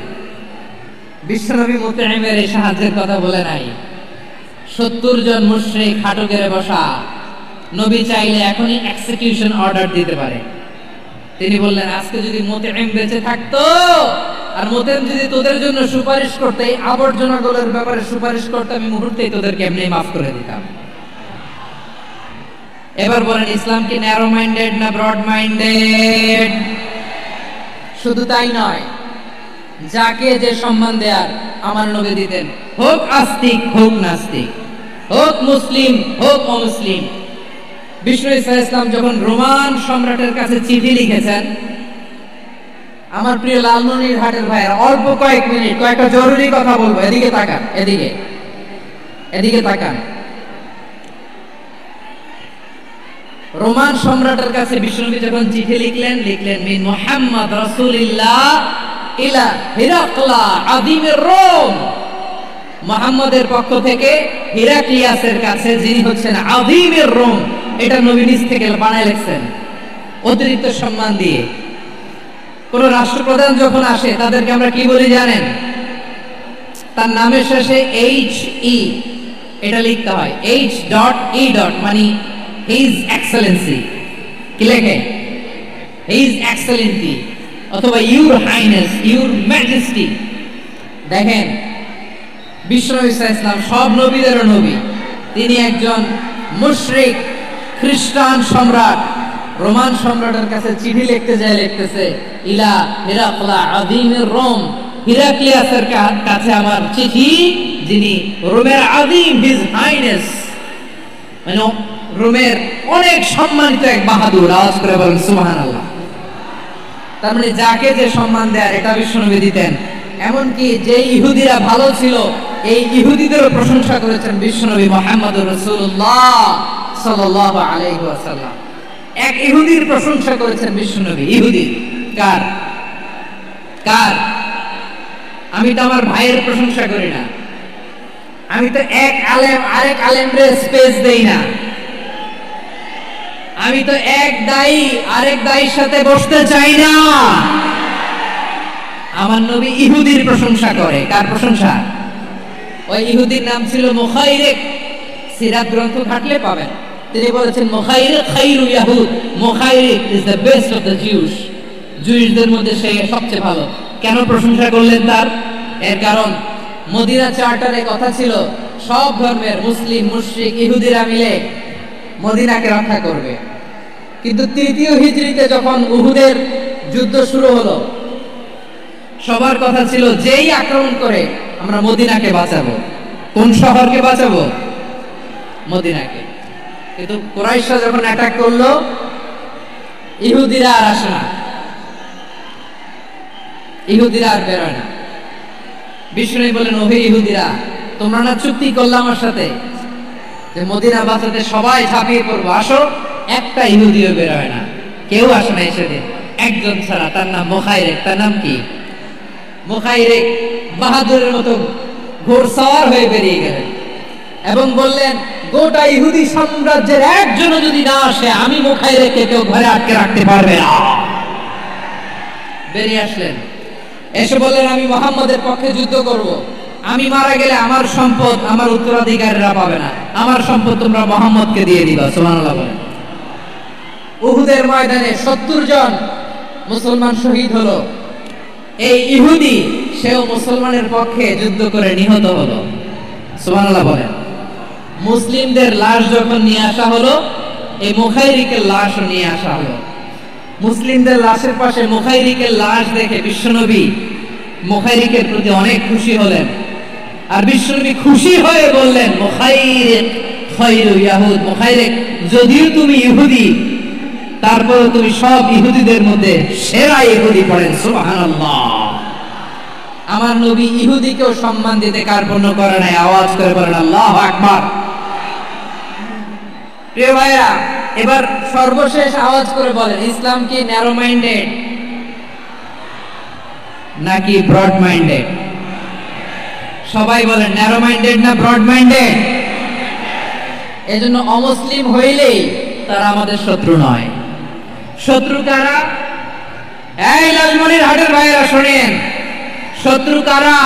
বিশ্বনবী মুতঈমের এই সাহায্যের কথা বলে নাই। 70 জন মুশরিক হাঁটু গেড়ে বসা, নবী চাইলে এখনই এক্সিকিউশন অর্ডার দিতে পারে। তিনি বললেন, আজকে যদি মুতঈম বেঁচে থাকতো আর মুতঈম যদি তোদের জন্য সুপারিশ করতে, এই আবর্জনাগুলোর ব্যাপারে সুপারিশ করতে, আমি মুহূর্তেই তোদেরকে এমনি মাফ করে দিতাম। এবার বলেন, ইসলাম কি ন্যারো মাইন্ডেড না ব্রড মাইন্ডেড? শুধু তাই নয়, যাকে যে সম্মান দেয়ার আমার নবী দিতেন, হোক আস্তিক হোক নাস্তিক, হোক মুসলিম হোক অমুসলিম। বিষ্ণু ইসলাম যখন রোমান সম্রাটের কাছে চিঠি লিখেছেন, আমার প্রিয় লালমনিরহাটের ভাইয়েরা অল্প কয়েক মিনিট কয়েকটা জরুরি কথা বলবো, এদিকে তাকান, এদিকে তাকান। রোমান সম্রাটের কাছে বিশ্বনবী যখন চিঠি লিখলেন মিন মুহাম্মদ রাসূলুল্লাহ ইলা হিরাকলা আযীমের রোম, মুহাম্মদের পক্ষ থেকে হিরাক্লিয়াসের কাছে, যিনি হচ্ছেন আযীমের রোম। এটা নবী নিজ থেকে বানায় লিখছেন অতিরিক্ত সম্মান দিয়ে। কোন রাষ্ট্রপ্রধান যখন আসে তাদেরকে আমরা কি বলি জানেন? তার নামের শেষে HE এটা লিখতে হয় H.E. মানে হিজ এক্সেলেন্সি। কি লেখে? হিজ এক্সেলেন্সি অথবা ইউর হাইনেস, ইউর ম্যাজেস্টি। দেখেন, বিশ্বনবী সাল্লাল্লাহু আলাইহি ওয়াসাল্লাম সব নবীদেরও নবী। তিনি একজন মুশরিক খ্রিস্টান সম্রাট, রোমান সম্রাটের কাছে চিঠি লিখতে যায়, লিখতেছে ইলা হিরাকলা আযীমির রোম, হিরাক্লিয়াসের কাছে আমার চিঠি, যিনি রোমের আযীম, হিজ হাইনেস, মানে রোমের অনেক সম্মানিত এক বাহাদুর। আওয়াজ করে বলেন সুবহানাল্লাহ। তার মানে যাকে যে সম্মান দেয় এটা বিশ্বনবী দিতেন। এমনকি যে ইহুদিরা ভালো ছিল, এই ইহুদিদেরও প্রশংসা করেছেন বিশ্বনবী মুহাম্মদুর রাসূলুল্লাহ সাল্লাল্লাহু আলাইহি ওয়াসাল্লাম। এক ইহুদির প্রশংসা করেছেন বিশ্বনবী। ইহুদি কার? কার? আমি তো আমার ভাইয়ের প্রশংসা করি না, আমি তো এক আলেম আরেক আলেমরে স্পেস দেই না, আমি তো এক দায়ী আরেক দায়ীর সাথে বসতে চাই না। আমার নবী ইহুদির প্রশংসা করে। কার প্রশংসা? ওই ইহুদির নাম ছিল মুখাইরিক। সিরাত গ্রন্থ ঘাটলে পাবেন। তিনি বলেছেন মুখাইরিক খায়রু ইয়াহুদ, Mukhayriq is the best of the Jews, জুইশদের মধ্যে সে সবচেয়ে ভালো। কেন প্রশংসা করলেন তার? এর কারণ মদিনা চার্টারে কথা ছিল সব ধর্মের মুসলিম, মুশরিক, ইহুদিরা মিলে মদিনাকে রক্ষা করবে। কিন্তু তৃতীয় হিজরিতে যখন উহুদের যুদ্ধ শুরু হলো, সবার কথা ছিল যেই আক্রমণ করে আমরা মদিনাকে বাঁচাবো। কোন শহরকে বাঁচাবো? মদিনাকে। কিন্তু কুরাইশরা যখন অ্যাটাক করলো, ইহুদিরা আর আসে না, ইহুদিরা আর বেরোয় না। বিষ্ণু বলেন, ওহে ইহুদিরা, তোমরা না চুক্তি করলে আমার সাথে যে মদিনা বাঁচাতে সবাই ঝাঁপিয়ে পড়বো, আসো। একটা ইহুদিও বেরোয় না, কেউ আসে না সেদিন, একজন ছাড়া। তার নাম মুখাইরিক। তার নাম কি? মুখাইরিক বাহাদুরের মতো ঘোড়সওয়ার হয়ে বেরিয়ে গেলেন এবং বললেন, গোটা ইহুদি সাম্রাজ্যের একজনও যদি না আসে, আমি মুখাইরিককে কেউ ঘরে আটকে রাখতে পারবে না। বেরিয়ে আসলেন, এসে বললেন, আমি মুহাম্মদের পক্ষে যুদ্ধ করব। আমি মারা গেলে আমার সম্পদ আমার উত্তরাধিকারীরা পাবে না, আমার সম্পদ তোমরা মুহাম্মদকে দিয়ে দিবা। সুবহানাল্লাহ বলেন। উহুদের ময়দানে 70 জন মুসলমান শহীদ হলো। এই ইহুদি সেও মুসলমানের পক্ষে যুদ্ধ করে নিহত হলো। সুবহানাল্লাহ বলেন। মুসলিমদের লাশ যখন নিয়ে আসা হলো, এই মুখাইরিকের লাশও নিয়ে আসা হলো। মুসলিমদের লাশের পাশে মুখাইরিকের লাশ দেখে বিশ্বনবী মুখাইরিকের প্রতি অনেক খুশি হলেন। আর বিশ্বনবী খুশি হয়ে বললেন, মুখাইরিক খায়রু ইয়াহুদ, মুখাইরিক যদিও তুমি ইহুদি, তারপরে তুমি সব ইহুদিদের মধ্যে সেরা ইহুদি। পড়েন সুবহানাল্লাহ। আমার নবী ইহুদিকেও সম্মান দিতে কার্পণ্য করে নাই। আওয়াজ করে বলেন আল্লাহু আকবার। প্রিয় ভাইরা, এবার সর্বশেষ আওয়াজ করে বলেন, ইসলাম কি ন্যারো মাইন্ডেড নাকি ব্রড মাইন্ডেড? সবাই বলেন, ন্যারো মাইন্ডেড না ব্রড মাইন্ডেড? এজন্য অমুসলিম হইলেই তারা আমাদের শত্রু নয়। শত্রু কারা? এই লালমনির হাটের ভাইরা শুনেন, শত্রু কারা?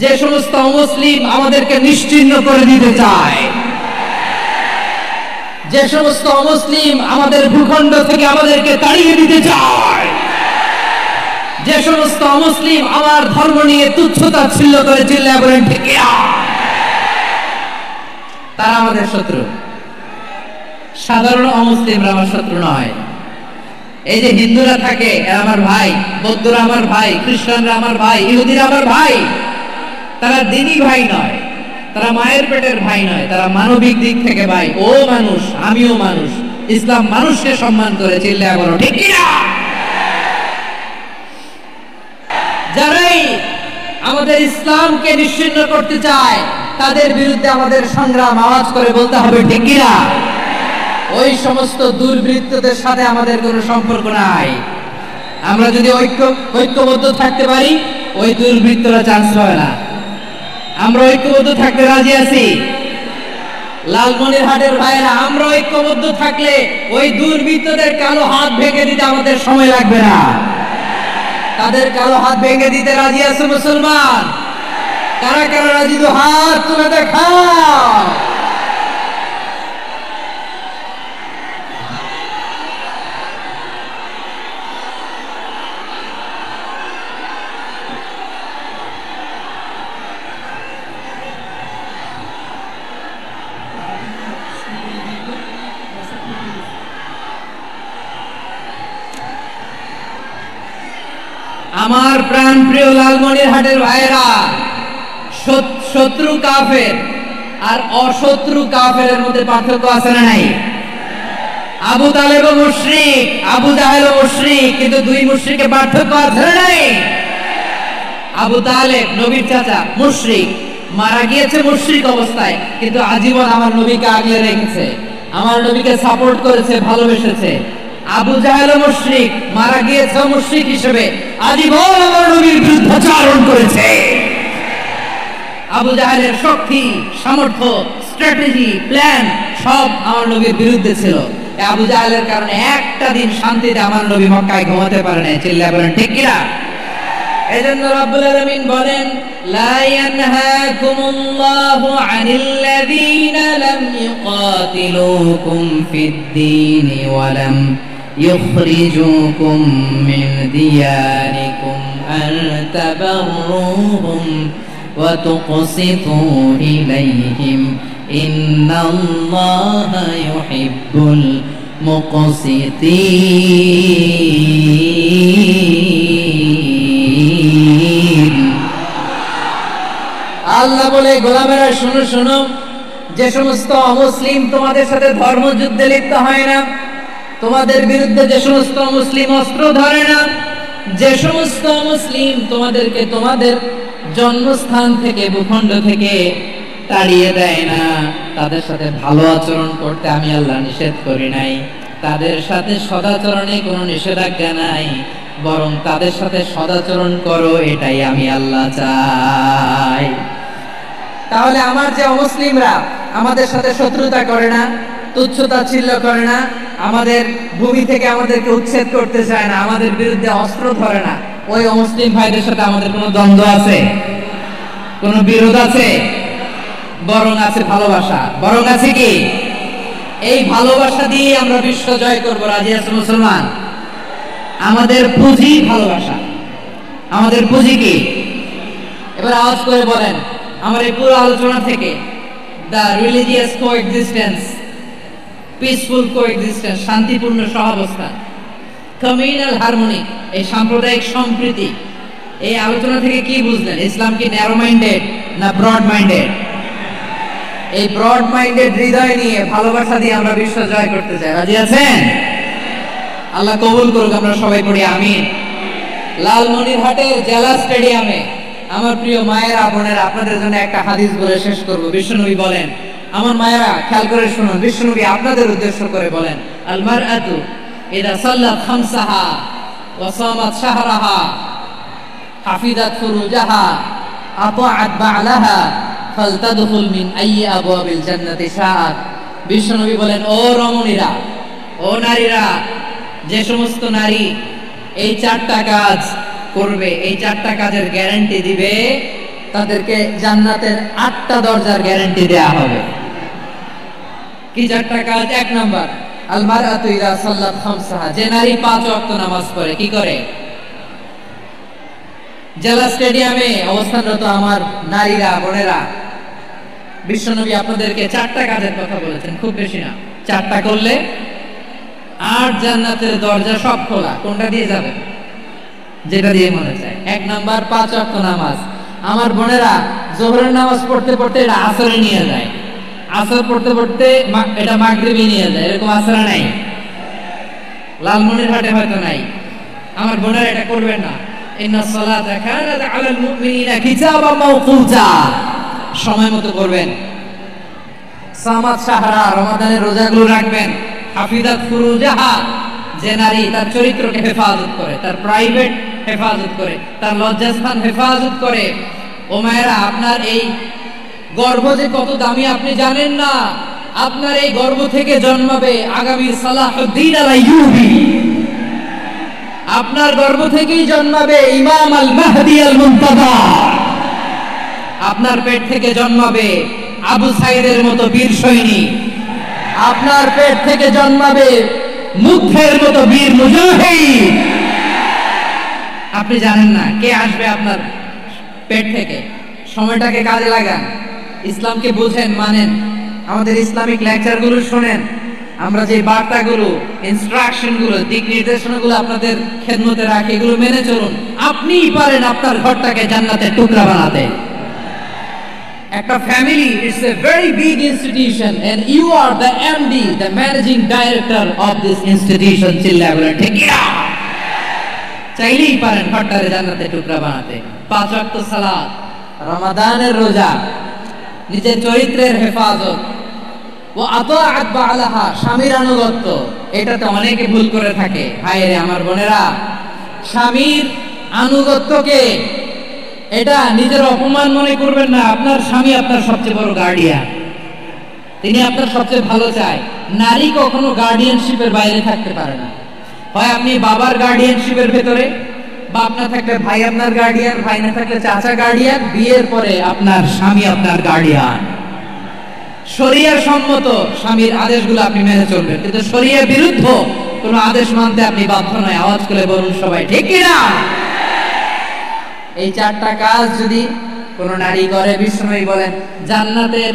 যে সমস্ত অমুসলিম আমাদেরকে নিশ্চিহ্ন করে দিতে চায়, যে সমস্ত অমুসলিম আমাদের ভূখণ্ড থেকে আমাদেরকে তাড়িয়ে দিতে চায়, যে সমস্ত অমুসলিম আমার ধর্ম নিয়ে তুচ্ছতাচ্ছিল্য করে চিল্লায় বলেন ঠিক না, তারা আমাদের শত্রু। সাধারণ অমুসলিমরা আমার শত্রু নয়। এই যে হিন্দুরা থাকে এরা আমার ভাই, বৌদ্ধরা আমার ভাই, খ্রিস্টানরা আমার ভাই, ইহুদিরা আমার ভাই। তারা দিনই ভাই নয়, তারা মায়ের পেটের ভাই নয়, তারা মানবিক দিক থেকে ভাই। ও মানুষ, আমিও মানুষ। ইসলাম মানুষকে সম্মান করে, চিল্লায় বলো ঠিক না। যারাই আমাদের ইসলামকে নিশ্চিহ্ন করতে চায় তাদের বিরুদ্ধে আমাদের সংগ্রাম। আওয়াজ করে বলতে হবে ঠিক না। ওই সমস্ত দুর্বৃত্তদের সাথে আমাদের কোনো সম্পর্ক নাই। আমরা যদি ঐক্যবদ্ধ থাকতে পারি, ওই দুর্বৃত্তরা চান্স পাবে না। আমরা ঐক্যবদ্ধ থাকতে রাজি আছি। লালমনির হাটের ভাইরা, আমরা ঐক্যবদ্ধ থাকলে ওই দুর্বৃত্তদের কালো হাত ভেঙে দিতে আমাদের সময় লাগবে না। তাদের কালো হাত ভেঙে দিতে রাজি আছে মুসলমান? কারা কারা রাজি তো হাত তুলে দেখাও। আমার প্রাণ প্রিয় লালমনিরহাটের ভাইরা, শত্রু কাফের আর অশত্রু কাফের মধ্যে পার্থক্য আছে না নাই? আবু তালেব মুশরিক, আবু জাহেল মুশরিক, কিন্তু দুই মুশরিকের পার্থক্য আছে না নাই? আবু তালেব নবীর চাচা মুশরিক, মারা গিয়েছে মুশরিক অবস্থায়, কিন্তু আজীবন আমার নবীকে আগলে রেখেছে, আমার নবীকে সাপোর্ট করেছে, ভালোবেসেছে। আবু জাহেল মুশরিক, মারা গিয়েছে মুশরিক হিসেবে, আজীবন আমার নবীর বিরুদ্ধাচরণ করেছে। আবু জাহেলের শক্তি, সামর্থ্য, স্ট্র্যাটেজি, প্ল্যান সব আমার নবীর বিরুদ্ধে ছিল। আবু জাহেলের কারণে একটা দিন শান্তিতে আমার নবী মক্কায় ঘুমাতে পারে না। চিল্লায় বলেন ঠিক কিনা? এজন্য রব্বুল আলামিন বলেন, লা ইয়ানহাকুমুল্লাহু আনিল্লাযীনা লাম ইউকাতিলুকুম ফিদ-দীনি ওয়া লাম ইউখরিজুকুম মিন দিয়ারিকুম আন তাবাররুহুম ওয়া তুকসিতু ইলাইহিম ইন্নাল্লাহা ইউহিব্বুল মুকসিতিন। আল্লাহ বলে, গোলামেরা শোনো শোনো, যে সমস্ত অমুসলিম তোমাদের সাথে ধর্মযুদ্ধে লিপ্ত হয় না, তোমাদের বিরুদ্ধে যে সমস্ত মুসলিম অস্ত্র ধরে না, যে সমস্ত মুসলিম তোমাদেরকে তোমাদের জন্মস্থান থেকে, ভূখণ্ড থেকে তাড়িয়ে দেয় না, তাদের সাথে ভালো আচরণ করতে আমি আল্লাহ নিষেধ করি নাই। তাদের সাথে সদাচরণে কোনো নিষেধাজ্ঞা নাই, বরং তাদের সাথে সদাচরণ করো, এটাই আমি আল্লাহ চাই। তাহলে আমার যে অমুসলিমরা আমাদের সাথে শত্রুতা করে না, তুচ্ছতাচ্ছিল্য করে না, আমাদের ভূমি থেকে আমাদেরকে উচ্ছেদ করতে চায় না, আমাদের বিরুদ্ধে অস্ত্র ধরে না, ওই অমুসলিম ভাইদের সাথে আমাদের কোনো দ্বন্দ্ব আছে? কোনো বিরোধ আছে? বরং আছে ভালোবাসা। বরং আছে কি? এই ভালোবাসা দিয়ে আমরা বিশ্ব জয় করবো। রাজি আছে মুসলমান? আমাদের পুঁজি ভালোবাসা। আমাদের পুঁজি কি? এবার আওয়াজ করে বলেন, আমার এই পুরো আলোচনা থেকে the religious coexistence, peaceful coexistence, শান্তিপূর্ণ সহাবস্থান, কমিউনাল হারমোনি, এই সাম্প্রদায়িক সম্প্রীতি, এই আলোচনা থেকে কি বুঝলেন? ইসলাম কি ন্যারো মাইন্ডেড না ব্রড মাইন্ডেড? এই ব্রড মাইন্ডেড হৃদয় নিয়ে, ভালোবাসা দিয়ে আমরা বিশ্ব জয় করতে চাই। রাজি আছেন? আল্লাহ কবুল করুক। আমরা সবাই পড়ি আমিন। লালমনিরহাটের জেলা স্টেডিয়ামে আমার প্রিয় মায়েরা, বোনেরা, আপনাদের জন্য একটা হাদিস বলে শেষ করব। বিশ্বনবী বলেন, আমার মায়েরা খেয়াল করে শুনুন, বিশ্বনবী আপনাদের উদ্দেশ্য করে বলেন, আল মারআতু ইযা সাল্লাত খামসাহা ওয়া সামাত শাহরাহা হাফিজাত ফুরুজাহা আতাআত বা'লাহা ফালতাদখুল মিন আইয়ি আবওয়াবিল জান্নাতি শাআত। বিশ্বনবী বলেন, ও রমণীরা, ও নারীরা, যে সমস্ত নারী এই চারটা কাজ করবে, এই চারটা কাজের গ্যারান্টি দিবে, তাদেরকে জান্নাতের 8টা দরজার গ্যারান্টি দেয়া হবে। কি চারটা কাজ? 1 নাম্বার, আল মারআতু ইযা সাল্লাত খামসাহা, যে নারী 5 ওয়াক্ত নামাজ পড়ে। কি করে? জেলা স্টেডিয়ামে অবস্থানরত আমার নারীরা, বোনেরা, বিশ্বনবী আপনাদেরকে 4টা কাজের কথা বলেছেন, খুব বেশি না। 4টা করলে 8 জান্নাতের দরজা সব খোলা। কোনটা দিয়ে যাবে? যেটা দিয়ে মনে চায়। 1 নাম্বার 5 ওয়াক্ত নামাজ। আমার বোনেরা যোহরের নামাজ পড়তে পড়তে এটা আসরে নিয়ে যায়, আসর পড়তে পড়তে এটা মাগরিবে নিয়ে যায়। এরকম আসরা নাই? লালমনিরহাটে হয়তো নাই। আমার বোনেরা এটা করবেন না। ইন্নাস সালাতা কানাত আলাল মুমিনিনা কিতাবাম মাওকুতা, সময় মতো করবেন। সামাত শাহরা, রমাদানের রোজাগুলো রাখবেন। হাফিজাত ফুরুজাহা, যে নারী তার চরিত্রকে হেফাজত করে, তার প্রাইভেট হেফাজত করে, তার লজ্জাস্থান হেফাজত করে। ও মায়েরা, আপনার এই গর্ভ যে কত দামি আপনি জানেন না। আপনার এই গর্ভ থেকে জন্মাবে আগামী সালাহুদ্দিন আল আইয়ুবী। আপনার গর্ভ থেকেই জন্মাবে ইমাম আল মাহদি আল মুনতাযা। আপনার পেট থেকে জন্মাবে আবু সাইদের মতো বীর সৈনিক, আপনার পেট থেকে জন্মাবে মুগ্ধের মতো বীর মুজাহিদ। আপনি জানেন না কে আসবে আপনার পেট থেকে। সময়টাকে কাজে লাগান, ইসলামকে বুঝেন, মানেন, আমাদের ইসলামিক লেকচারগুলো শোনেন, আমরা যে বার্তাগুলো, ইনস্ট্রাকশনগুলো, দিক নির্দেশনাগুলো আপনাদের খেদমতে রাখি, এগুলো মেনে চলুন। আপনিই পারেন আপনার ঘরটাকে জান্নাতের টুকরা বানাতে। একটা family it's a very big institution and you are the MD, the managing director of this institution. চিল্লায় বলেন ঠিক কি না? চাইলেই পারেন ঘরটারে জান্নাতের টুকরা বানাতে। 5 ওয়াক্ত সালাত, রমাদানের রোজা, নিজের চরিত্রের হেফাজত, ও আতাআত বালাহা, স্বামীর আনুগত্য। এটাতে অনেকে ভুল করে থাকে। হায় রে আমার বোনেরা, স্বামীর আনুগত্যকে এটা নিজের অপমান মনে করবেন না। আপনার স্বামী আপনার সবচেয়ে বড় গার্ডিয়ান, তিনি আপনার সবচেয়ে ভালো চায়। নারী কখনো গার্ডিয়ানশিপের বাইরে থাকতে পারে না। হয় আপনি বাবার গার্ডিয়ানশিপের ভেতরে, বা আপনার থাকলে ভাই আপনার গার্ডিয়ান, ভাই না থাকলে চাচা গার্ডিয়ান, বিয়ের পরে আপনার স্বামী আপনার গার্ডিয়ান। শরিয়ার সম্মত স্বামীর আদেশগুলো আপনি মেনে চলবেন, কিন্তু শরিয়ার বিরুদ্ধ কোনো আদেশ মানতে আপনি বাধ্য নয়। আওয়াজ করে বলুন সবাই ঠিক কি না? এই 4টা কাজ যদি কোনো নারী করে, বিষ্ণুই বলেন জান্নাতের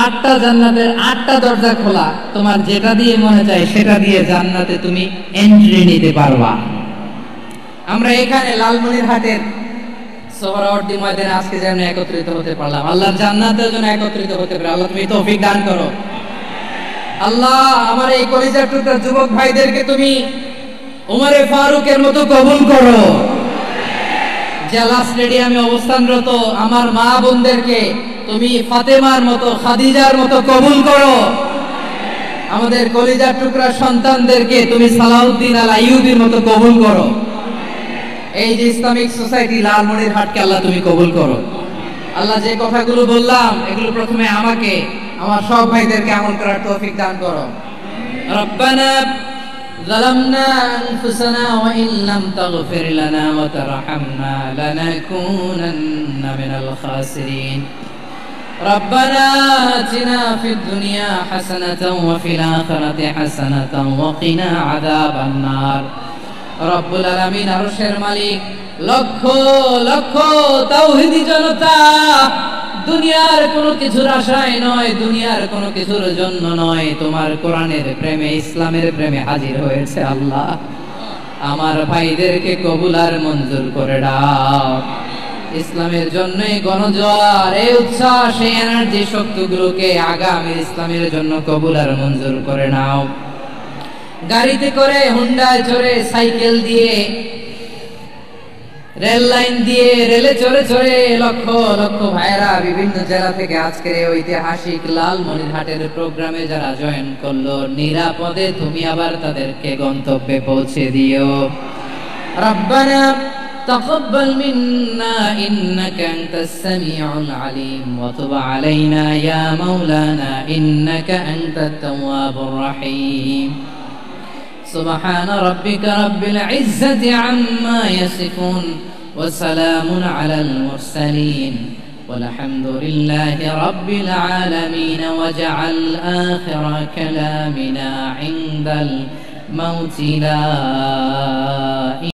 8টা দরজা খোলা, তোমার যেটা দিয়ে মনে চায় সেটা দিয়ে জান্নাতে তুমি এন্ট্রি নিতে পারবা। আমরা এখানে লালমনিরহাটের সোহরাওয়ার্দী ময়দানে আজকে যেন একত্রিত হতে পারলাম, আল্লাহর জান্নাতের জন্য একত্রিত হতে পারে। আল্লাহ তুমি তৌফিক দান করো। আল্লাহ আমার এই কলিজার টুকরা যুবক ভাইদেরকে তুমি উমরে ফারুকের মতো কবুল করো। জেলা স্টেডিয়ামে অবস্থানরত আমার মা বোনদেরকে তুমি ফাতেমার মতো, খাদিজার মতো কবুল করো। আমাদের কলিজার টুকরা সন্তানদেরকে তুমি সালাউদ্দিন আল আইয়ুবীর মতো কবুল করো। এই যে ইসলামিক সোসাইটি লালমনিরহাটকে আল্লাহ তুমি কবুল করো। আল্লাহ যে কথাগুলো বললাম এগুলো প্রথমে আমাকে, আমার সব ভাইদেরকে আমল করার তৌফিক দান করো। রব্বানা যালামনা আনফুসানা ওয়া ইন লাম তাগফির লানা ওয়া তারহামনা লানাকুনান্না মিনাল খাসিরিন। রব্বানা আতিনা ফিদ দুনিয়া হাসানাতাও ওয়া ফিল আখিরাতি হাসানাতাও ওয়া কিনা আযাবান নার। রব্বুল আলামিন আরশের মালিক, লক্ষ লক্ষ তাওহীদি জনতা দুনিয়ার কোনো কিছুর আশায় নয়, দুনিয়ার কোনো কিছুর জন্য নয়, তোমার কোরআনের প্রেমে, ইসলামের প্রেমে হাজির হয়েছে। আল্লাহ আমার ভাইদেরকে কবুল আর মঞ্জুর করে দাও। ইসলামের জন্য গণজোয়ার, এই উচ্ছ্বাস, এই এনার্জি শক্তিগুলোকে আগামী ইসলামের জন্য কবুল আর মঞ্জুর করে নাও। গাড়িতে করে, হুন্ডায় চড়ে, সাইকেল দিয়ে, রেল লাইন দিয়ে, রেলে চড়ে চড়ে লক্ষ লক্ষ ভাইরা বিভিন্ন জেলা থেকে আজকের এই ঐতিহাসিক লালমনিরহাটের প্রোগ্রামে যারা জয়েন করলো, নিরাপদে তুমি আবার তাদেরকে গন্তব্যে পৌঁছে দিও। রব্বানা তাকাব্বাল মিন্না ইন্নাকা আনতাস সামিউল আলিম ওয়া তুব আলাইনা ইয়া মাওলানা ইন্নাকা আনতাত তাওয়াবুর রহিম। سبحان ربك رب العزة عما يصفون وسلام على المرسلين والحمد لله رب العالمين. واجعل آخر كلامنا عند الموت لا